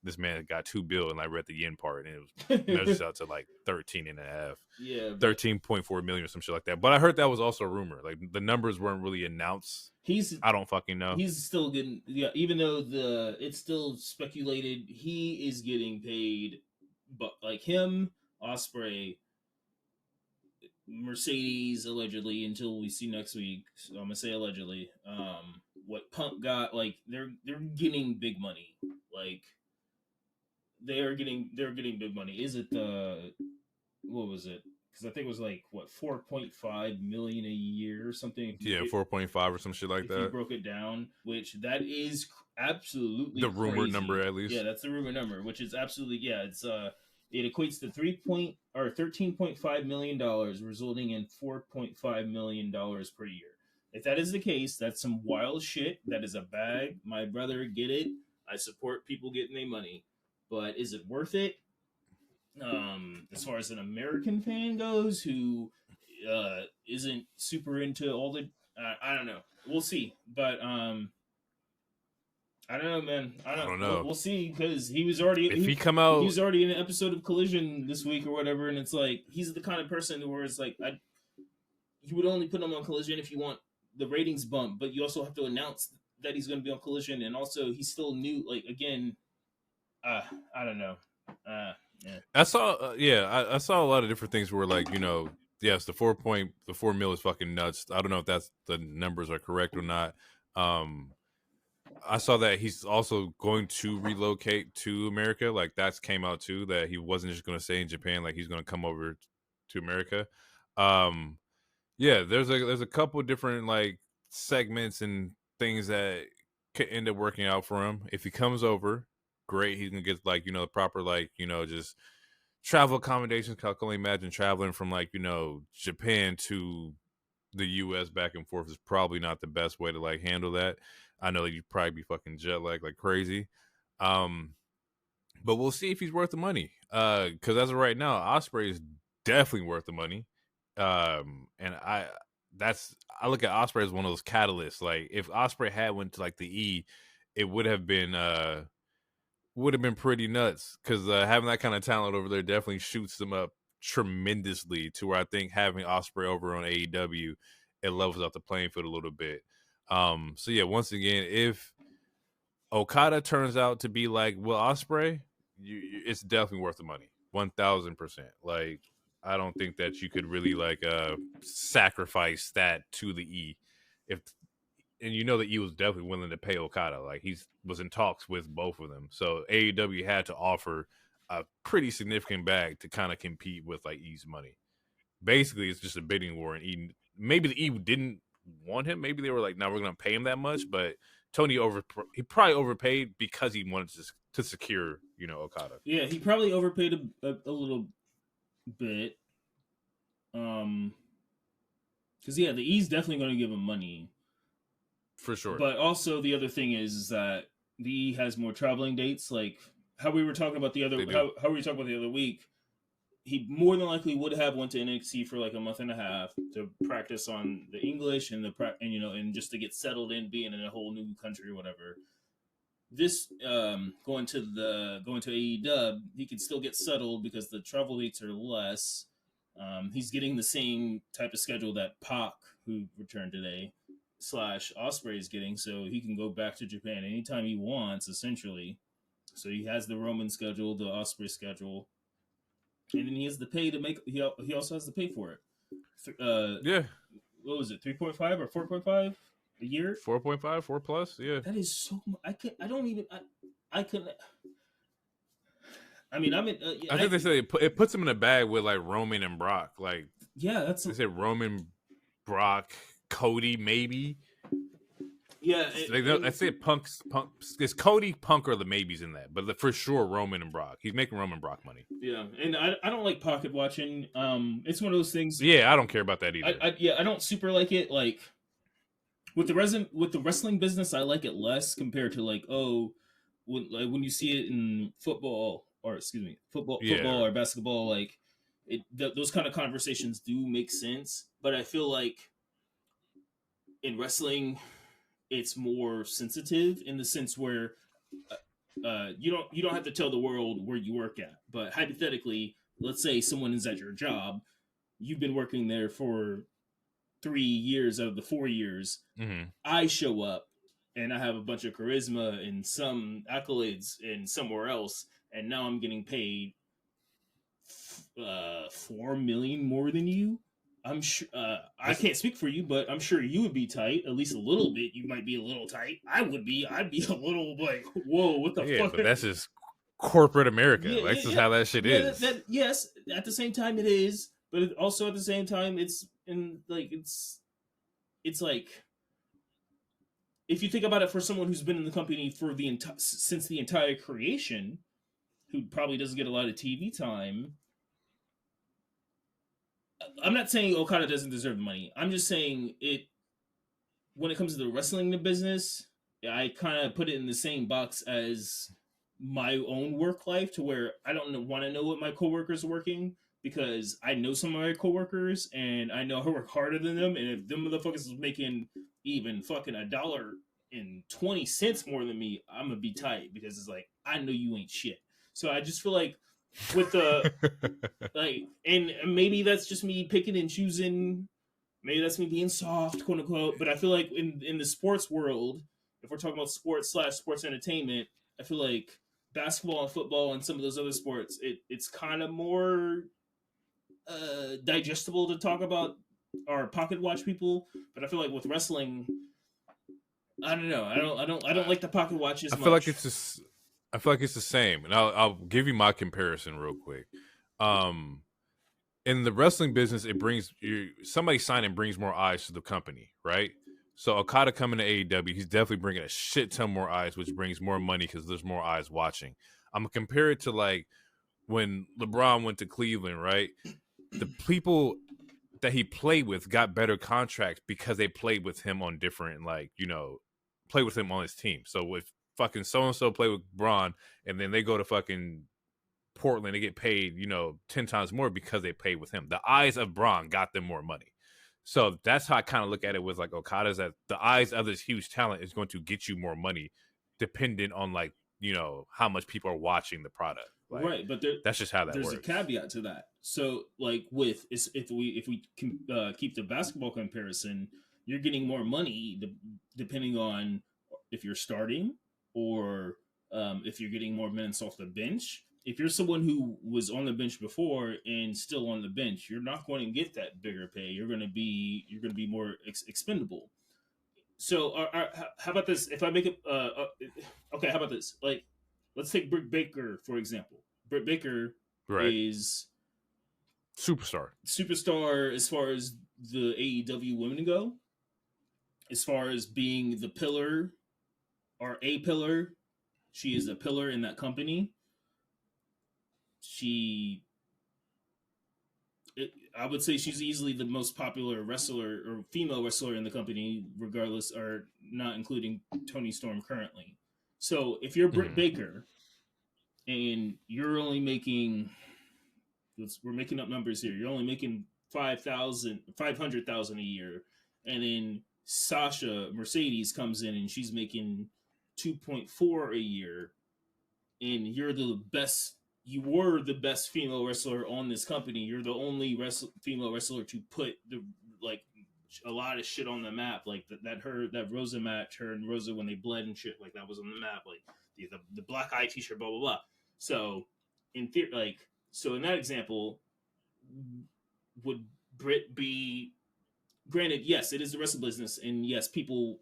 this man got 2 billion, and I read the yen part, and it measures out to like 13 and a half. Yeah. 13.4 million or some shit like that. But I heard that was also a rumor. Like the numbers weren't really announced. I don't fucking know. He's still getting, yeah, even though it's still speculated, he is getting paid, but like him, Ospreay, Mercedes allegedly, until we see next week. So I'm gonna say allegedly. What Punk got, like they're getting big money. Like they're getting big money. Is it what was it? Because I think it was like what 4.5 million a year or something. Yeah, 4.5 or some shit like that. If you broke it down, which that is absolutely the rumored number at least. Yeah, that's the rumored number, which is absolutely it's it equates to $13.5 million, resulting in $4.5 million per year. If that is the case, that's some wild shit. That is a bag. My brother, get it. I support people getting their money, but is it worth it? As far as an American fan goes, who isn't super into all the, I don't know. We'll see, but I don't know, man. I don't know. We'll see, because he was already he was already in an episode of Collision this week or whatever, and it's like he's the kind of person where it's like you would only put him on Collision if you want the ratings bump, but you also have to announce that he's going to be on Collision, and also he's still new. Like again, I don't know. Yeah. I saw I saw a lot of different things where like yes, the 4 mil is fucking nuts. I don't know if that's the numbers are correct or not. I saw that he's also going to relocate to America. Like that's came out too, that he wasn't just going to stay in Japan. Like he's going to come over to America. Yeah, there's a couple different like segments and things that could end up working out for him. If he comes over, great. He can get like, proper like, just travel accommodations. I can only imagine traveling from like, Japan to the US back and forth is probably not the best way to like handle that. I know that you'd probably be fucking jet lagged like crazy. But we'll see if he's worth the money. Because as of right now, Ospreay is definitely worth the money. And I look at Ospreay as one of those catalysts. Like if Ospreay had went to like the E, it would have been pretty nuts. Because having that kind of talent over there definitely shoots them up tremendously, to where I think having Ospreay over on AEW, it levels out the playing field a little bit. So yeah, once again, if Okada turns out to be like Will Ospreay, it's definitely worth the money, 1000%. Like I don't think that you could really like sacrifice that to the E. If and you know that E was definitely willing to pay Okada. Like he was in talks with both of them. So AEW had to offer a pretty significant bag to kind of compete with like E's money. Basically, it's just a bidding war, and E maybe the E didn't want him. Maybe they were like, "No, we're going to pay him that much." But Tony he probably overpaid because he wanted to secure Okada. Yeah, he probably overpaid a little bit. Because the E's definitely going to give him money For sure. But also the other thing is that the E has more traveling dates. Like how we were talking about the other how we were talking about the other week. He more than likely would have went to NXT for like a month and a half to practice on the English and and just to get settled in being in a whole new country or whatever. This going to AEW, he can still get settled because the travel dates are less. He's getting the same type of schedule that Pac, who returned today, / Ospreay is getting, so he can go back to Japan anytime he wants, essentially. So he has the Roman schedule, the Ospreay schedule, and then he has the pay to make. He also has to pay for it. Yeah. What was it? 3.5 or 4.5 a year? 4.5, 4 plus. Yeah. That is so much. I don't even. I couldn't. I mean, I'm in. I think they say it puts him in a bag with like Roman and Brock. Like, yeah, that's. They said Roman, Brock, Cody, maybe. Yeah, I say Punk. Is Cody, Punk, or the maybes in that? But for sure, Roman and Brock. He's making Roman Brock money. Yeah, and I don't like pocket watching. It's one of those things. Yeah, I don't care about that either. I don't super like it. Like with the wrestling business, I like it less compared to like when you see it in football football or basketball, like those kind of conversations do make sense. But I feel like in wrestling, it's more sensitive in the sense where you don't have to tell the world where you work at. But hypothetically, let's say someone is at your job, you've been working there for 3 years out of the 4 years. Mm-hmm. I show up and I have a bunch of charisma and some accolades and somewhere else, and now I'm getting paid $4 million more than you. I'm sure I can't speak for you, but I'm sure you would be tight, at least a little bit. You might be a little tight. I would be. I'd be a little like, whoa, what the fuck? But that's just corporate America. That's just how that shit is. Yes, at the same time it is, but also at the same time it's like if you think about it, for someone who's been in the company for since the entire creation, who probably doesn't get a lot of TV time. I'm not saying Okada doesn't deserve the money. I'm just saying it. When it comes to the wrestling business, I kind of put it in the same box as my own work life, to where I don't want to know what my coworkers are working, because I know some of my coworkers and I know I work harder than them. And if them motherfuckers is making even fucking $1.20 more than me, I'm gonna be tight, because it's like, I know you ain't shit. So I just feel like with the like, and maybe that's just me picking and choosing. Maybe that's me being soft, quote unquote. But I feel like in the sports world, if we're talking about sports / sports entertainment, I feel like basketball and football and some of those other sports, it's kind of more digestible to talk about or pocket watch people. But I feel like with wrestling, I don't know. I don't like the pocket watches. I feel like it's just. I feel like it's the same, and I'll give you my comparison real quick. In the wrestling business, it brings somebody signing brings more eyes to the company, right? So Okada coming to AEW, he's definitely bringing a shit ton more eyes, which brings more money because there's more eyes watching. I'm gonna compare it to like when LeBron went to Cleveland, right? The people that he played with got better contracts because they played with him on different, play with him on his team. So if fucking so-and-so play with Braun, and then they go to fucking Portland, they get paid, 10 times more because they paid with him. The eyes of Braun got them more money. So that's how I kind of look at it with like Okada's, that the eyes of this huge talent is going to get you more money dependent on like, how much people are watching the product. Like, right, but that's just how that works. There's a caveat to that. So like if we can keep the basketball comparison, you're getting more money depending on if you're starting, or if you're getting more minutes off the bench, if you're someone who was on the bench before and still on the bench, you're not going to get that bigger pay. You're going to be more expendable. So, how about this? If I make it, okay, how about this? Like, let's take Britt Baker for example. Britt Baker Right. is superstar as far as the AEW women go, as far as being the pillar or a pillar. She is a pillar in that company. I would say she's easily the most popular wrestler or female wrestler in the company, regardless or not including Toni Storm currently. So if you're Britt Baker and you're only making, we're making up numbers here, you're only making 500,000 a year, and then Sasha Mercedes comes in and she's making 2.4 a year, and you're the best. You were the best female wrestler on this company. You're the only female wrestler to put a lot of shit on the map, like that Rosa match, her and Rosa when they bled and shit, like that was on the map, like the black eye t-shirt, blah blah blah. So in so in that example, would Britt be? Granted, yes, it is the wrestling business, and yes, people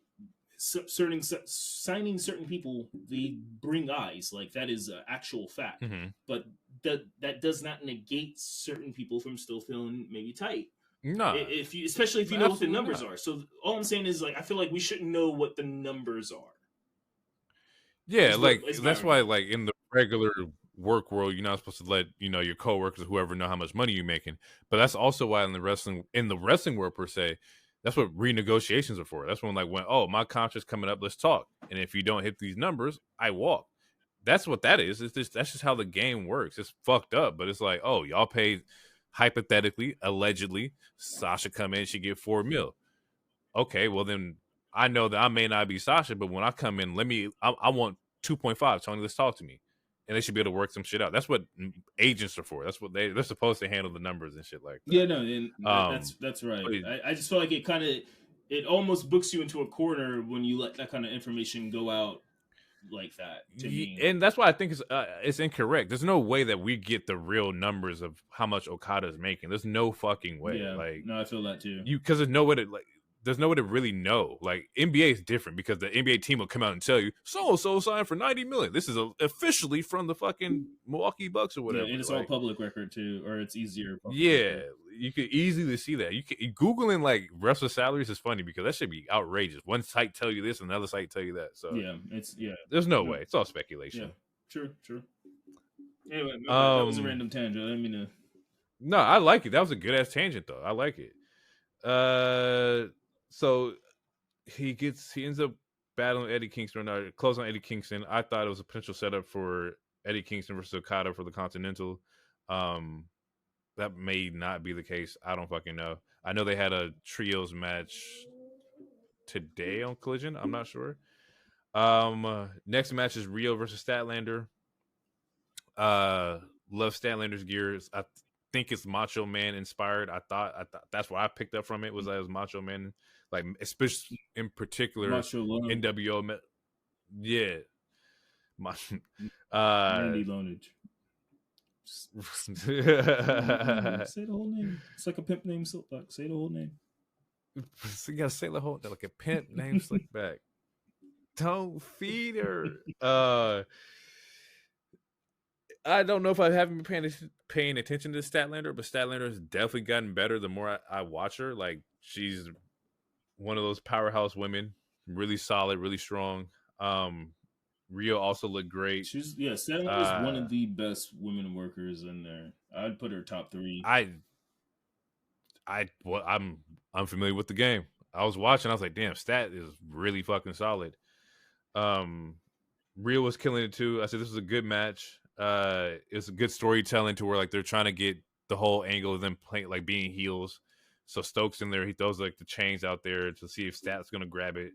signing certain people, they bring eyes, like that is an actual fact. But that does not negate certain people from still feeling maybe tight. No, especially if you know what the numbers are. So all I'm saying is, like, I feel like we shouldn't know what the numbers are. Yeah, that's why, like, in the regular work world, you're not supposed to let your coworkers or whoever know how much money you're making. But that's also why in the wrestling world per se, that's what renegotiations are for. That's when oh, my contract's coming up, let's talk. And if you don't hit these numbers, I walk. That's what that is. That's just how the game works. It's fucked up, but it's like, oh, y'all paid hypothetically, allegedly, Sasha come in, she get $4 million. Okay, well then I know that I may not be Sasha, but when I come in, I want 2.5. Tony, let's talk to me. And they should be able to work some shit out. That's what agents are for. That's what they're supposed to handle the numbers and shit like that. Yeah, no, and that's right. I just feel like it almost books you into a corner when you let that kind of information go out like that. To me, and that's why I think it's incorrect. There's no way that we get the real numbers of how much Okada is making. There's no fucking way. Yeah, no, I feel that too. Because there's no way to there's no way to really know. Like, NBA is different because the NBA team will come out and tell you so signed for $90 million. This is officially from the fucking Milwaukee Bucks or whatever. Yeah, and it's all public record too, or it's easier. Yeah, you could easily see that. You can Googling like wrestler salaries is funny because that should be outrageous. One site tell you this, and another site tell you that. So there's no way. It's all speculation. Yeah, true. Anyway, that was a random tangent. I didn't mean to. No, I like it. That was a good ass tangent though. I like it. So he ends up battling Eddie Kingston, or close on Eddie Kingston. I thought it was a potential setup for Eddie Kingston versus Okada for the Continental. That may not be the case. I don't fucking know. I know they had a trios match today on Collision. I'm not sure. Next match is Rio versus Statlander. Love Statlander's gears. I think it's Macho Man inspired. I thought that's what I picked up from it was that it was Macho Man, like especially in particular NWO. Yeah, Randy Lonage. Say the whole name. It's like a pimp named Slickback. Say the whole name. So you gotta say the whole like a pimp named Slickback. Don't feed her. I don't know if I haven't been paying attention to Statlander, but Statlander has definitely gotten better the more I watch her. Like, she's one of those powerhouse women, really solid, really strong. Rio also looked great. Statlander is one of the best women workers in there. I'd put her top 3. I'm unfamiliar with the game. I was watching. I was like, damn, Stat is really fucking solid. Rio was killing it too. I said this was a good match. It's a good storytelling to where like they're trying to get the whole angle of them playing like being heels. So Stokes in there, he throws like the chains out there to see if Stat's gonna grab it.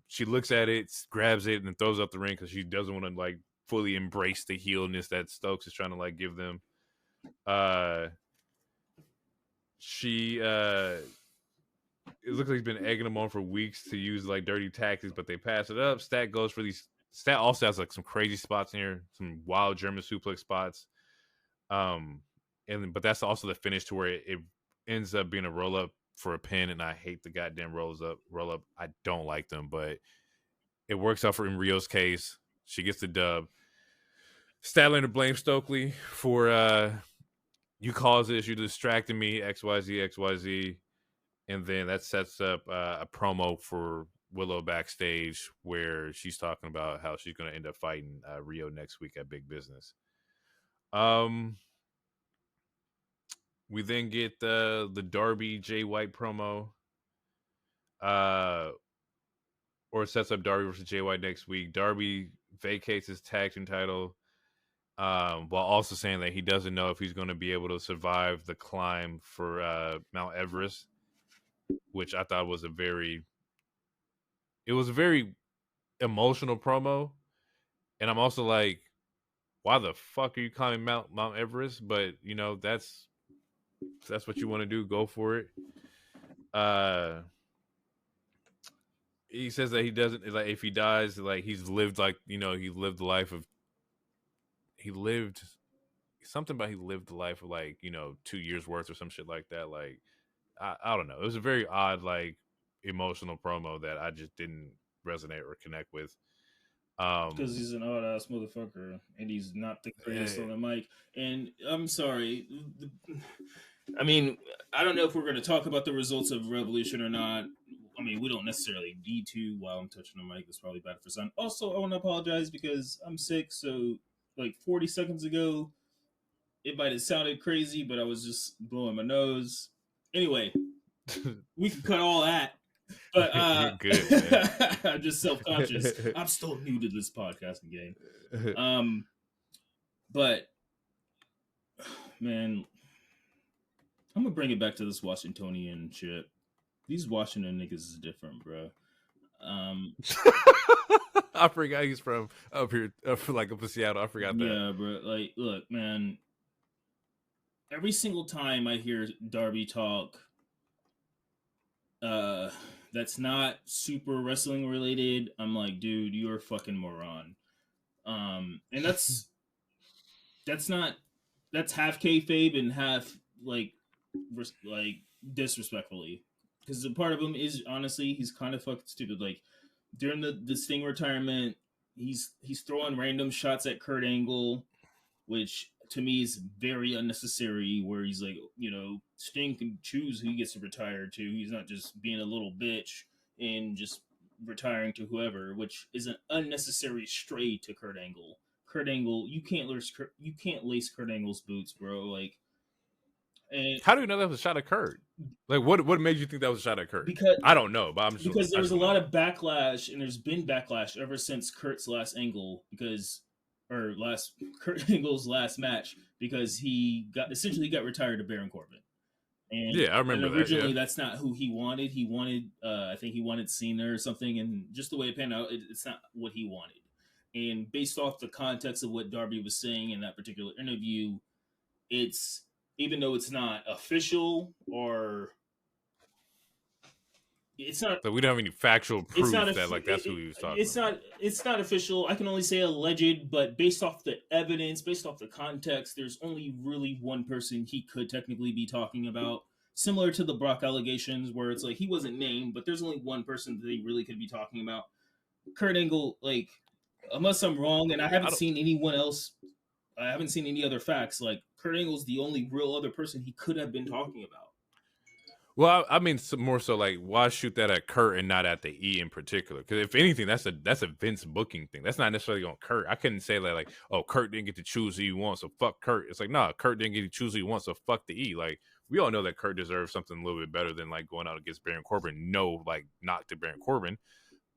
She looks at it, grabs it, and then throws up the ring because she doesn't want to like fully embrace the heelness that Stokes is trying to like give them. It looks like he's been egging them on for weeks to use like dirty tactics, but they pass it up. Stat goes for these Stat also has like some crazy spots in here, some wild German suplex spots. But that's also the finish to where it ends up being a roll up for a pin, and I hate the goddamn roll up. I don't like them, but it works out for in Rio's case. She gets the dub. Statlander blames Stokely for you caused this, you distracted me, XYZ. And then that sets up a promo for Willow backstage where she's talking about how she's going to end up fighting Rio next week at Big Business. We then get the Darby Jay White promo. Or it sets up Darby versus Jay White next week. Darby vacates his tag team title, while also saying that he doesn't know if he's going to be able to survive the climb for Mount Everest, which I thought was a very emotional promo. And I'm also like, why the fuck are you climbing Mount Everest? But you know, that's what you want to do, go for it. He says that he doesn't, like, if he dies, like, he's lived, like, you know, he lived the life of like, you know, 2 years worth or some shit like that. Like, I don't know. It was a very odd, like, emotional promo that I just didn't resonate or connect with. Because he's an odd ass motherfucker and he's not the greatest on the mic. And I'm sorry. I mean, I don't know if we're going to talk about the results of Revolution or not. I mean, we don't necessarily need to while I'm touching the mic. That's probably bad for some. Also, I want to apologize because I'm sick. So, like 40 seconds ago, it might have sounded crazy, but I was just blowing my nose. Anyway, we can cut all that. But you're good, man. I'm just self-conscious. I'm still new to this podcasting game. But man, I'm gonna bring it back to this Washingtonian shit. These Washington niggas is different, bro. I forgot he's from up here, like up in Seattle. I forgot that. Yeah, bro. Like, look, man. Every single time I hear Darby talk, that's not super wrestling related, I'm like, dude, you're a fucking moron. And that's half kayfabe and half like disrespectfully, because the part of him is honestly he's kind of fucking stupid. Like during the Sting retirement, he's throwing random shots at Kurt Angle, which to me is very unnecessary, where he's like, you know, Sting can choose who he gets to retire to. He's not just being a little bitch and just retiring to whoever, which is an unnecessary stray to Kurt Angle. Kurt Angle, you can't lace Kurt Angle's boots, bro. Like, and how do you know that was a shot at Kurt? Like, what made you think that was a shot at Kurt? Because I don't know, but I'm just because there was a lot of backlash, and there's been backlash ever since Kurt's last Angle Kurt Angle's last match, because he got retired to Baron Corbin. And yeah, I remember originally that. That's not who he wanted. He wanted, I think he wanted Cena or something, and just the way it panned out, it's not what he wanted. And based off the context of what Darby was saying in that particular interview, it's, even though it's not official or it's not, so we don't have any factual proof that like that's who he was talking about. It's not official. I can only say alleged, but based off the evidence, based off the context, there's only really one person he could technically be talking about. Similar to the Brock allegations, where it's like he wasn't named, but there's only one person that he really could be talking about. Kurt Angle, like, unless I'm wrong, and I haven't seen anyone else, I haven't seen any other facts, like Kurt Angle's the only real other person he could have been talking about. Well, I mean, more so like, why shoot that at Kurt and not at the E in particular? Because if anything, that's a Vince booking thing. That's not necessarily on Kurt. I couldn't say that like, oh, Kurt didn't get to choose who he wants, so fuck Kurt. It's like, nah, Kurt didn't get to choose who he wants, so fuck the E. Like, we all know that Kurt deserves something a little bit better than like going out against Baron Corbin. No, like, not to Baron Corbin,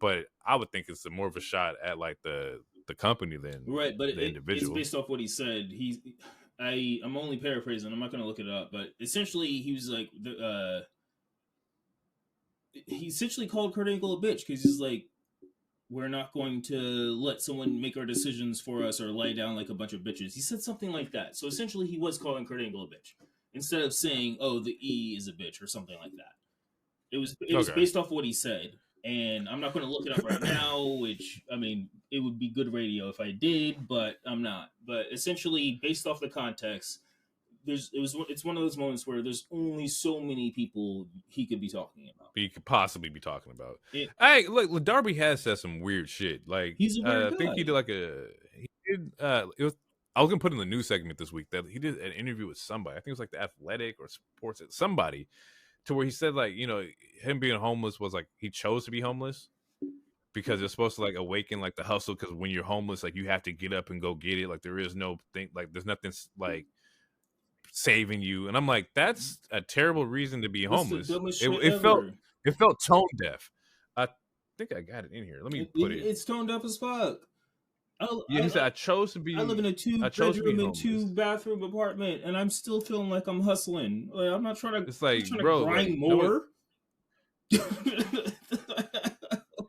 but I would think it's more of a shot at like the company than right. But the individual. It's based off what he said. I'm only paraphrasing. I'm not going to look it up, but essentially he was like he essentially called Kurt Angle a bitch, because he's like, we're not going to let someone make our decisions for us or lie down like a bunch of bitches. He said something like that. So essentially he was calling Kurt Angle a bitch, instead of saying, oh, the E is a bitch or something like that. It was based off what he said. And I'm not going to look it up right now, which, I mean, it would be good radio if I did, but I'm not. But essentially, based off the context, it's one of those moments where there's only so many people he could be talking about. He could possibly be talking about. It, Hey, look, Darby has said some weird shit. Like, he's a weird I think he guy. did it was. I was gonna put in the news segment this week that he did an interview with somebody. I think it was like the Athletic or Sports, somebody, to where he said like, him being homeless was like he chose to be homeless because it's supposed to like awaken like the hustle. Because when you're homeless, like you have to get up and go get it. Like there is no thing, like there's nothing like saving you. And I'm like, that's a terrible reason to be That's the homeless. dumbest It, shit it felt ever. it felt tone deaf. I think I got it in here. Let me put it. It's toned up as fuck. Yeah, he said I chose to I live in a I chose to be 2-bedroom and homeless. 2-bathroom apartment, and I'm still feeling like I'm hustling. Like, I'm not trying to. It's like, I'm trying bro, to grind like, more.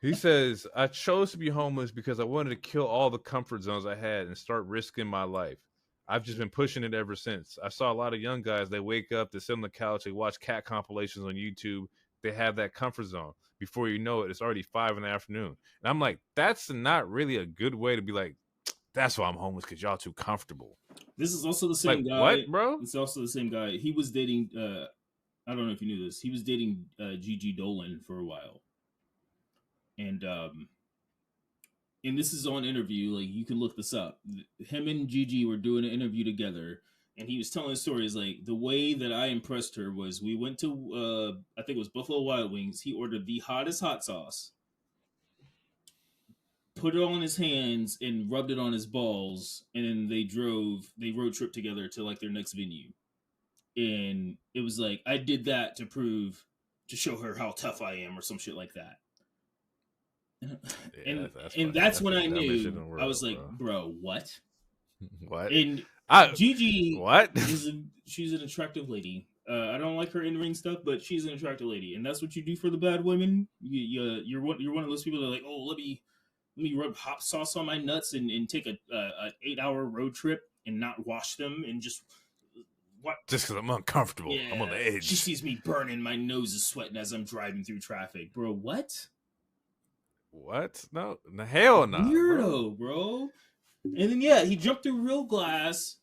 He says, I chose to be homeless because I wanted to kill all the comfort zones I had and start risking my life. I've just been pushing it ever since. I saw a lot of young guys, they wake up, they sit on the couch, they watch cat compilations on YouTube. They have that comfort zone. Before you know it, it's already 5 in the afternoon. And I'm like, that's not really a good way to be like, that's why I'm homeless, because y'all too comfortable. This is also the same like, guy. What, bro? It's also the same guy. He was dating, I don't know if you knew this, he was dating Gigi Dolan for a while. And this is on interview, like you can look this up. Him and Gigi were doing an interview together, and he was telling stories like the way that I impressed her was we went to I think it was Buffalo Wild Wings. He ordered the hottest hot sauce, put it on his hands, and rubbed it on his balls, and then they road trip together to like their next venue. And it was like I did that to show her how tough I am or some shit like that. Yeah, and that's when I knew. I was like, bro, what? What? And Gigi, what? She's an attractive lady. I don't like her in-ring stuff, but she's an attractive lady, and that's what you do for the bad women. You're one of those people that are like, oh, let me rub hot sauce on my nuts and take a 8-hour road trip and not wash them and just what? Just because I'm uncomfortable. Yeah, I'm on the edge. She sees me burning. My nose is sweating as I'm driving through traffic, bro. What? What? No, hell no. Weirdo, bro. And then he jumped through real glass.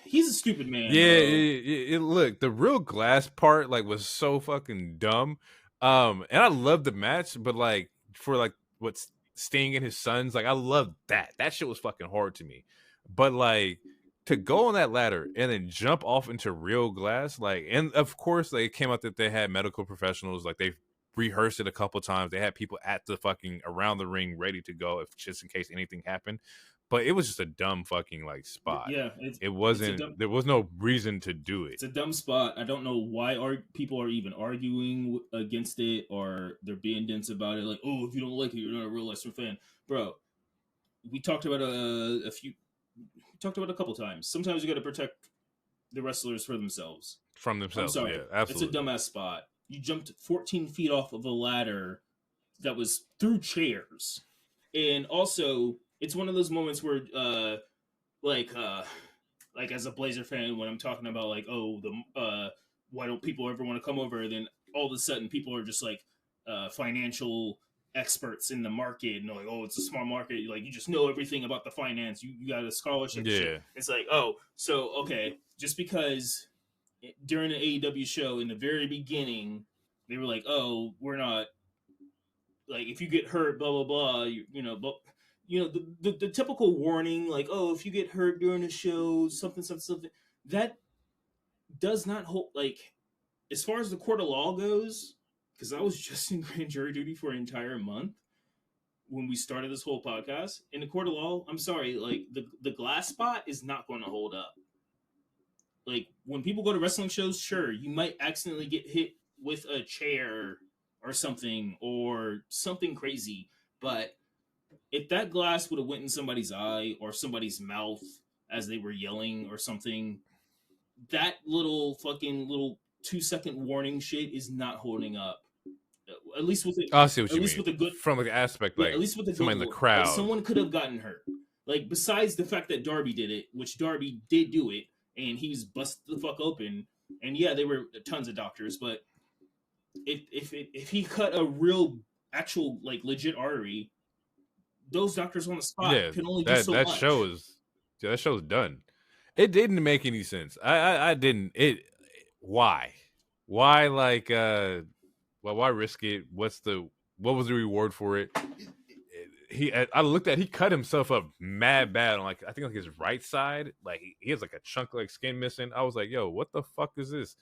He's a stupid man. Yeah, look, the real glass part like was so fucking dumb. And I loved the match, but like for like what's Sting and his sons, like I loved that. That shit was fucking hard to me. But like to go on that ladder and then jump off into real glass, like, and of course, like, it came out that they had medical professionals, like they rehearsed it a couple times. They had people at the fucking around the ring ready to go if just in case anything happened. But it was just a dumb fucking like spot. Yeah, it wasn't. There was no reason to do it. It's a dumb spot. I don't know why people are even arguing against it or they're being dense about it. Like, oh, if you don't like it, you're not a real wrestling fan, bro. We talked about we talked about it a couple times. Sometimes you got to protect the wrestlers for themselves. From themselves, I'm sorry. Yeah, absolutely. It's a dumbass spot. You jumped 14 feet off of a ladder that was through chairs, and also it's one of those moments where, like as a Blazer fan, when I'm talking about like, oh, why don't people ever want to come over? Then all of a sudden, people are just like financial experts in the market, and they're like, oh, it's a small market. Like you just know everything about the finance. You got a scholarship. Yeah. Shit. It's like, oh, so okay, just because during the AEW show in the very beginning, they were like, oh, we're not like if you get hurt, blah blah blah. But the typical warning, like, oh, if you get hurt during the show, something, that does not hold. Like, as far as the court of law goes, because I was just in grand jury duty for an entire month when we started this whole podcast. In the court of law, I'm sorry, like the glass spot is not going to hold up. Like when people go to wrestling shows, sure, you might accidentally get hit with a chair or something crazy, but if that glass would have went in somebody's eye or somebody's mouth as they were yelling or something, that little 2-second warning shit is not holding up. At least with it. I see what you mean. With a good, from like aspect, like at least with the somebody in the crowd, like someone could have gotten hurt. Like besides the fact that Darby did it, which Darby did do it, and he was busted the fuck open. And yeah, there were tons of doctors, but if he cut a real actual like legit artery, those doctors on the spot Yeah, can only do that so that much. show is that show's done. It didn't make any sense. I didn't it. Why? Why like well, why risk it? What was the reward for it? I looked at he cut himself up mad bad on like I think like his right side. Like he has like a chunk of like skin missing. I was like, yo, what the fuck is this?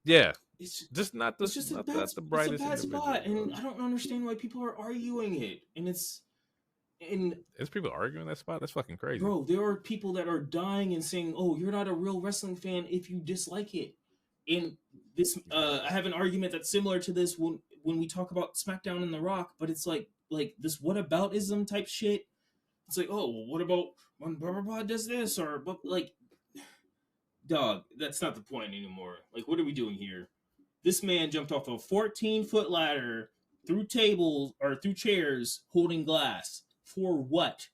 Yeah, It's just not it's just not the it's a brightest bad individual, spot, bro. and I don't understand why people are arguing it. And There's people arguing that spot. That's fucking crazy. bro, there are people that are dying and saying, "Oh, you're not a real wrestling fan if you dislike it." And I have an argument that's similar to this when we talk about SmackDown and The Rock, but it's like this whataboutism type shit. It's like, oh, well, what about when blah blah blah does this or but like, dog, that's not the point anymore. Like, what are we doing here? This man jumped off a 14-foot ladder through tables or through chairs holding glass for what?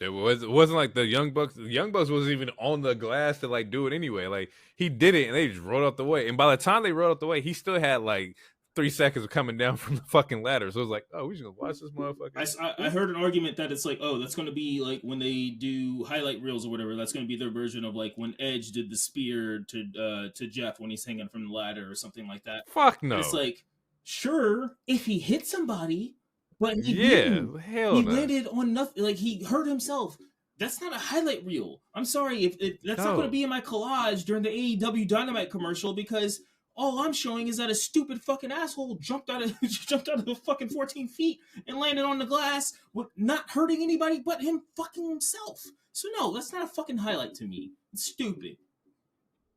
It wasn't like the Young Bucks. The Young Bucks wasn't even on the glass to like do it anyway. Like he did it, and they just rolled out the way. And by the time they rolled out the way, he still had like 3 seconds of coming down from the fucking ladder. So it was like, oh, we just gonna watch this motherfucker. I heard an argument that it's like, oh, that's going to be like when they do highlight reels or whatever. That's going to be their version of like when Edge did the spear to Jeff when he's hanging from the ladder or something like that. Fuck And it's no. like, sure, if he hit somebody, but he Yeah, didn't. hell He no. landed on nothing. Like he hurt himself. That's not a highlight reel. I'm sorry if that's not going to No. be in my collage during the AEW Dynamite commercial because all I'm showing is that a stupid fucking asshole jumped out of jumped out of the fucking 14 feet and landed on the glass with not hurting anybody but him fucking himself. So no, that's not a fucking highlight to me. It's stupid.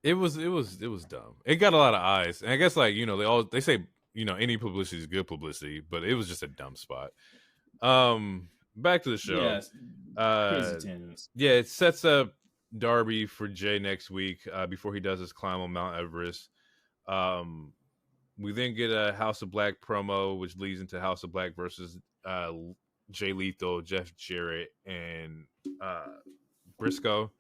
It was dumb. It got a lot of eyes, and I guess like they say any publicity is good publicity, but it was just a dumb spot. Back to the show. Yeah, crazy tangents. Yeah, it sets up Darby for Jay next week before he does his climb on Mount Everest. We then get a House of Black promo, which leads into House of Black versus Jay Lethal, Jeff Jarrett, and Briscoe.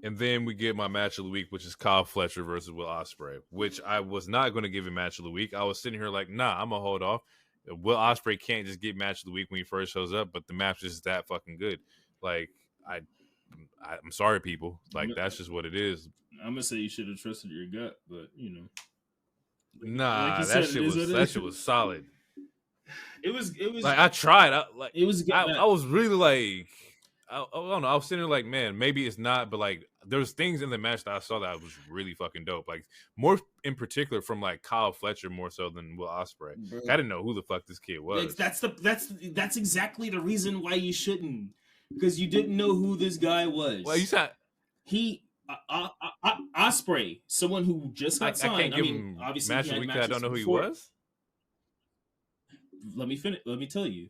And then we get my match of the week, which is Kyle Fletcher versus Will Ospreay, which I was not going to give a match of the week. I was sitting here like, nah, I'm going to hold off. Will Ospreay can't just get match of the week when he first shows up, but the match is that fucking good. Like, I'm sorry, people. Like, that's just what it is. I'm going to say you should have trusted your gut, but, Nah, that shit was solid. It was like I tried. It was I was really like I don't know. I was sitting there like, man, maybe it's not, but like there's things in the match that I saw that was really fucking dope. Like more in particular from like Kyle Fletcher more so than Will Ospreay. I didn't know who the fuck this kid was. That's exactly the reason why you shouldn't, because you didn't know who this guy was. Well, you said Ospreay, someone who just got signed. I can't give him obviously match of the week. I don't know who he was. Let me finish. Let me tell you.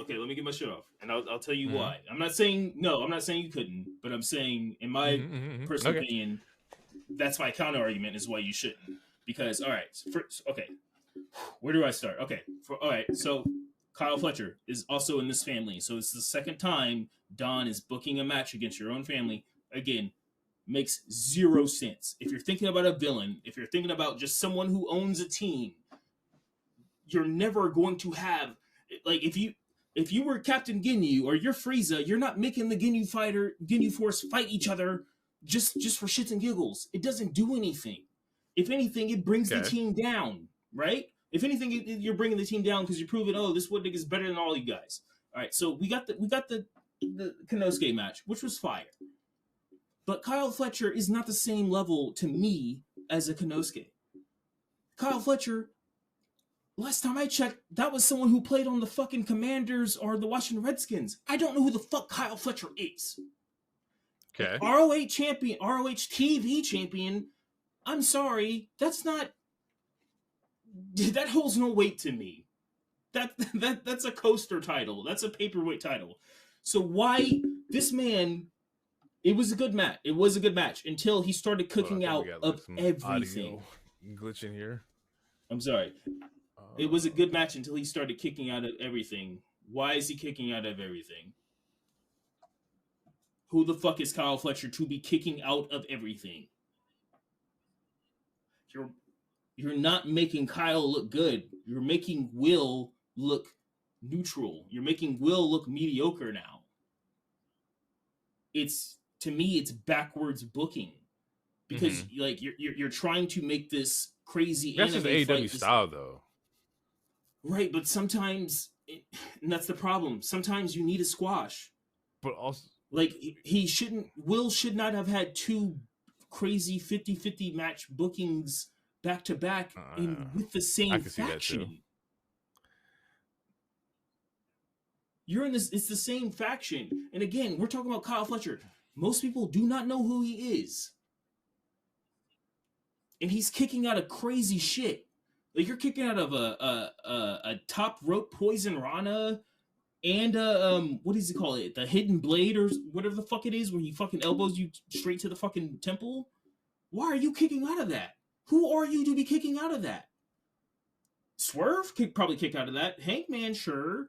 Okay, let me get my shit off, and I'll tell you why. I'm not saying you couldn't, but I'm saying in my personal opinion, that's my counter argument is why you shouldn't. Because all right, where do I start? Okay, all right, so Kyle Fletcher is also in this family, so it's the second time Don is booking a match against your own family. Again, makes zero sense. If you're thinking about a villain, if you're thinking about just someone who owns a team, you're never going to have like if you were Captain Ginyu or you're Frieza, you're not making the Ginyu Force fight each other just for shits and giggles. It doesn't do anything. If anything, it brings the team down, right? If anything, you're bringing the team down because you're proving, oh, this Wood Nigga is better than all you guys. All right, so we got the Konosuke match, which was fire. But Kyle Fletcher is not the same level to me as a Konosuke. Kyle Fletcher, last time I checked, that was someone who played on the fucking Commanders or the Washington Redskins. I don't know who the fuck Kyle Fletcher is. Okay. ROH champion, ROH TV champion. I'm sorry, that's not. That holds no weight to me. That's a coaster title. That's a paperweight title. So why this man? It was a good match. It was a good match until he started cooking out of everything. Glitch in here. I'm sorry. It was a good match until he started kicking out of everything. Why is he kicking out of everything? Who the fuck is Kyle Fletcher to be kicking out of everything? You're not making Kyle look good. You're making Will look neutral. You're making Will look mediocre now. It's, to me, it's backwards booking, because like you're trying to make this crazy. That's just AEW style, though. Right, but sometimes, and that's the problem. Sometimes you need a squash. But also, like, Will should not have had two crazy 50-50 match bookings back to back with the same faction. You're in this, it's the same faction. And again, we're talking about Kyle Fletcher. Most people do not know who he is. And he's kicking out of crazy shit. Like, you're kicking out of a top rope poison Rana and what does he call it? The hidden blade or whatever the fuck it is, where he fucking elbows you straight to the fucking temple. Why are you kicking out of that? Who are you to be kicking out of that? Swerve could probably kick out of that. Hangman, sure.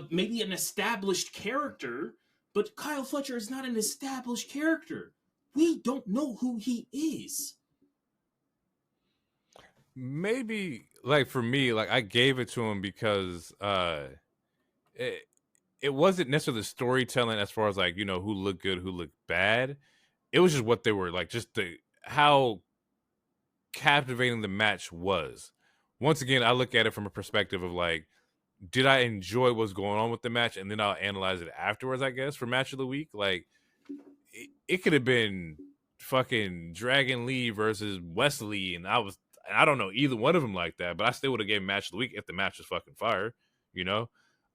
Maybe an established character, but Kyle Fletcher is not an established character. We don't know who he is. Maybe, like, for me, like, I gave it to him because it wasn't necessarily the storytelling as far as, like, you know, who looked good, who looked bad. It was just what they were, like, just how captivating the match was. Once again, I look at it from a perspective of, like, did I enjoy what's going on with the match? And then I'll analyze it afterwards, I guess, for match of the week. Like, it could have been fucking Dragon Lee versus Wesley, and I don't know either one of them like that, but I still would have gave match of the week if the match was fucking fire, you know?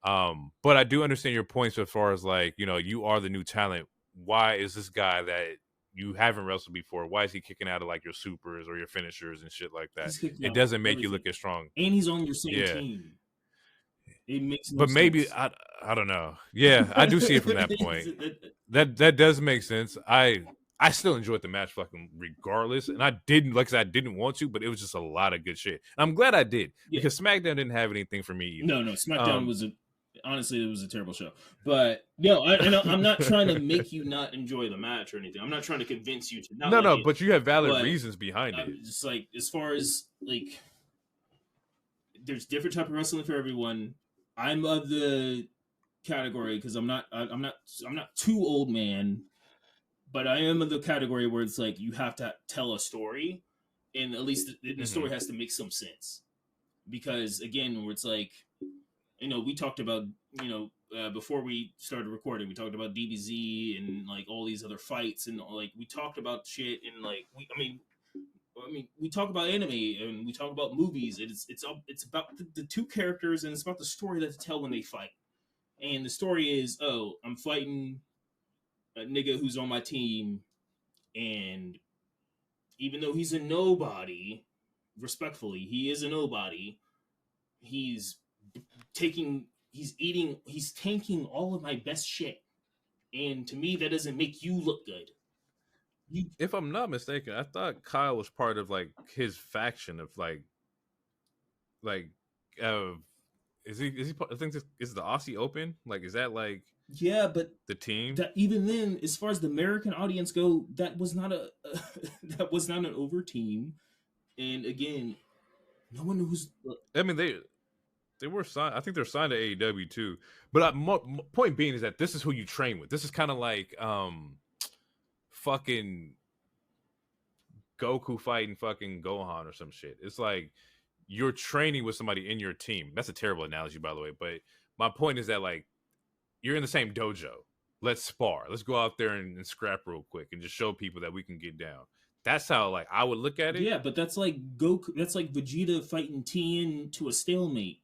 But I do understand your points as far as, like, you know, you are the new talent. Why is this guy that you haven't wrestled before, why is he kicking out of, like, your supers or your finishers and shit like that? It doesn't make you look as strong. And he's on your same team. It makes no but sense. Maybe I don't know. Yeah, I do see it from that point. That does make sense. I still enjoyed the match fucking regardless, and I didn't, like I said, I didn't want to, but it was just a lot of good shit. And I'm glad I did, because SmackDown didn't have anything for me either. No, SmackDown honestly, it was a terrible show. But no, I'm not trying to make you not enjoy the match or anything. I'm not trying to convince you to not. No, but you have valid reasons behind it. Just like, as far as, like, there's different type of wrestling for everyone. I'm of the category, because I'm not too old man, but I am of the category where it's like you have to tell a story, and at least the story has to make some sense. Because again, where it's like, you know, we talked about, you know, before we started recording, we talked about DBZ and, like, all these other fights, and, like, we talked about shit, and, like, we talk about anime, and we talk about movies. It's about the two characters, and it's about the story that they tell when they fight. And the story is, oh, I'm fighting a nigga who's on my team, and even though he's a nobody, respectfully, he is a nobody. He's tanking all of my best shit, and to me, that doesn't make you look good. If I'm not mistaken, I thought Kyle was part of, like, his faction of, like is he I think this is the Aussie Open, like, is that, like, yeah, but the team that, even then, as far as the American audience go, that was not that was not an over team. And again, no one knows. I mean, they were signed. I think they're signed to AEW too. But point being is that this is who you train with. This is kind of like fucking Goku fighting fucking Gohan or some shit. It's like you're training with somebody in your team. That's a terrible analogy, by the way. But my point is that, like, you're in the same dojo. Let's spar. Let's go out there and scrap real quick and just show people that we can get down. That's how, like, I would look at it. Yeah, but that's like Goku. That's like Vegeta fighting Tien to a stalemate.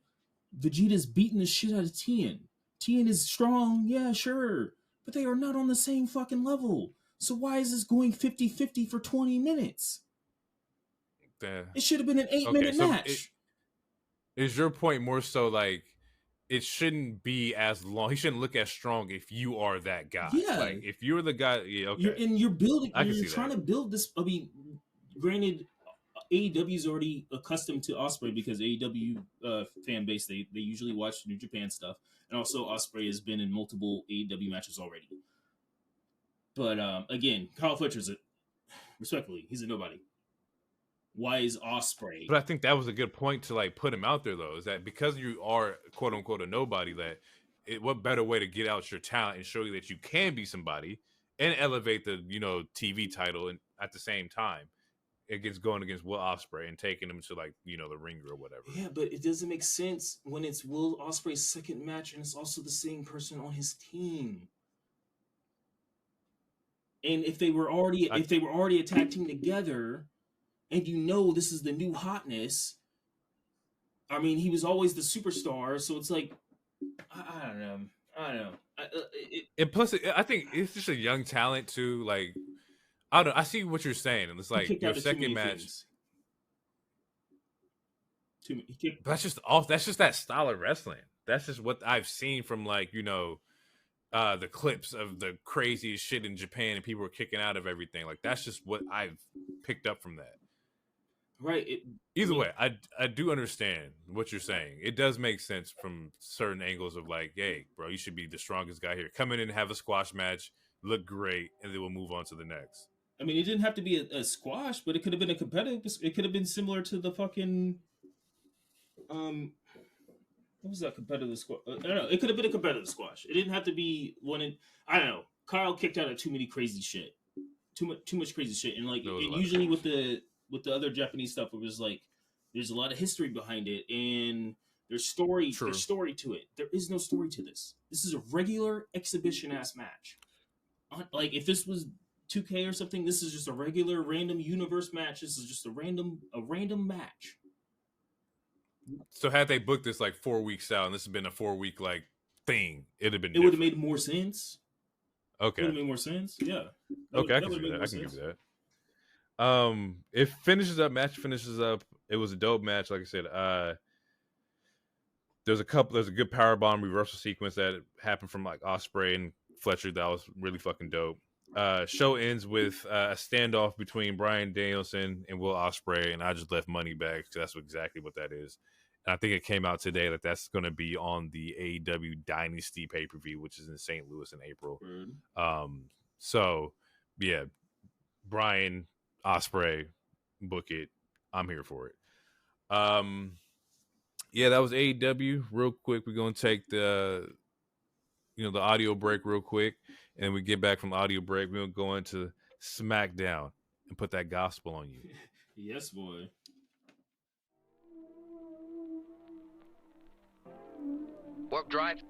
Vegeta's beating the shit out of Tien. Tien is strong, yeah, sure. But they are not on the same fucking level. So why is this going 50-50 for 20 minutes? It should have been an 8-minute match. Is your point more so, like, it shouldn't be as long? He shouldn't look as strong if you are that guy. Yeah. Like, if you're the guy, yeah, okay. You're building, you're trying to build this. I mean, granted, AEW is already accustomed to Ospreay, because AEW fan base, they usually watch New Japan stuff, and also Ospreay has been in multiple AEW matches already. But again, Kyle Fletcher's respectfully, he's a nobody. Why is Ospreay? But I think that was a good point to like put him out there though, is that because you are quote unquote a nobody, that what better way to get out your talent and show you that you can be somebody and elevate the TV title and at the same time against going against Will Ospreay and taking him to like the ring or whatever. Yeah, but it doesn't make sense when it's Will Ospreay's second match and it's also the same person on his team. And if they were already a tag team together, and this is the new hotness. I mean, he was always the superstar, so it's like I don't know. And plus, I think it's just a young talent too. Like I don't know. I see what you're saying, and it's like your second match. That's just off. That's just that style of wrestling. That's just what I've seen from like the clips of the craziest shit in Japan and people were kicking out of everything. Like that's just what I've picked up from that. Right. Either way, I do understand what you're saying. It does make sense from certain angles of like, hey, bro, you should be the strongest guy here. Come in and have a squash match, look great, and then we'll move on to the next. I mean, it didn't have to be a squash, but it could have been a competitive. It could have been similar to the fucking what was that competitive squash? I don't know. It could have been a competitive squash. It didn't have to be one. I don't know. Kyle kicked out of too many crazy shit. Too much crazy shit, and like usually with the other Japanese stuff, it was like there's a lot of history behind it, and there's story. True. There's story to it. There is no story to this. This is a regular exhibition ass match. Like if this was 2K or something, this is just a regular random universe match. This is just a random match. So had they booked this like 4 weeks out, and this has been a 4-week like thing, it would have made more sense. Okay, it would have made more sense. Yeah. Okay, I can give you that. It finishes up. It was a dope match. Like I said, there's a good powerbomb reversal sequence that happened from like Ospreay and Fletcher that was really fucking dope. Show ends with a standoff between Bryan Danielson and Will Ospreay, and I just left money back because that's exactly what that is. And I think it came out today that that's going to be on the AEW Dynasty pay-per-view, which is in St. Louis in April. So yeah, Bryan, Ospreay, book it. I'm here for it. Yeah, that was AEW. Real quick, we're gonna take the audio break real quick, and we get back from the audio break. We're gonna go into SmackDown and put that gospel on you. Yes, boy. Warp drive.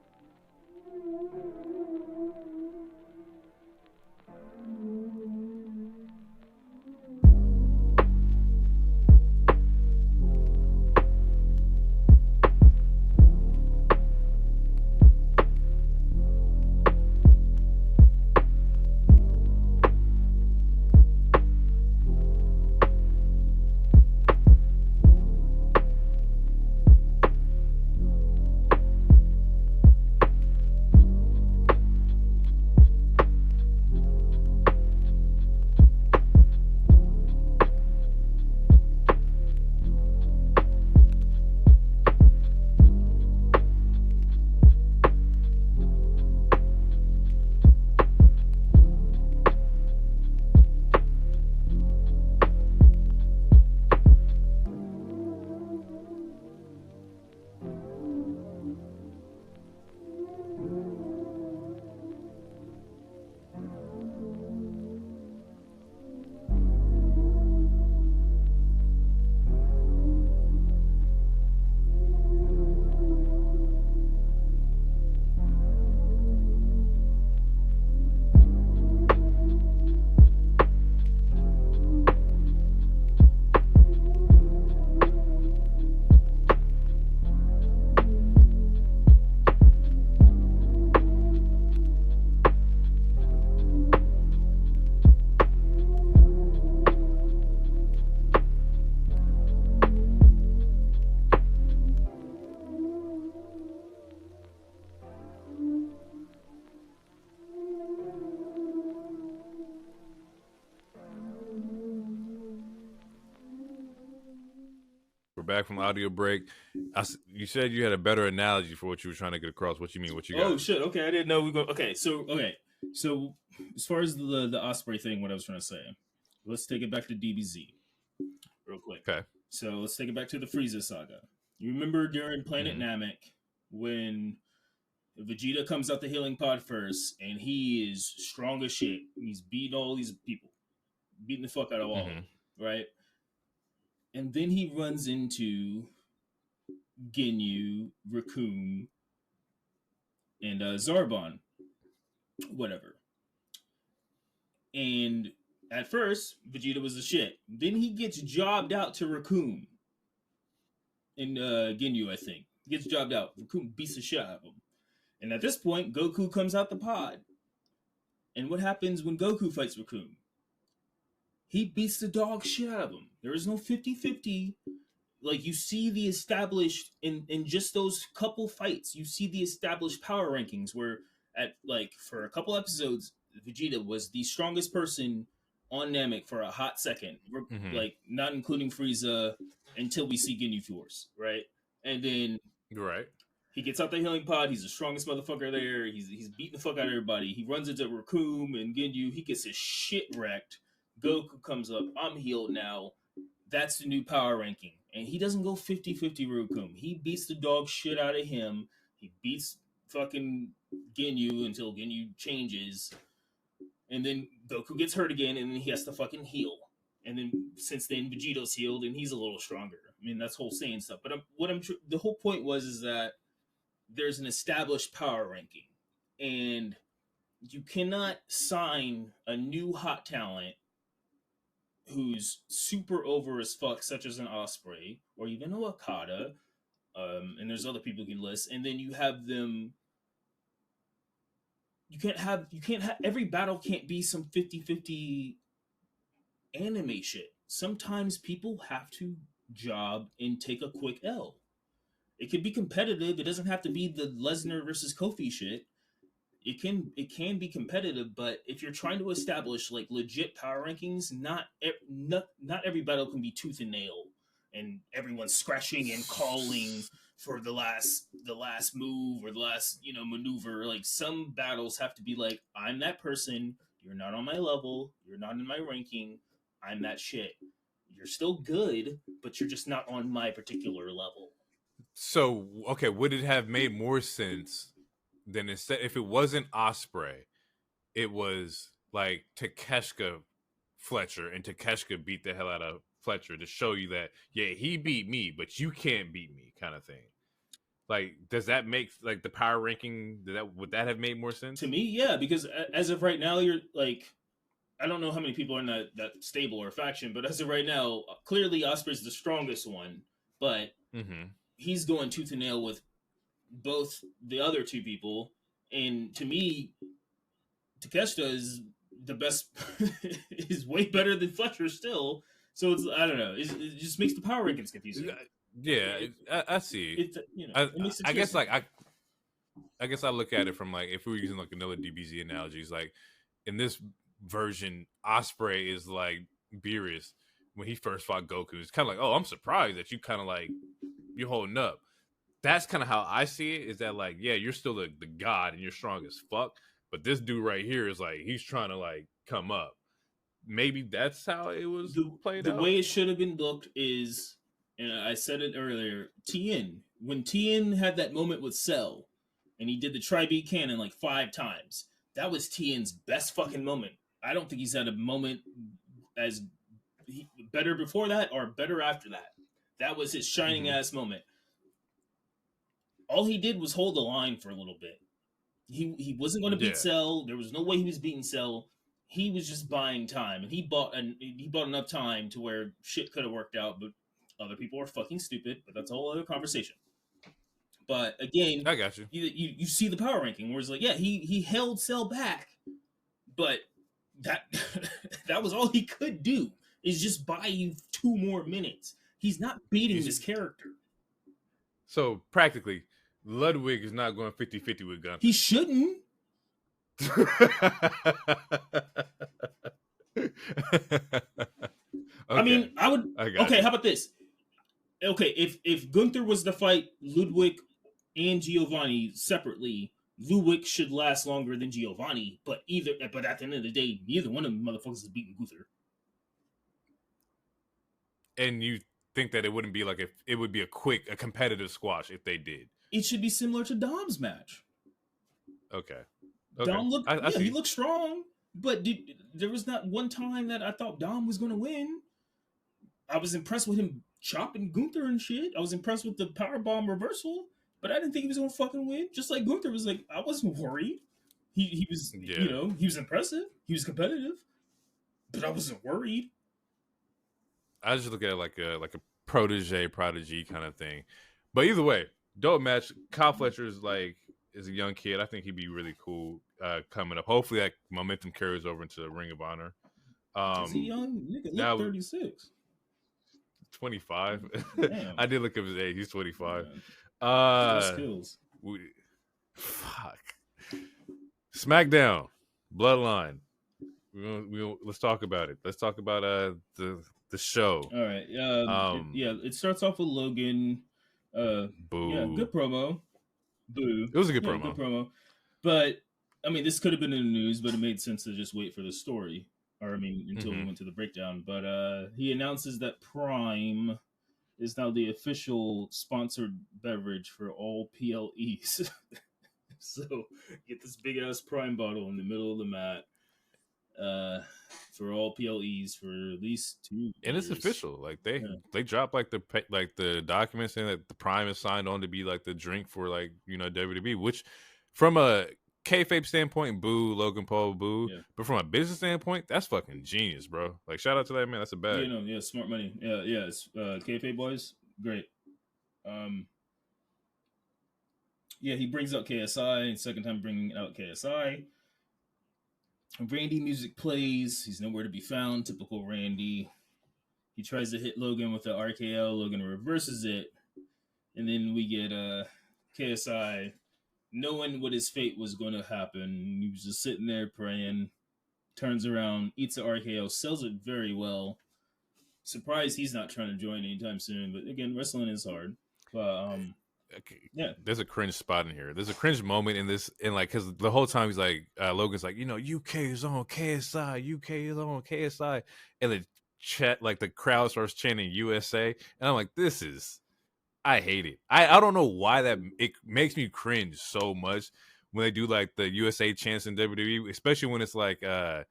Back from the audio break. You said you had a better analogy for what you were trying to get across. What you mean? What you got? Oh shit! Okay, I didn't know we go. Okay, so as far as the Osprey thing, what I was trying to say, let's take it back to DBZ real quick. Okay. So let's take it back to the Frieza saga. You remember during Planet Namek when Vegeta comes out the healing pod first, and he is strong as shit. He's beating all these people, beating the fuck out of all of them, right? And then he runs into Ginyu, Raccoon, and Zarbon, whatever. And at first, Vegeta was a shit. Then he gets jobbed out to Raccoon and Ginyu, I think. He gets jobbed out. Raccoon beats the shit out of him. And at this point, Goku comes out the pod. And what happens when Goku fights Raccoon? He beats the dog shit out of him. There is no 50-50. Like, you see the established, in just those couple fights, you see the established power rankings where, for a couple episodes, Vegeta was the strongest person on Namek for a hot second. Like, not including Frieza, until we see Ginyu Force, right? And then... Right. He gets out the healing pod. He's the strongest motherfucker there. He's beating the fuck out of everybody. He runs into Raccoon and Ginyu. He gets his shit wrecked. Goku comes up. I'm healed now. That's the new power ranking. And he doesn't go 50-50 Raccoon. He beats the dog shit out of him. He beats fucking Ginyu until Ginyu changes. And then Goku gets hurt again, and then he has to fucking heal. And then since then, Vegeto's healed, and he's a little stronger. I mean, that's whole Saiyan stuff. But the whole point is that there's an established power ranking, and you cannot sign a new hot talent who's super over as fuck, such as an Osprey or even an Okada, and there's other people you can list, and then you have them. You can't have every battle can't be some 50-50 anime shit. Sometimes people have to job and take a quick L. It can be competitive. It doesn't have to be the Lesnar versus Kofi shit. It can be competitive, but if you're trying to establish like legit power rankings, not every battle can be tooth and nail, and everyone's scratching and calling for the last move or the last maneuver. Like, some battles have to be like, I'm that person. You're not on my level. You're not in my ranking. I'm that shit. You're still good, but you're just not on my particular level. So, okay, would it have made more sense than instead, if it wasn't Osprey, it was like Takeshita Fletcher, and Takeshita beat the hell out of Fletcher to show you that, yeah, he beat me, but you can't beat me, kind of thing. Like, does that make, like, the power ranking, would that have made more sense? To me, yeah, because as of right now, you're like, I don't know how many people are in that stable or faction, but as of right now, clearly Osprey's the strongest one, but he's going tooth and nail with both the other two people, and to me, Takeshita is the best, is way better than Fletcher still. So it's, I don't know, it just makes the power rankings confusing. Yeah, I see. I guess like I guess I look at it from, like, if we were using like another DBZ analogies, like in this version, Osprey is like Beerus when he first fought Goku. It's kind of like, oh, I'm surprised that you kind of like you're holding up. That's kind of how I see it. Is that like, yeah, you're still the god and you're strong as fuck, but this dude right here is like, he's trying to like come up. Maybe that's how it was played out. The way it should have been booked is, and I said it earlier, Tien. When Tien had that moment with Cell, and he did the tri-beat cannon like 5 times, that was Tien's best fucking moment. I don't think he's had a moment as better before that or better after that. That was his shining ass moment. All he did was hold the line for a little bit. He wasn't going to beat Cell. There was no way he was beating Cell. He was just buying time, and he bought enough time to where shit could have worked out, but other people are fucking stupid. But that's a whole other conversation. But again, I got you. You see the power ranking where it's like, yeah, he held Cell back, but that was all he could do, is just buy you 2 more minutes. He's not beating this character. So practically, Ludwig is not going 50-50 with Gunther. He shouldn't. Okay. I mean, I would. Okay, how about this? Okay, if Gunther was to fight Ludwig and Giovanni separately, Ludwig should last longer than Giovanni, but at the end of the day, neither one of them motherfuckers is beating Gunther. And you think that it wouldn't be like it would be a competitive squash if they did. It should be similar to Dom's match. Okay. Dom looked, he looked strong, but there was not one time that I thought Dom was going to win. I was impressed with him chopping Gunther and shit. I was impressed with the powerbomb reversal, but I didn't think he was going to fucking win. Just like Gunther was like, I wasn't worried. He was, he was impressive. He was competitive, but I wasn't worried. I just look at it like a prodigy kind of thing. But either way, dope match. Kyle Fletcher is a young kid. I think he'd be really cool coming up. Hopefully that momentum carries over into the Ring of Honor. Is he young? Nigga, look 36. 25. Damn. I did look up his age. He's 25. Skills. Fuck. SmackDown. Bloodline. Let's talk about it. Let's talk about the show. All right. It starts off with Logan. Boo. Yeah, good promo. Boo. It was a good promo. Good promo. But I mean, this could have been in the news, but it made sense to just wait for the story. Or I mean, until we went to the breakdown. But he announces that Prime is now the official sponsored beverage for all PLEs. So get this big ass Prime bottle in the middle of the mat. For all PLEs for at least 2 years. And it's official. Like they dropped the document saying that the Prime is signed on to be like the drink for WWE, which from a kayfabe standpoint, boo, Logan Paul, boo. Yeah. But from a business standpoint, that's fucking genius, bro. Like shout out to that man. That's a bag. Smart money. Yeah. It's kayfabe boys, great. He brings out KSI. Second time bringing out KSI. Randy music plays. He's nowhere to be found. Typical Randy. He tries to hit Logan with the RKO. Logan reverses it. And then we get KSI knowing what his fate was going to happen. He was just sitting there praying. Turns around, eats an RKO, sells it very well. Surprised he's not trying to join anytime soon. But again, wrestling is hard. But there's a cringe spot in here. There's a cringe moment in this, and because the whole time he's like, Logan's like, UK is on KSI, UK is on KSI, and the crowd starts chanting USA, and I'm like, I hate it. I don't know why it makes me cringe so much when they do like the USA chants in WWE, especially when it's like a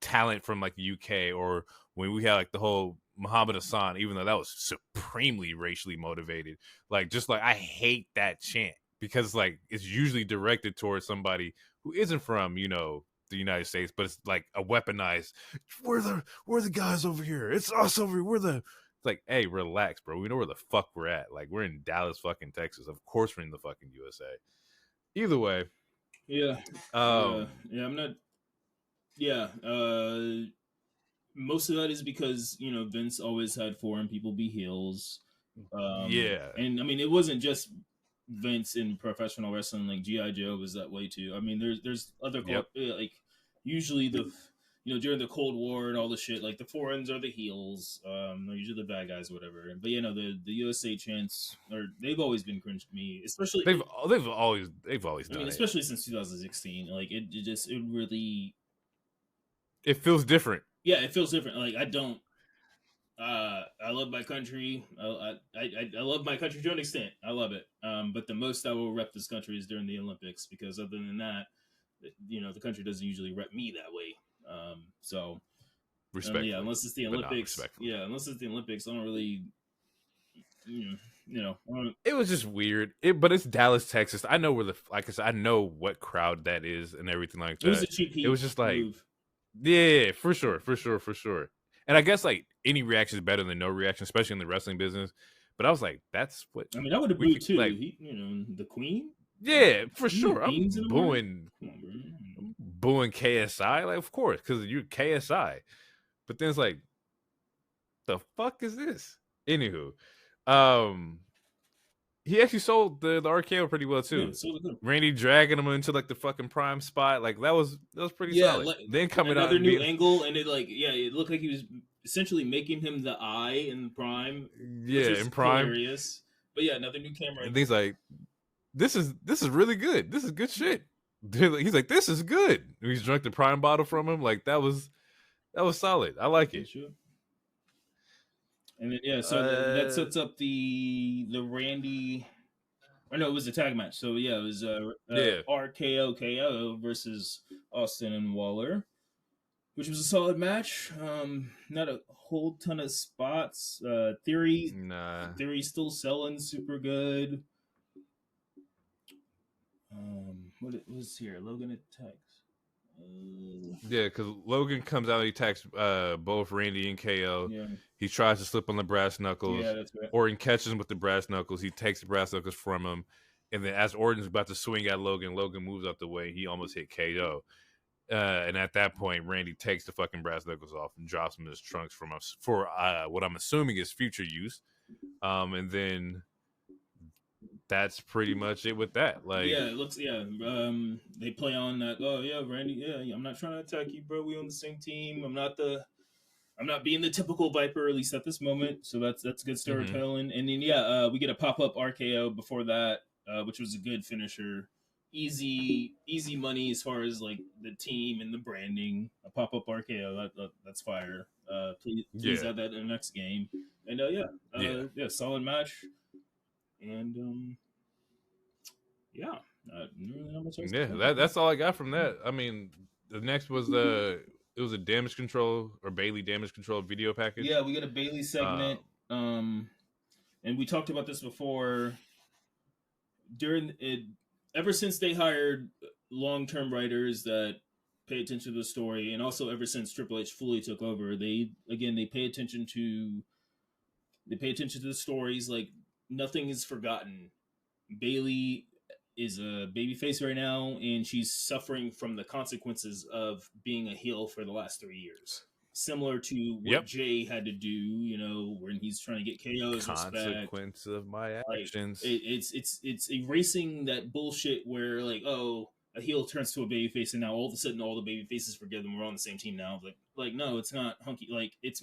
talent from like the UK, or when we had like the whole Muhammad Hassan, even though that was supremely racially motivated. I hate that chant because it's usually directed towards somebody who isn't from, the United States, but it's like a weaponized, we're the guys over here. It's us over here. It's like, hey, relax, bro. We know where the fuck we're at. Like, we're in Dallas, fucking Texas. Of course we're in the fucking USA. Either way. Yeah. I'm not. Yeah. Most of that is because Vince always had foreign people be heels. And I mean, it wasn't just Vince in professional wrestling. Like G.I. Joe was that way too. I mean, there's other like usually during the Cold War and all the shit, like the foreigners are the heels. They're usually the bad guys or whatever. But the USA chants they've always been cringe to me, especially they've always done it. Especially since 2016. Like it really feels different. Yeah, it feels different. Like I love my country. I love my country to an extent. I love it. But the most I will rep this country is during the Olympics, because other than that, the country doesn't usually rep me that way. So respect. Unless it's the Olympics. Yeah, unless it's the Olympics, I don't really. It was just weird. But it's Dallas, Texas. I know I know what crowd that is and everything like that. It was a cheap heat. It was just like move. Yeah, for sure. And I guess any reaction is better than no reaction, especially in the wrestling business. But I was like, that's what I mean. I would have booed too. The Queen. Yeah, for sure. I'm booing KSI, like of course, because you're KSI. But then it's like, the fuck is this? Anywho, he actually sold the RKO pretty well too. Yeah, Randy dragging him into the fucking Prime spot, that was pretty solid. Then coming out another new angle, and it looked like he was essentially making him the eye in Prime. Yeah, in Prime. Hilarious. But another new camera. And things like, this is really good. This is good shit. He's like, this is good. He's drunk the prime bottle from him. Like that was solid. I like it. Sure. And then, so that sets up the Randy. Or no, it was a tag match. So yeah, it was RKO KO versus Austin and Waller, which was a solid match. Not a whole ton of spots. Theory's still selling super good. What it was here? Logan attacks. Yeah, because Logan comes out, he attacks both Randy and KO. Yeah. He tries to slip on the brass knuckles. Yeah, that's right. Orton catches him with the brass knuckles. He takes the brass knuckles from him. And then as Orton's about to swing at Logan, Logan moves out the way. He almost hit KO. And at that point, Randy takes the fucking brass knuckles off and drops them in his trunks for what I'm assuming is future use. And then that's pretty much it with that. Like, yeah, it looks, they play on that. Oh yeah, Randy. Yeah, I'm not trying to attack you, bro. We on the same team. I'm not being the typical Viper, at least at this moment. So that's good storytelling. And then we get a pop up RKO before that, which was a good finisher. Easy money as far as like the team and the branding. A pop up RKO, that's fire. Please add that in the next game. And solid match. And not much else that's all I got from that. I mean, the next was it was a damage control or Bailey damage control video package. Yeah, we got a Bailey segment. And we talked about this before. Ever since they hired long-term writers that pay attention to the story, and also ever since Triple H fully took over, they pay attention to the stories. Like nothing is forgotten. Bailey is a babyface right now, and she's suffering from the consequences of being a heel for the last 3 years. Similar to what Jay had to do, when he's trying to get KO's consequence of my actions. Like, it's erasing that bullshit where like, oh, a heel turns to a babyface, and now all of a sudden all the babyfaces forgive them. We're on the same team now. Like no, it's not hunky. Like it's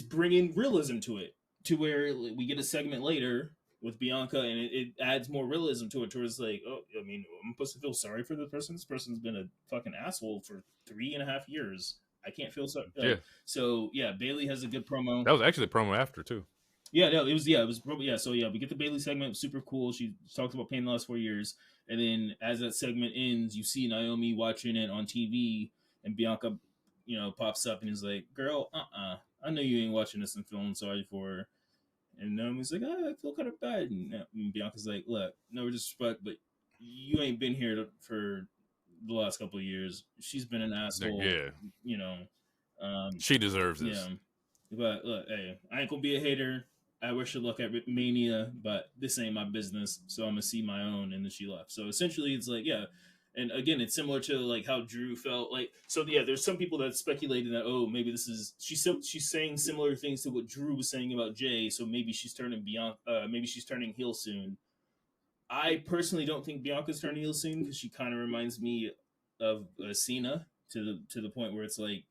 bringing realism to it, to where we get a segment later with Bianca, and it adds more realism to it. Towards like, oh, I mean, I'm supposed to feel sorry for the person. This person's been a fucking asshole for 3.5 years. I can't feel sorry. So Bailey has a good promo. That was actually the promo after too. Yeah, no, it was. Yeah, it was. Yeah, so we get the Bailey segment, super cool. She talks about pain the last 4 years, and then as that segment ends, you see Naomi watching it on TV, and Bianca, pops up and is like, "Girl, I know you ain't watching this and feeling sorry for her." And Naomi's like, I feel kind of bad. And Bianca's like, look, no disrespect, but you ain't been here for the last couple of years. She's been an asshole. She deserves this. Yeah. But look, hey, I ain't gonna be a hater. I wish her luck at Mania, but this ain't my business, so I'm gonna see my own. And then she left. So essentially, it's like, and again, it's similar to like how Drew felt. Like, so there's some people that speculated that, oh, maybe this is she's saying similar things to what Drew was saying about Jay. So maybe she's turning maybe she's turning heel soon. I personally don't think Bianca's turning heel soon, because she kind of reminds me of Cena to the point where it's like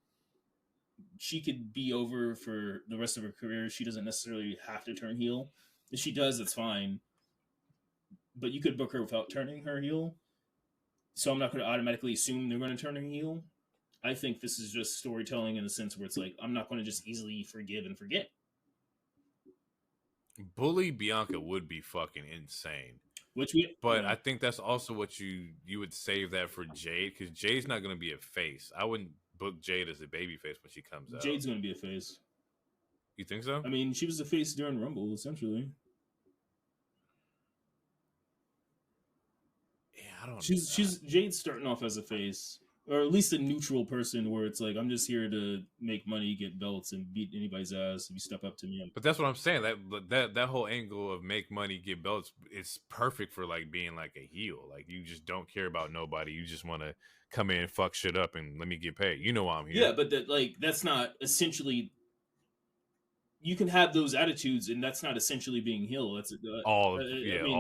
she could be over for the rest of her career. She doesn't necessarily have to turn heel. If she does, it's fine. But you could book her without turning her heel. So I'm not going to automatically assume they're going to turn her heel. I think this is just storytelling in the sense where it's like, I'm not going to just easily forgive and forget. Bully Bianca would be fucking insane. I think that's also what you would save that for Jade, because Jade's not going to be a face. I wouldn't book Jade as a baby face when she comes out. Jade's going to be a face. You think so? I mean, she was a face during Rumble, essentially. Yeah, I don't know. She's Jade's starting off as a face, or at least a neutral person, where it's like, I'm just here to make money, get belts, and beat anybody's ass if you step up to me. But that's what I'm saying. That whole angle of make money, get belts, it's perfect for like being like a heel. Like you just don't care about nobody. You just want to come in and fuck shit up and let me get paid. You know why I'm here. Yeah, but that's not essentially. You can have those attitudes, and that's not essentially being heel. That's all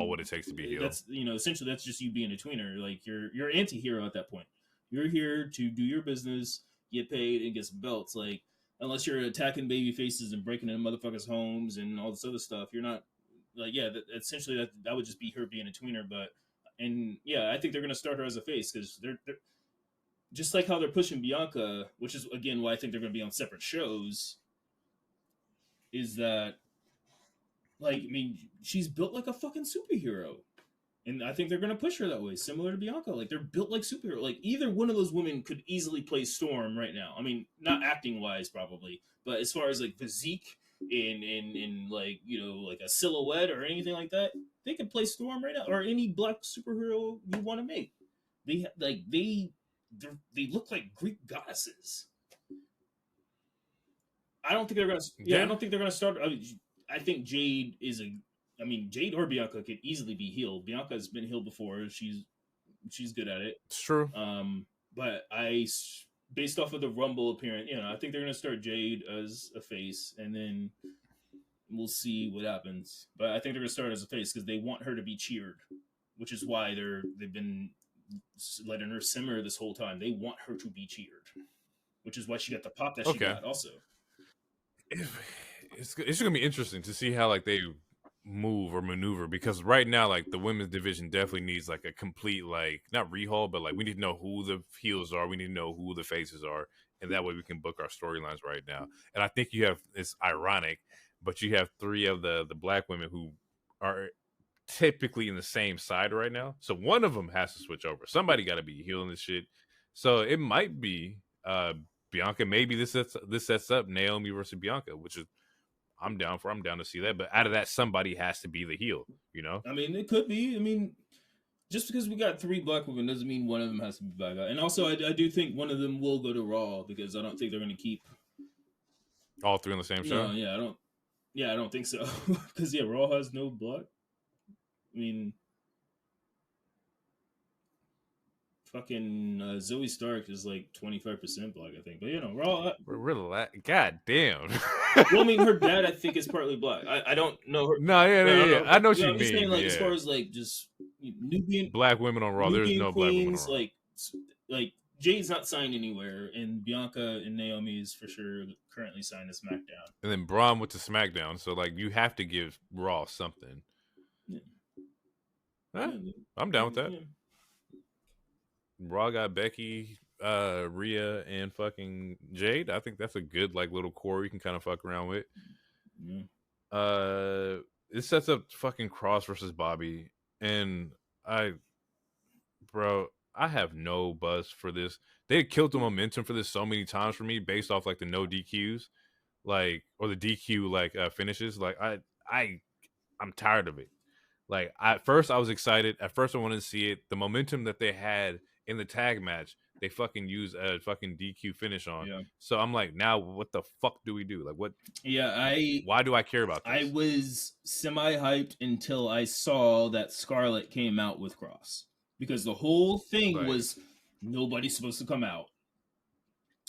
what it takes to be heel. That's essentially that's just you being a tweener. Like you're anti-hero at that point. You're here to do your business, get paid, and get some belts. Like, unless you're attacking baby faces and breaking into motherfuckers' homes and all this other stuff, you're not like yeah, essentially that would just be her being a tweener. But and yeah, I think they're gonna start her as a face because they're just like how they're pushing Bianca, which is again why I think they're gonna be on separate shows. Is that like I mean she's built like a fucking superhero. And I think they're going to push her that way, similar to Bianca. Like they're built like superhero. Like either one of those women could easily play Storm right now. I mean, not acting wise probably, but as far as like physique in like like a silhouette or anything like that, they can play Storm right now or any black superhero you want to make. They look like Greek goddesses. I don't think they're gonna. Yeah, I don't think they're gonna start. I think Jade is a. I mean, Jade or Bianca could easily be healed. Bianca's been healed before. She's good at it. It's true. But based off of the Rumble appearance, I think they're gonna start Jade as a face, and then we'll see what happens. But I think they're gonna start as a face because they want her to be cheered, which is why they've been letting her simmer this whole time. They want her to be cheered, which is why she got the pop that she got also. It's gonna be interesting to see how like they move or maneuver because right now like the women's division definitely needs like a complete like not rehaul but like we need to know who the heels are, we need to know who the faces are, and that way we can book our storylines right now. And I think it's ironic, but you have three of the black women who are typically in the same side right now, so one of them has to switch over. Somebody got to be healing this shit, so it might be Bianca. Maybe this sets up Naomi versus Bianca, which is I'm down to see that. But out of that, somebody has to be the heel, I mean, it could be. I mean, just because we got three black women doesn't mean one of them has to be black. And also, I do think one of them will go to Raw because I don't think they're going to keep all three on the same show. I don't think so. Because Raw has no black. I mean, fucking Zoe Stark is like 25% black, I think. But Raw. We're really God damn. Well, I mean, her dad, I think, is partly black. I don't know her. No, yeah. I know what you mean. Saying, like, as far as like just Nubian black women on Raw, there's no black women on Raw. Like Jade's not signed anywhere, and Bianca and Naomi is for sure currently signed to SmackDown. And then Braun went to SmackDown, so like you have to give Raw something. Yeah. I'm down with that. Yeah. Raw got Becky, Rhea, and fucking Jade. I think that's a good like little core you can kind of fuck around with. Mm-hmm. It sets up fucking Cross versus Bobby, and I have no buzz for this. They killed the momentum for this so many times for me based off like the no DQs, like or the DQ like finishes. Like I'm tired of it. Like at first I was excited. At first I wanted to see it. The momentum that they had in the tag match, they fucking use a fucking DQ finish on. Yeah. So I'm like, now what the fuck do we do? Like what? Yeah, why do I care about this? I was semi-hyped until I saw that Scarlett came out with Cross. Because the whole thing was nobody's supposed to come out.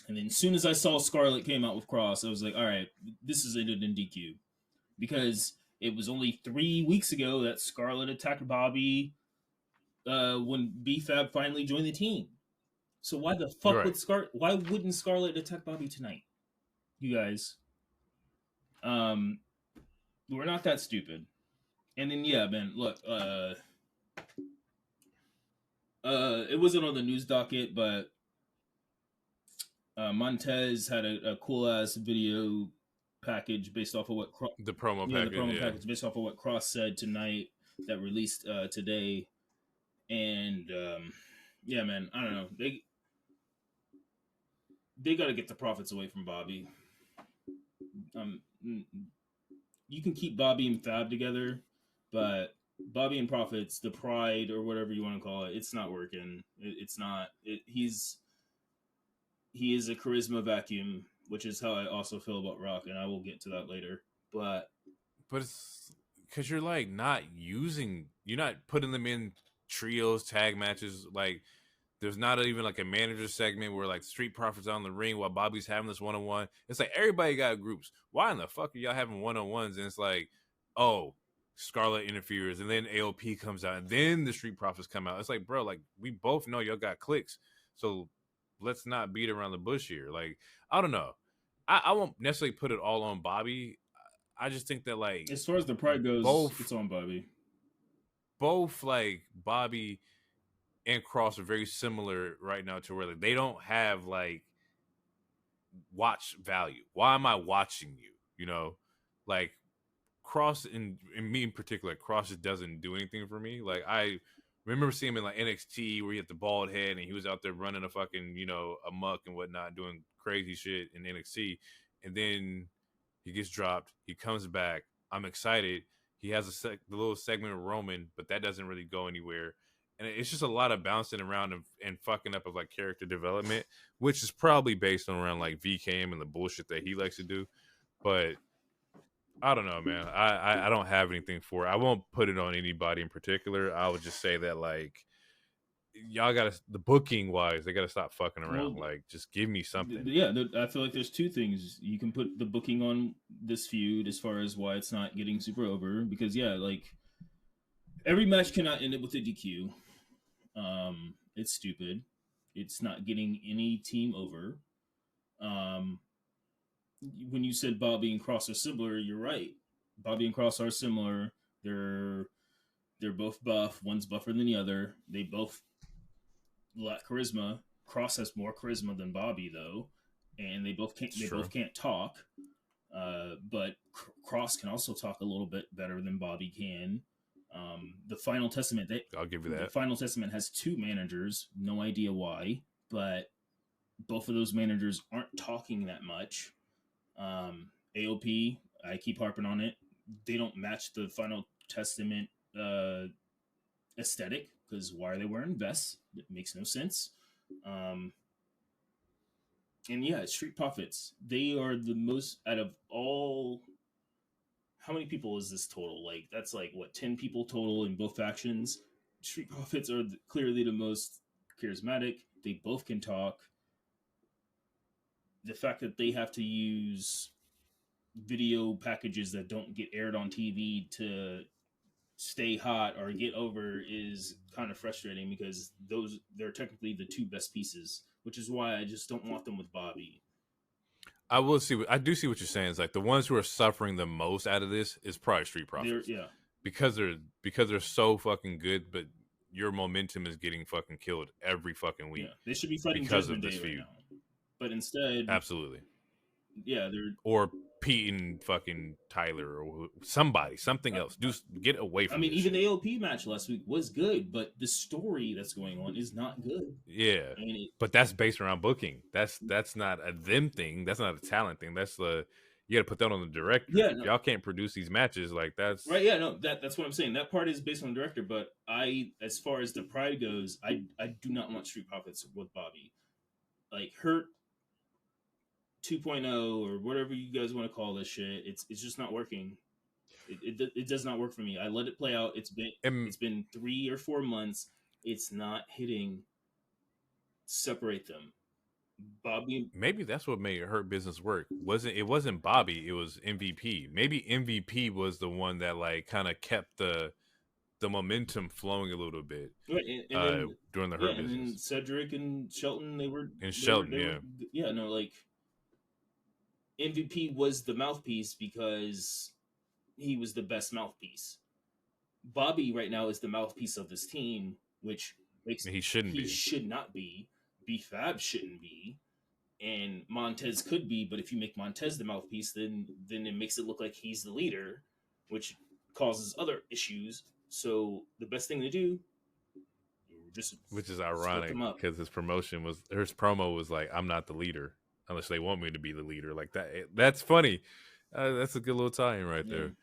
And then as soon as I saw Scarlett came out with Cross, I was like, all right, this is ended in DQ. Because it was only 3 weeks ago that Scarlett attacked Bobby when B-Fab finally joined the team. So why the fuck why wouldn't Scarlett attack Bobby tonight? You guys. We're not that stupid. And then man, look, it wasn't on the news docket, but Montez had a cool ass video package based off of what the promo package based off of what Cross said tonight that released today. And man, I don't know. They got to get the profits away from Bobby. You can keep Bobby and Fab together, but Bobby and Profits, the pride or whatever you want to call it, it's not working. It's not. He is a charisma vacuum, which is how I also feel about Rock, and I will get to that later. But it's because you're like you're not putting them in trios, tag matches. Like there's not even like a manager segment where like Street Profits on the ring while Bobby's having this one-on-one. It's like everybody got groups. Why in the fuck are y'all having one-on-ones? And it's like, oh, Scarlett interferes, and then AOP comes out, and then the Street Profits come out. It's like, bro, like we both know y'all got clicks, so let's not beat around the bush here. Like I don't know. I won't necessarily put it all on Bobby. I just think that like as far as the pride goes, it's on Bobby. Both like Bobby and Cross are very similar right now to where like, they don't have like watch value. Why am I watching you? You know, like Cross in me in particular, Cross just doesn't do anything for me. Like I remember seeing him in like NXT where he had the bald head and he was out there running a fucking, you know, amok and whatnot, doing crazy shit in NXT. And then he gets dropped. He comes back. I'm excited. He has the little segment of Roman, but that doesn't really go anywhere. And it's just a lot of bouncing around and fucking up of like character development, which is probably based on around like VKM and the bullshit that he likes to do. But I don't know, man. I don't have anything for it. I won't put it on anybody in particular. I would just say that like y'all gotta, the booking wise, they gotta stop fucking around. Well, like just give me something. Yeah, I feel like there's two things you can put the booking on this feud as far as why it's not getting super over, because yeah, like every match cannot end up with a DQ. It's stupid. It's not getting any team over. When you said Bobby and Cross are similar, you're right. Bobby and Cross are similar. They're both buff. One's buffer than the other. They both lack charisma. Cross has more charisma than Bobby, though, and they both can't. Both can't talk. But Cross can also talk a little bit better than Bobby can. The Final Testament, I'll give you that. The Final Testament has two managers. No idea why, but both of those managers aren't talking that much. AOP, I keep harping on it. They don't match the Final Testament aesthetic, because why are they wearing vests? It makes no sense. And yeah, Street Profits, they are the most out of all. How many people is this total? Like that's like what, 10 people total in both factions. Street Profits are clearly the most charismatic. They both can talk. The fact that they have to use video packages that don't get aired on TV to stay hot or get over is kind of frustrating, because they're technically the two best pieces, which is why I just don't want them with Bobby. I do see what you're saying. It's like the ones who are suffering the most out of this is probably Street Profits. Yeah. Because they're so fucking good, but your momentum is getting fucking killed every fucking week. Yeah, they should be fighting because Judgment of this Day feud. right now. But instead, Absolutely. Yeah, they're or Pete and fucking Tyler or something else. Just get away from. I mean, this even shit. the AOP match last week was good, but the story that's going on is not good. Yeah, but that's based around booking. That's not a them thing. That's not a talent thing. That's you got to put that on the director. Yeah, no. Y'all can't produce these matches like that's right. Yeah, no, that's what I'm saying. That part is based on the director, but as far as the pride goes, I do not want Street Profits with Bobby. Like Hurt 2.0 or whatever you guys want to call this shit, it's just not working. It does not work for me. I let it play out. It's been 3 or 4 months. It's not hitting. Separate them. Bobby. Maybe that's what made Hurt Business work. It wasn't Bobby, it was MVP. Maybe MVP was the one that like kind of kept the momentum flowing a little bit. Right, and then, during the Hurt Business. And then Cedric and Shelton, they were like MVP was the mouthpiece because he was the best mouthpiece. Bobby right now is the mouthpiece of this team, which makes he should not be. B-Fab shouldn't be, and Montez could be. But if you make Montez the mouthpiece, then it makes it look like he's the leader, which causes other issues. So the best thing to do, which is ironic because his promo was like, "I'm not the leader unless they want me to be the leader." Like that. That's funny. That's a good little tie-in right there.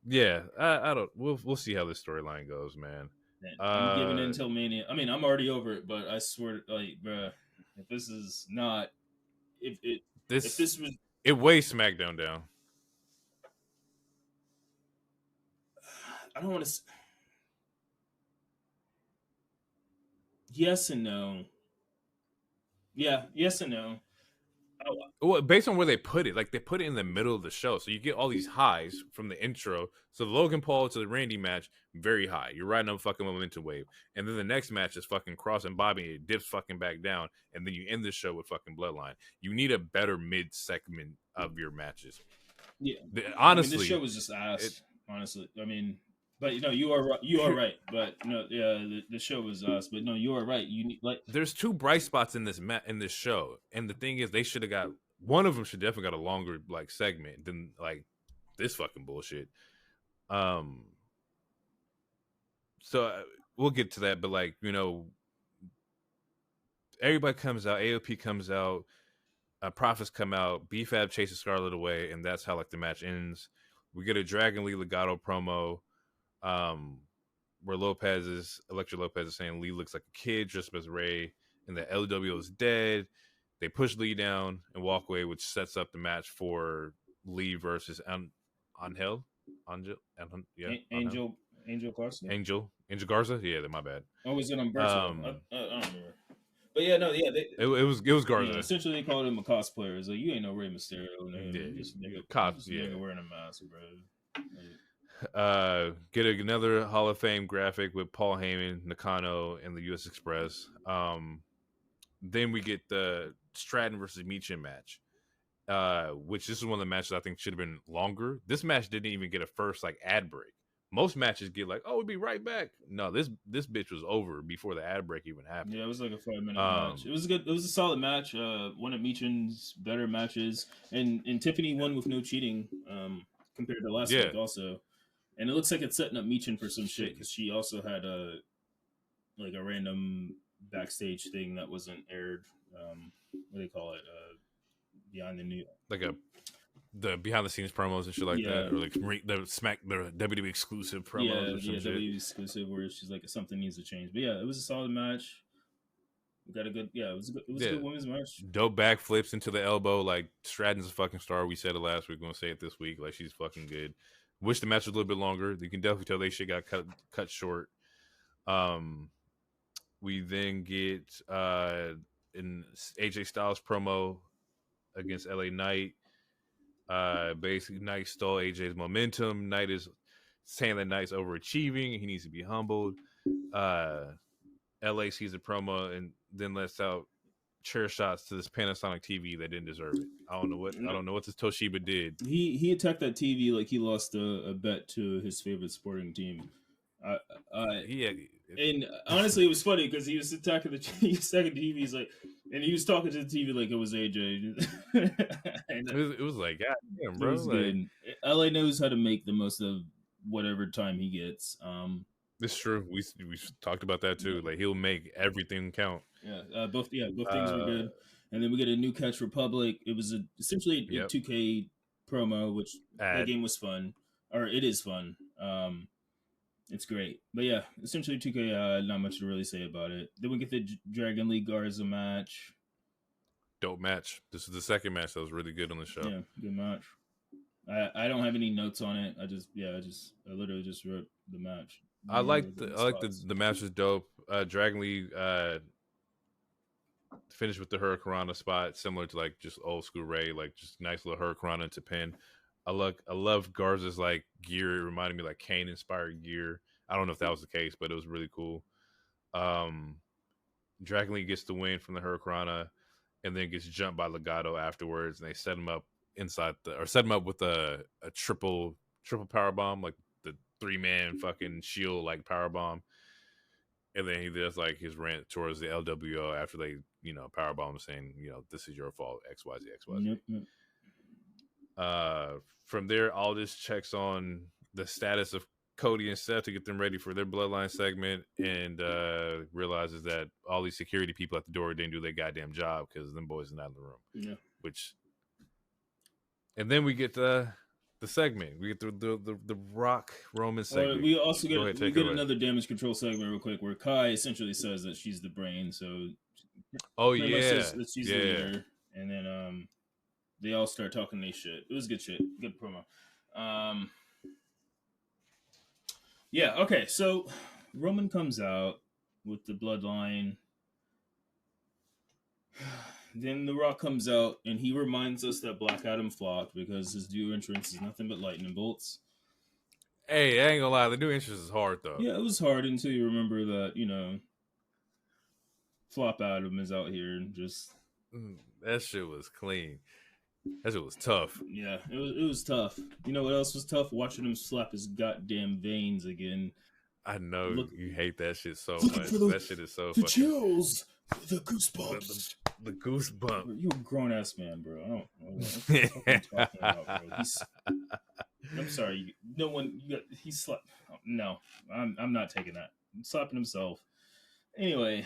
Yeah. I don't. We'll see how this storyline goes, man. I'm giving it until Mania. I mean, I'm already over it, but I swear, like, bruh, if this is not, if this was, it weighs SmackDown down. I don't want to. Yes and no. Yeah, yes and no. Well, based on where they put it, like they put it in the middle of the show, so you get all these highs from the intro. So the Logan Paul to the Randy match, very high. You're riding on a fucking momentum wave, and then the next match is fucking Cross and Bobby. And it dips fucking back down, and then you end the show with fucking Bloodline. You need a better mid segment of your matches. Yeah, honestly, this show was just ass. Honestly, I mean, but you are right. You are right. But no, yeah, the show was ass. But no, you are right. You need there's two bright spots in this in this show, and the thing is, they should have got one of them. Should definitely got a longer like segment than like this fucking bullshit. So we'll get to that, but like everybody comes out. AOP comes out. Profits come out. BFAB chases Scarlett away, and that's how like the match ends. We get a Dragon Lee Legato promo, where Electra Lopez is saying Lee looks like a kid dressed up as Ray, and that LWO is dead. They push Lee down and walk away, which sets up the match for Lee versus Angel Garza. Angel Garza. Yeah, my bad. Oh, was it Umberto? I don't remember. But yeah, no, yeah, it was Garza. Yeah, essentially, they called him a cosplayer. It's like, you ain't no Rey Mysterio, nigga. Yeah, Just nigga, nigga wearing a mask, bro. Get another Hall of Fame graphic with Paul Heyman, Nakano, and the U.S. Express. Then we get the Stratton versus Meechin match, which this is one of the matches I think should have been longer. This match didn't even get a first like ad break. Most matches get like, oh, we'll be right back. No, this bitch was over before the ad break even happened. Yeah, it was like a 5-minute match. It was good. It was a solid match. One of Meechin's better matches, and Tiffany won with no cheating. Compared to last week also, and it looks like it's setting up Meechin for some shit because she also had a random backstage thing that wasn't aired. What do they call it? Behind the new the behind the scenes promos and shit like that, or like the WWE exclusive promos. Yeah, WWE exclusive where she's like something needs to change. But yeah, it was a solid match. We got a good. Yeah, it was a good women's match. Dope backflips into the elbow. Like Stratton's a fucking star. We said it last week. We're gonna say it this week. Like she's fucking good. Wish the match was a little bit longer. You can definitely tell they shit got cut short. We then get an AJ Styles promo against LA Knight. Basically, Knight stole AJ's momentum. Knight is saying that Knight's overachieving. He needs to be humbled. LA sees the promo and then lets out chair shots to this Panasonic TV that didn't deserve it. I don't know what this Toshiba did. He attacked that TV like he lost a bet to his favorite sporting team. And honestly, it was funny because he was attacking the second TV. He's like, and he was talking to the TV like it was AJ. And it was like, God damn, bro. It was good. LA knows how to make the most of whatever time he gets. It's true. We talked about that too. Like he'll make everything count. Both things were good. And then we get a New Catch Republic. It was essentially a 2K promo, which that game was fun, or it is fun. It's great. But yeah, essentially 2K, not much to really say about it. Then we get the Dragon Lee Garza match. Dope match. This is the second match that was really good on the show. Yeah, good match. I don't have any notes on it. I literally just wrote the match. I like the match was dope. Dragon Lee finished with the Hurricanrana spot, similar to like just old school Ray, like just nice little Hurricanrana to pin. I love Garza's like gear. It reminded me like Kane inspired gear. I don't know if that was the case, but it was really cool. Dragon Lee gets the win from the Hurricanrana and then gets jumped by Legato afterwards, and they set him up with a triple power bomb, like the 3-man fucking shield like power bomb. And then he does like his rant towards the LWO after they, power bomb saying, this is your fault, XYZ, XYZ. Yep. From there, Aldis checks on the status of Cody and Seth to get them ready for their Bloodline segment, and realizes that all these security people at the door didn't do their goddamn job because them boys are not in the room. Yeah. And then we get the segment. We get the Rock Roman segment. We also get another damage control segment real quick where Kai essentially says that she's the brain. So that she's the leader, and then they all start talking their shit. It was good shit. Good promo. Okay. So Roman comes out with the Bloodline. Then The Rock comes out and he reminds us that Black Adam flopped because his new entrance is nothing but lightning bolts. Hey, I ain't gonna lie, the new entrance is hard though. Yeah, it was hard until you remember that, Flop Adam is out here and just That shit was clean. That shit was tough. yeah, it was tough. You know what else was tough? Watching him slap his goddamn veins again. I know you hate that shit so Looking much. for the- That shit is so The fucking chills, the goosebumps. the goosebump. You're a grown ass man, bro. I don't know what the fuck I'm talking about, bro. I'm sorry. No one. He's slapped. No, I'm not taking that. He's slapping himself. Anyway,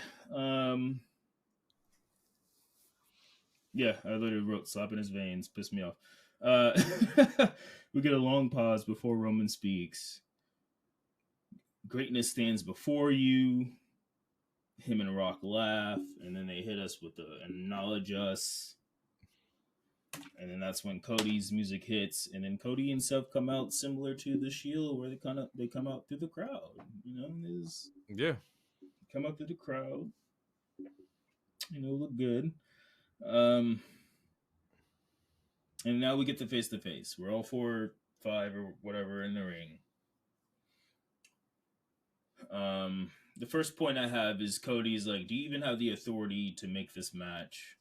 yeah, I literally wrote slapping his veins. Pissed me off. We get a long pause before Roman speaks. Greatness stands before you. Him and Rock laugh, and then they hit us with the acknowledge us. And then that's when Cody's music hits, and then Cody and Seth come out similar to the Shield, where they come out through the crowd. Yeah. Come out through the crowd. Look good. And now we get to face. We're all 4, 5, or whatever in the ring. The first point I have is Cody's like, do you even have the authority to make this match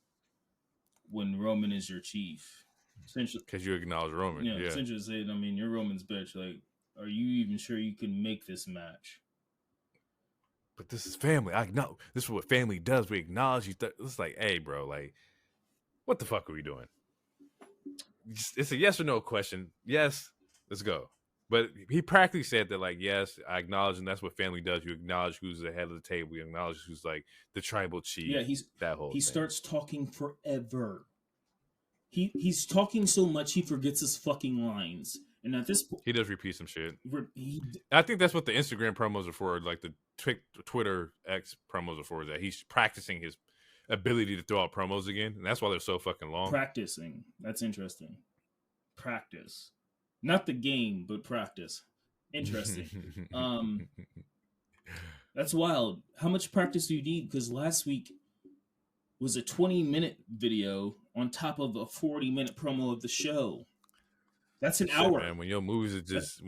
when Roman is your chief? Essentially, because you acknowledge Roman. Yeah. Essentially saying, I mean, you're Roman's bitch. Like, are you even sure you can make this match? But this is family. I know this is what family does. We acknowledge you. It's like, hey, bro, like, what the fuck are we doing? It's a yes or no question. Yes, let's go. But he practically said that, like, yes, I acknowledge, and that's what family does. You acknowledge who's the head of the table. You acknowledge who's like the tribal chief. Yeah, he starts talking forever. He's talking so much he forgets his fucking lines. And at this point, he does repeat some shit. I think that's what the Instagram promos are for, like the Twitter X promos are for, is that he's practicing his ability to throw out promos again, and that's why they're so fucking long. Practicing. That's interesting. Practice. Not the game, but practice. Interesting. That's wild. How much practice do you need? Because last week was a 20-minute video on top of a 40-minute promo of the show. That's an hour. Man, when your movies is just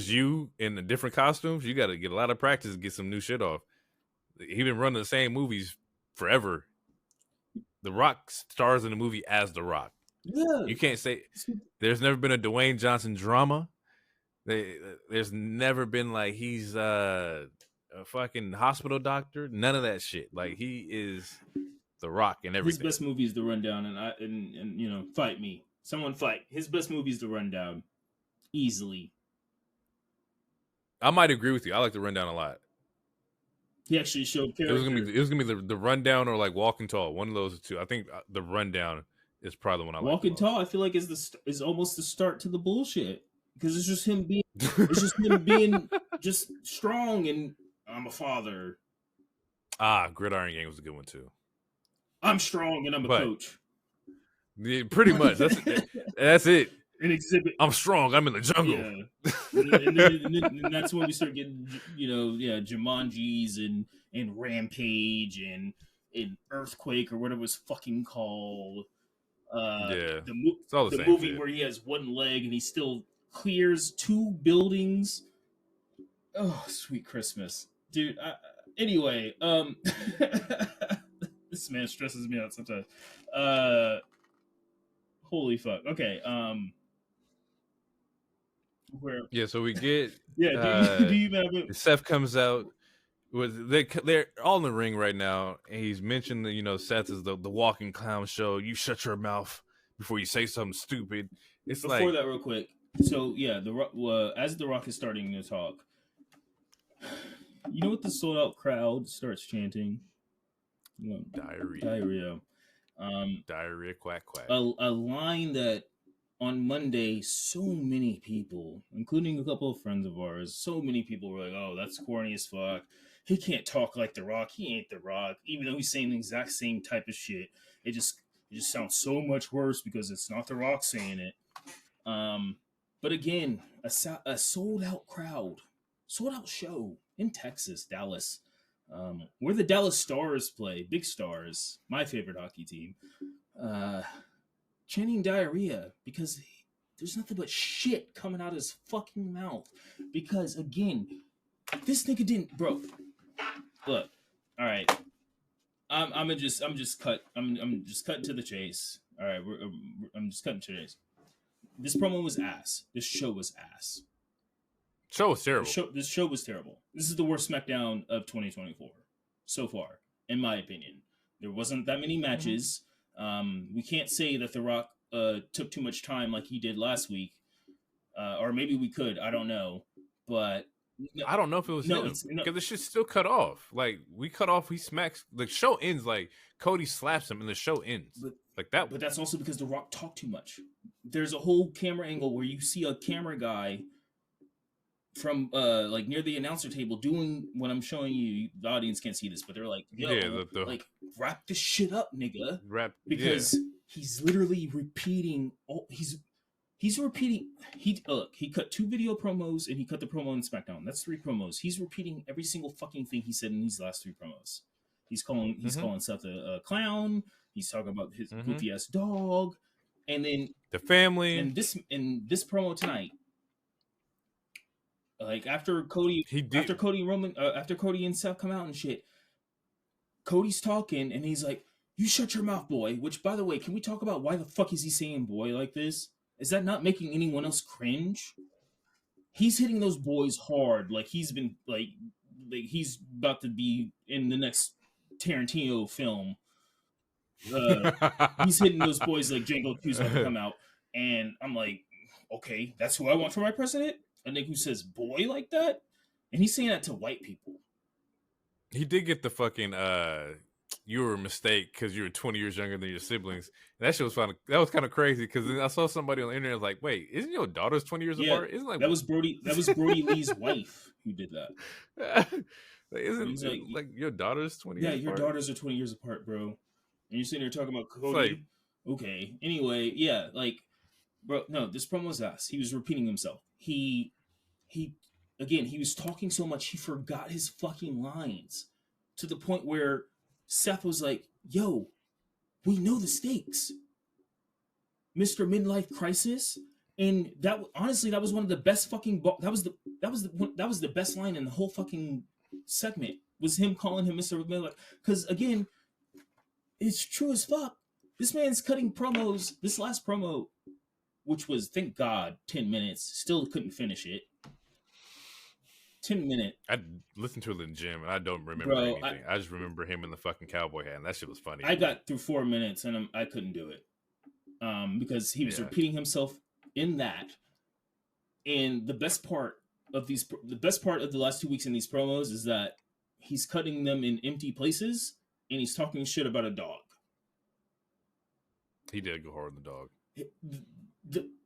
you in the different costumes, you got to get a lot of practice to get some new shit off. He been running the same movies forever. The Rock stars in the movie as The Rock. Yeah. You can't say there's never been a Dwayne Johnson drama. There's never been like he's a fucking hospital doctor. None of that shit. Like, he is The Rock and everything. His best movie is The Rundown, and fight me. Someone fight. His best movie is The Rundown. Easily. I might agree with you. I like The Rundown a lot. He actually showed character. It was gonna be the Rundown or like Walking Tall. One of those two. I think The Rundown is probably the one I like. Walking Tall, I feel like is almost the start to the bullshit, because it's just him being just strong and I'm a father. Gridiron Gang was a good one too. I'm strong and I'm a coach. Yeah, pretty much. That's it. An exhibit. I'm strong. I'm in the jungle. Yeah. and that's when we start getting, Jumanjis and Rampage and Earthquake or whatever it was fucking called. It's all the same movie shit. where he has one leg and he still clears 2 buildings. Oh, sweet Christmas, dude. Anyway, this man stresses me out sometimes. Holy fuck. Okay. So we get do you have it? Seth comes out with they're all in the ring right now, and he's mentioned that Seth is the walking clown show. You shut your mouth before you say something stupid. It's before that, real quick. So yeah, as the Rock is starting to talk, you know what the sold out crowd starts chanting? Diarrhea. Diarrhea, quack quack. A line that on Monday, so many people, including a couple of friends of ours, so many people were like, "Oh, that's corny as fuck. He can't talk like The Rock. He ain't The Rock." Even though he's saying the exact same type of shit, it just sounds so much worse because it's not The Rock saying it. But again, a sold out crowd, sold out show in Texas, Dallas. Where the Dallas Stars play, big stars, my favorite hockey team, chanting diarrhea because there's nothing but shit coming out of his fucking mouth. Because again, this nigga didn't, bro. Look, all right. I'm just cutting to the chase. All right, I'm just cutting to the chase. This promo was ass. This show was ass. Show was terrible. This show was terrible. This is the worst SmackDown of 2024 so far, in my opinion. There wasn't that many matches. We can't say that The Rock took too much time like he did last week, or maybe we could. I don't know, but I don't know if it was him because the shit's still cut off. Like we cut off, he smacks. The show ends like Cody slaps him, and the show ends like that. But that's also because The Rock talked too much. There's a whole camera angle where you see a camera guy from like near the announcer table doing what I'm showing you. The audience can't see this, but they're like, "Yo, like wrap this shit up, nigga." Because he's literally repeating. He's repeating. He cut 2 video promos and he cut the promo on SmackDown. That's 3 promos. He's repeating every single fucking thing he said in these last 3 promos. He's calling Seth a clown. He's talking about his goofy ass dog, and then the family. And this promo tonight, like after Cody and Seth come out and shit, Cody's talking and he's like, "You shut your mouth, boy." Which, by the way, can we talk about why the fuck is he saying "boy" like this? Is that not making anyone else cringe? He's hitting those boys hard, like he's been like he's about to be in the next Tarantino film. He's hitting those boys like Django 2's about to come out, and I'm like, okay, that's who I want for my president. A nigga who says "boy" like that, and he's saying that to white people. He did get the fucking you were a mistake because you were 20 years younger than your siblings. And that shit was fun. That was kind of crazy because I saw somebody on the internet like, wait, isn't your daughters 20 years apart? Isn't like that was Brody Lee's wife who did that. Isn't like your daughters 20 years apart? Yeah, your daughters are 20 years apart, bro. And you're sitting here talking about Cody. Like, okay. Anyway, yeah, like, bro, no, this promo was ass. He was repeating himself. He was talking so much he forgot his fucking lines to the point where Seth was like, "Yo, we know the stakes, Mr. Midlife Crisis," and that honestly, that was one of the best fucking. That was the best line in the whole fucking segment. Was him calling him Mr. Midlife? Because again, it's true as fuck. This man's cutting promos. This last promo, which was, thank God, 10 minutes, still couldn't finish it. 10 minutes. I listened to it in the gym and I don't remember anything. I just remember him in the fucking cowboy hat, and that shit was funny. I got through 4 minutes and I couldn't do it because he was repeating himself in that. And the best part of the last 2 weeks in these promos is that he's cutting them in empty places and he's talking shit about a dog. He did go hard on the dog.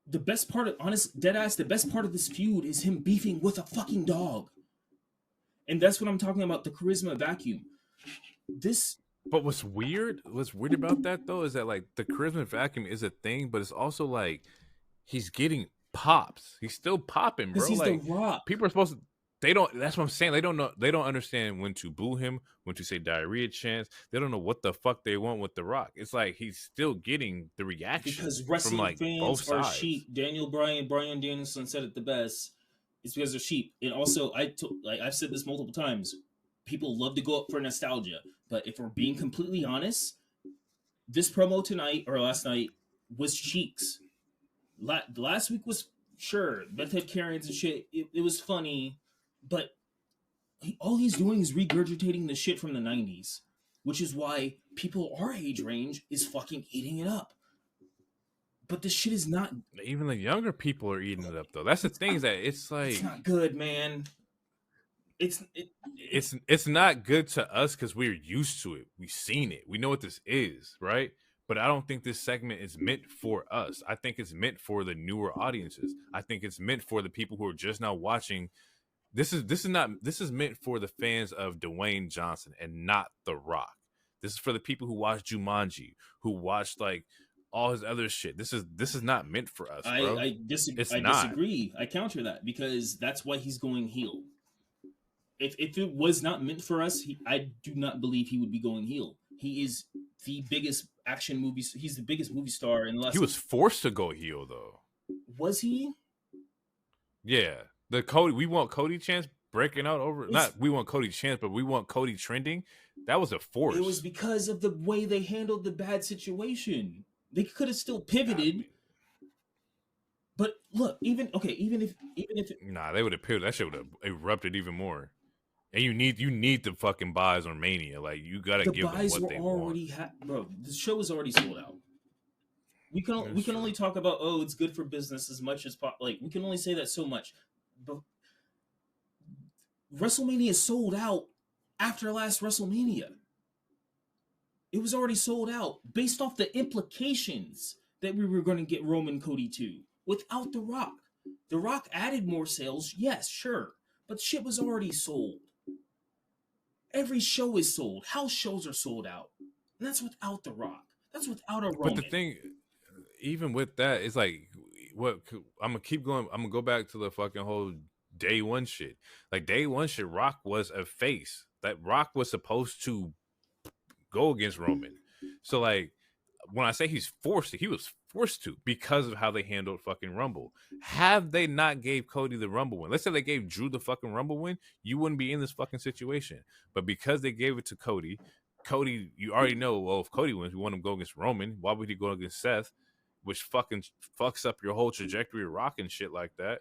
The best part of, honest, deadass, the best part of this feud is him beefing with a fucking dog. And that's what I'm talking about, the charisma vacuum. But what's weird about that, though, is that, like, the charisma vacuum is a thing, but it's also, like, he's getting pops. He's still popping, bro. He's like, The Rock. People are supposed to, that's what I'm saying. They don't understand when to boo him, when to say diarrhea chants. They don't know what the fuck they want with The Rock. It's like he's still getting the reaction because wrestling from, like, fans both are sides. sheep. Brian Danielson said it the best. It's because they're sheep. And also, I've said this multiple times. People love to go up for nostalgia, but if we're being completely honest, this promo tonight or last night was cheeks. Last week was sure Beth had Karens and shit. It was funny. But all he's doing is regurgitating the shit from the 90s, which is why people our age range is fucking eating it up. But this shit is not... Even the younger people are eating it up, though. That's the thing, is that it's like... It's not good, man. It's not good to us because we're used to it. We've seen it. We know what this is, right? But I don't think this segment is meant for us. I think it's meant for the newer audiences. I think it's meant for the people who are just now watching... This is meant for the fans of Dwayne Johnson and not The Rock. This is for the people who watch Jumanji, who watched like all his other shit. This is not meant for us, bro. I disagree. I counter that because that's why he's going heel. if it was not meant for us, I do not believe he would be going heel. He is the biggest action movie. He's the biggest movie star in the last. He was forced to go heel though. Was he? Yeah, we want Cody Chance breaking out over. Not we want Cody Chance, but we want Cody trending. That was a force. It was because of the way they handled the bad situation. They could have still pivoted. But look, even if they would have pivoted. That shit would have erupted even more. And you need the fucking buys on Mania. Like you gotta give them what they want. Bro, the show is already sold out. We can only talk about it's good for business as much as like we can only say that so much. But WrestleMania sold out after last WrestleMania. It was already sold out based off the implications that we were going to get Roman Cody 2 without The Rock. The Rock added more sales, yes, sure, but shit was already sold. Every show is sold. House shows are sold out. And that's without The Rock. That's without a Roman. But the thing, even with that, it's like, what I'm gonna keep going. I'm gonna go back to the fucking whole day one shit. Like day one shit, Rock was a face. That Rock was supposed to go against Roman. So like, when I say he's forced to, he was forced to because of how they handled fucking Rumble. Have they not gave Cody the Rumble win? Let's say they gave Drew the fucking Rumble win, you wouldn't be in this fucking situation. But because they gave it to Cody, you already know, well, if Cody wins, we want him to go against Roman. Why would he go against Seth? Which fucking fucks up your whole trajectory of Rock and shit like that.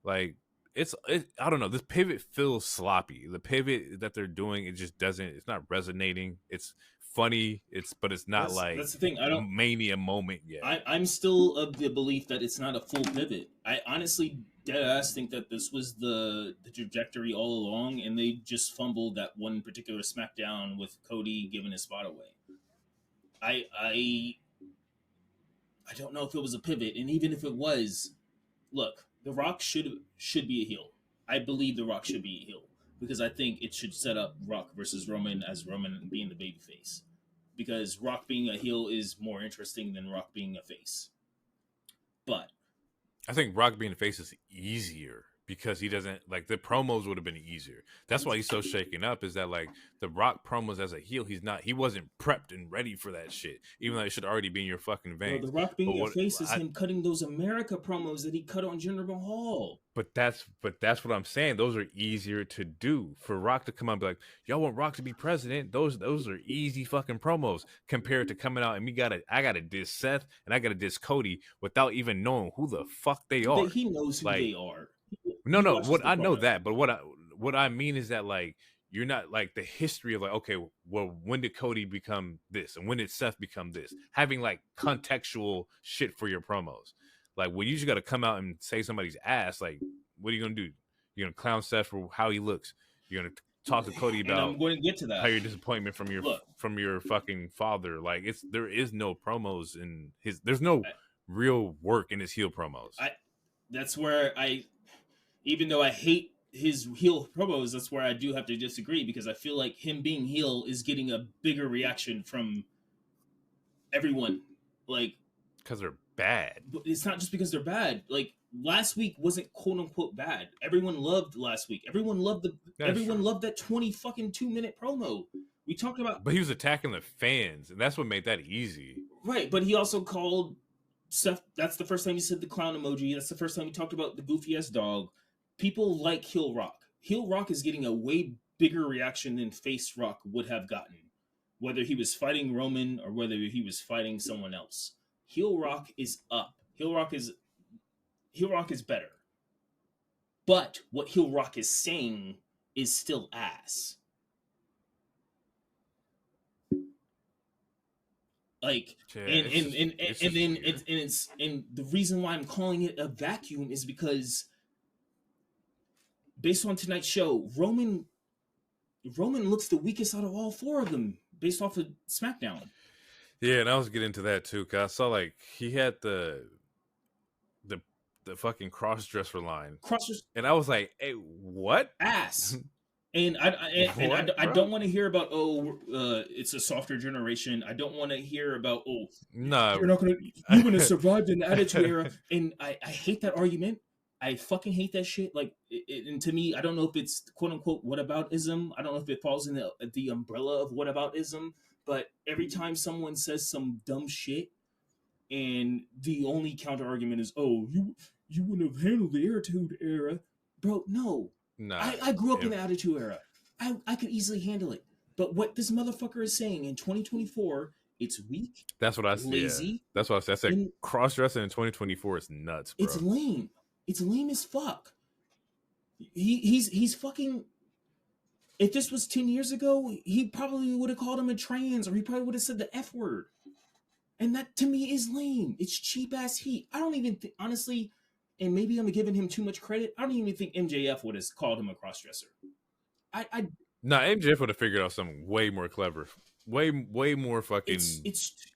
Like, I don't know. This pivot feels sloppy. The pivot that they're doing, it just doesn't, it's not resonating. It's funny, but it's not that's the thing. I don't Mania moment yet. I'm still of the belief that it's not a full pivot. I honestly deadass think that this was the trajectory all along, and they just fumbled that one particular SmackDown with Cody giving his spot away. I don't know if it was a pivot, and even if it was, look, The Rock should be a heel. I believe The Rock should be a heel because I think it should set up Rock versus Roman as Roman being the babyface. Because Rock being a heel is more interesting than Rock being a face. But I think Rock being a face is easier because he doesn't, like, the promos would have been easier. That's why he's so shaken up, is that, like, the Rock promos as a heel, he wasn't prepped and ready for that shit, even though it should already be in your fucking veins. Well, the Rock being a face is him cutting those America promos that he cut on Jinder Mahal. But that's what I'm saying. Those are easier to do. For Rock to come out and be like, y'all want Rock to be president? Those are easy fucking promos compared to coming out and I gotta diss Seth and I gotta diss Cody without even knowing who the fuck they are. He knows who they are. No. What I know that, but what I mean is that, like, you're not, like, the history of, like, okay, well, when did Cody become this and when did Seth become this? Having, like, contextual shit for your promos. Like, when you just got to come out and say somebody's ass, like, what are you gonna do? You're gonna clown Seth for how he looks. You're gonna talk to Cody about. And I'm going to get to that. How your disappointment from your fucking father. Like, there is no promos in his. There's no real work in his heel promos. That's where even though I hate his heel promos, that's where I do have to disagree because I feel like him being heel is getting a bigger reaction from everyone. Like, because they're bad. But it's not just because they're bad. Like, last week wasn't quote unquote bad. Everyone loved last week. Everyone loved loved that 2-minute promo. We talked about, but he was attacking the fans, and that's what made that easy. Right, but he also called Seth. That's the first time he said the clown emoji. That's the first time he talked about the goofy ass dog. People like heel Rock. Heel Rock is getting a way bigger reaction than face Rock would have gotten, whether he was fighting Roman or whether he was fighting someone else. Heel Rock is up. Heel Rock is better. But what Heel Rock is saying is still ass. Like, and the reason why I'm calling it a vacuum is because based on tonight's show, Roman looks the weakest out of all four of them based off of SmackDown. Yeah, and I was getting into that too, because I saw, like, he had the fucking cross-dresser line. And I was like, hey, what? Ass. And I don't want to hear about, it's a softer generation. I don't want to hear about, you're gonna survive in the Attitude Era. And I hate that argument. I fucking hate that shit. Like, and to me, I don't know if it's quote unquote whataboutism. I don't know if it falls in the umbrella of whataboutism. But every time someone says some dumb shit, and the only counter argument is, "Oh, you wouldn't have handled the Attitude Era," bro. No, Nah, I grew up in the Attitude Era. I could easily handle it. But what this motherfucker is saying in 2024, it's weak. That's what I said. Lazy. Yeah. That's what I said. Cross dressing in 2024 is nuts, bro. It's lame. It's lame as fuck. He's fucking. If this was 10 years ago, he probably would have called him a trans, or he probably would have said the F word. And that to me is lame. It's cheap ass heat. I don't even think, honestly, and maybe I'm giving him too much credit. I don't even think MJF would have called him a crossdresser. MJF would have figured out something way more clever, way more fucking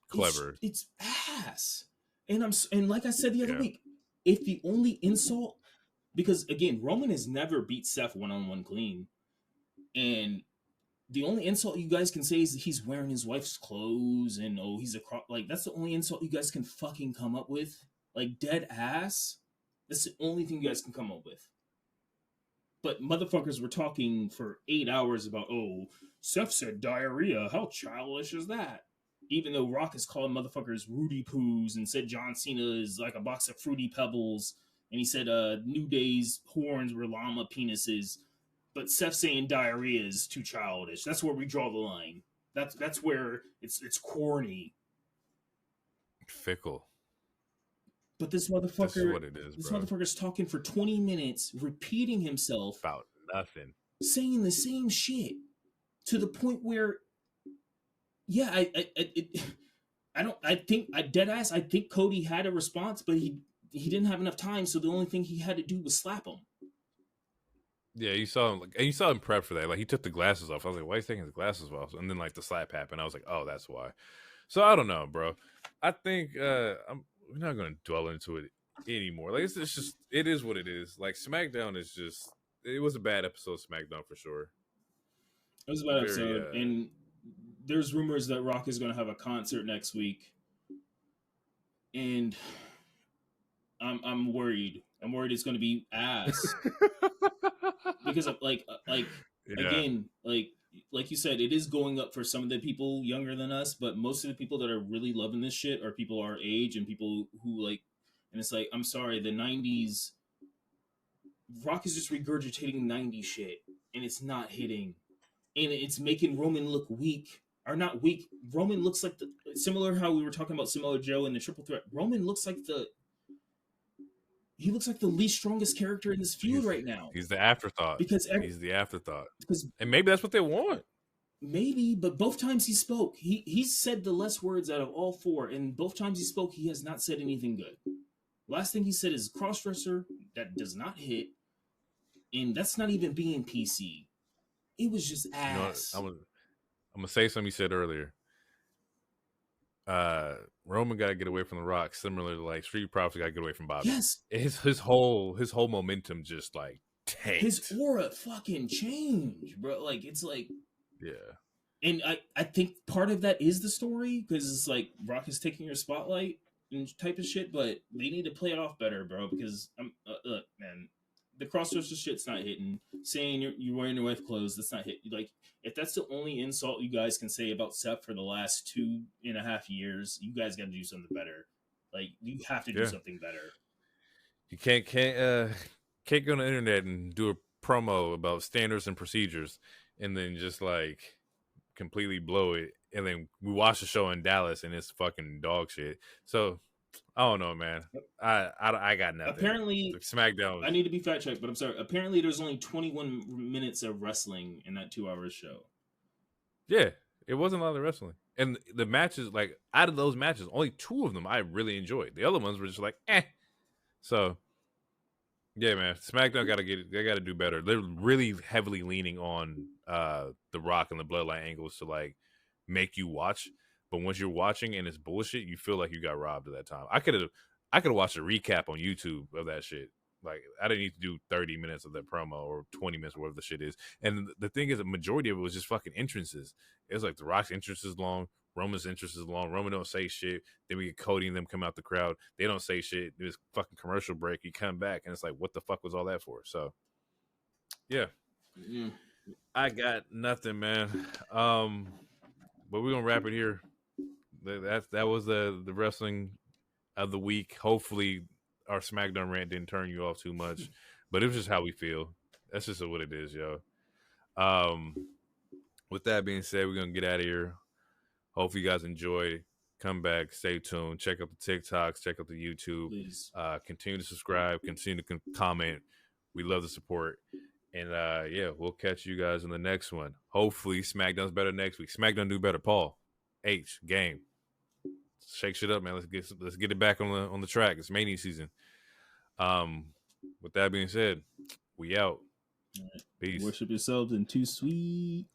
clever. It's ass. And like I said the other week, if the only insult, because again, Roman has never beat Seth one-on-one clean, and the only insult you guys can say is that he's wearing his wife's clothes and he's like, that's the only insult you guys can fucking come up with. Like, dead ass. That's the only thing you guys can come up with. But motherfuckers were talking for 8 hours about, Seth said diarrhea. How childish is that? Even though Rock has called motherfuckers Rudy Poos and said John Cena is like a box of Fruity Pebbles. And he said New Day's horns were llama penises. But Seth saying diarrhea is too childish. That's where we draw the line. That's where it's corny. Fickle. But this motherfucker, this is what it is, this bro. motherfucker's talking for 20 minutes, repeating himself about nothing, saying the same shit to the point where, I think Cody had a response, but he didn't have enough time, so the only thing he had to do was slap him. Yeah, you saw him prep for that. Like, he took the glasses off. I was like, why is he taking his glasses off? And then, like, the slap happened. I was like, oh, that's why. So, I don't know, bro. I think we're not going to dwell into it anymore. Like, it's just, it is what it is. Like, SmackDown is just, it was a bad episode of SmackDown for sure. It was a bad episode. And there's rumors that Rock is going to have a concert next week. And I'm worried. I'm worried it's going to be ass. Because of again, like you said, it is going up for some of the people younger than us, but most of the people that are really loving this shit are people our age and people who like, and it's like, I'm sorry, the 90s, Rock is just regurgitating 90s shit, and it's not hitting, and it's making Roman look weak, or not weak. Roman looks like similar how we were talking about Samoa Joe and the Triple Threat. Roman looks like he looks like the least strongest character in this feud right now. He's the afterthought. He's the afterthought. And maybe that's what they want. Maybe, but both times he spoke, he said the less words out of all four, and both times he spoke, he has not said anything good. Last thing he said is crossdresser that does not hit, and that's not even being PC. It was just ass. You know, I'm gonna say something you said earlier. Roman got to get away from The Rock, similar to like Street Profits got to get away from Bobby. Yes, his whole momentum just like tanked. His aura fucking changed, bro. Like, it's like, yeah. And I think part of that is the story, because it's like Rock is taking your spotlight and type of shit, but they need to play it off better, bro. Because look, man, the crossdresser shit's not hitting. Saying you're wearing your wife's clothes, that's not hitting. Like, if that's the only insult you guys can say about Seth for the last 2.5 years, you guys got to do something better. Like, you have to do something better. You can't go on the internet and do a promo about standards and procedures and then just like completely blow it. And then we watch the show in Dallas and it's fucking dog shit. So I don't know, man. I got nothing. Apparently, SmackDown. I need to be fact checked, but I'm sorry. Apparently, there's only 21 minutes of wrestling in that 2-hour show. Yeah, it wasn't a lot of wrestling, and the matches, like out of those matches, only 2 of them I really enjoyed. The other ones were just like, eh. So, yeah, man, SmackDown they got to do better. They're really heavily leaning on The Rock and the Bloodline angles to like make you watch. But once you're watching and it's bullshit, you feel like you got robbed at that time. I could have watched a recap on YouTube of that shit. Like, I didn't need to do 30 minutes of that promo or 20 minutes, whatever the shit is. And the thing is, the majority of it was just fucking entrances. It was like The Rock's entrance is long, Roman's interest is long. Roman don't say shit. Then we get Cody and them come out the crowd. They don't say shit. There's fucking commercial break. You come back and it's like, what the fuck was all that for? So, yeah. I got nothing, man. But we're gonna wrap it here. That was the wrestling of the week. Hopefully, our SmackDown rant didn't turn you off too much, but it was just how we feel. That's just what it is, yo. With that being said, we're gonna get out of here. Hopefully, you guys enjoyed. Come back, stay tuned. Check out the TikToks, check out the YouTube. Please. Continue to subscribe, continue to comment. We love the support. And yeah, we'll catch you guys in the next one. Hopefully, SmackDown's better next week. SmackDown do better. Paul, H, game, shake shit up, man. Let's get it back on the track. It's Mania season. With that being said, we out. Right. Peace. Worship yourselves and too sweet.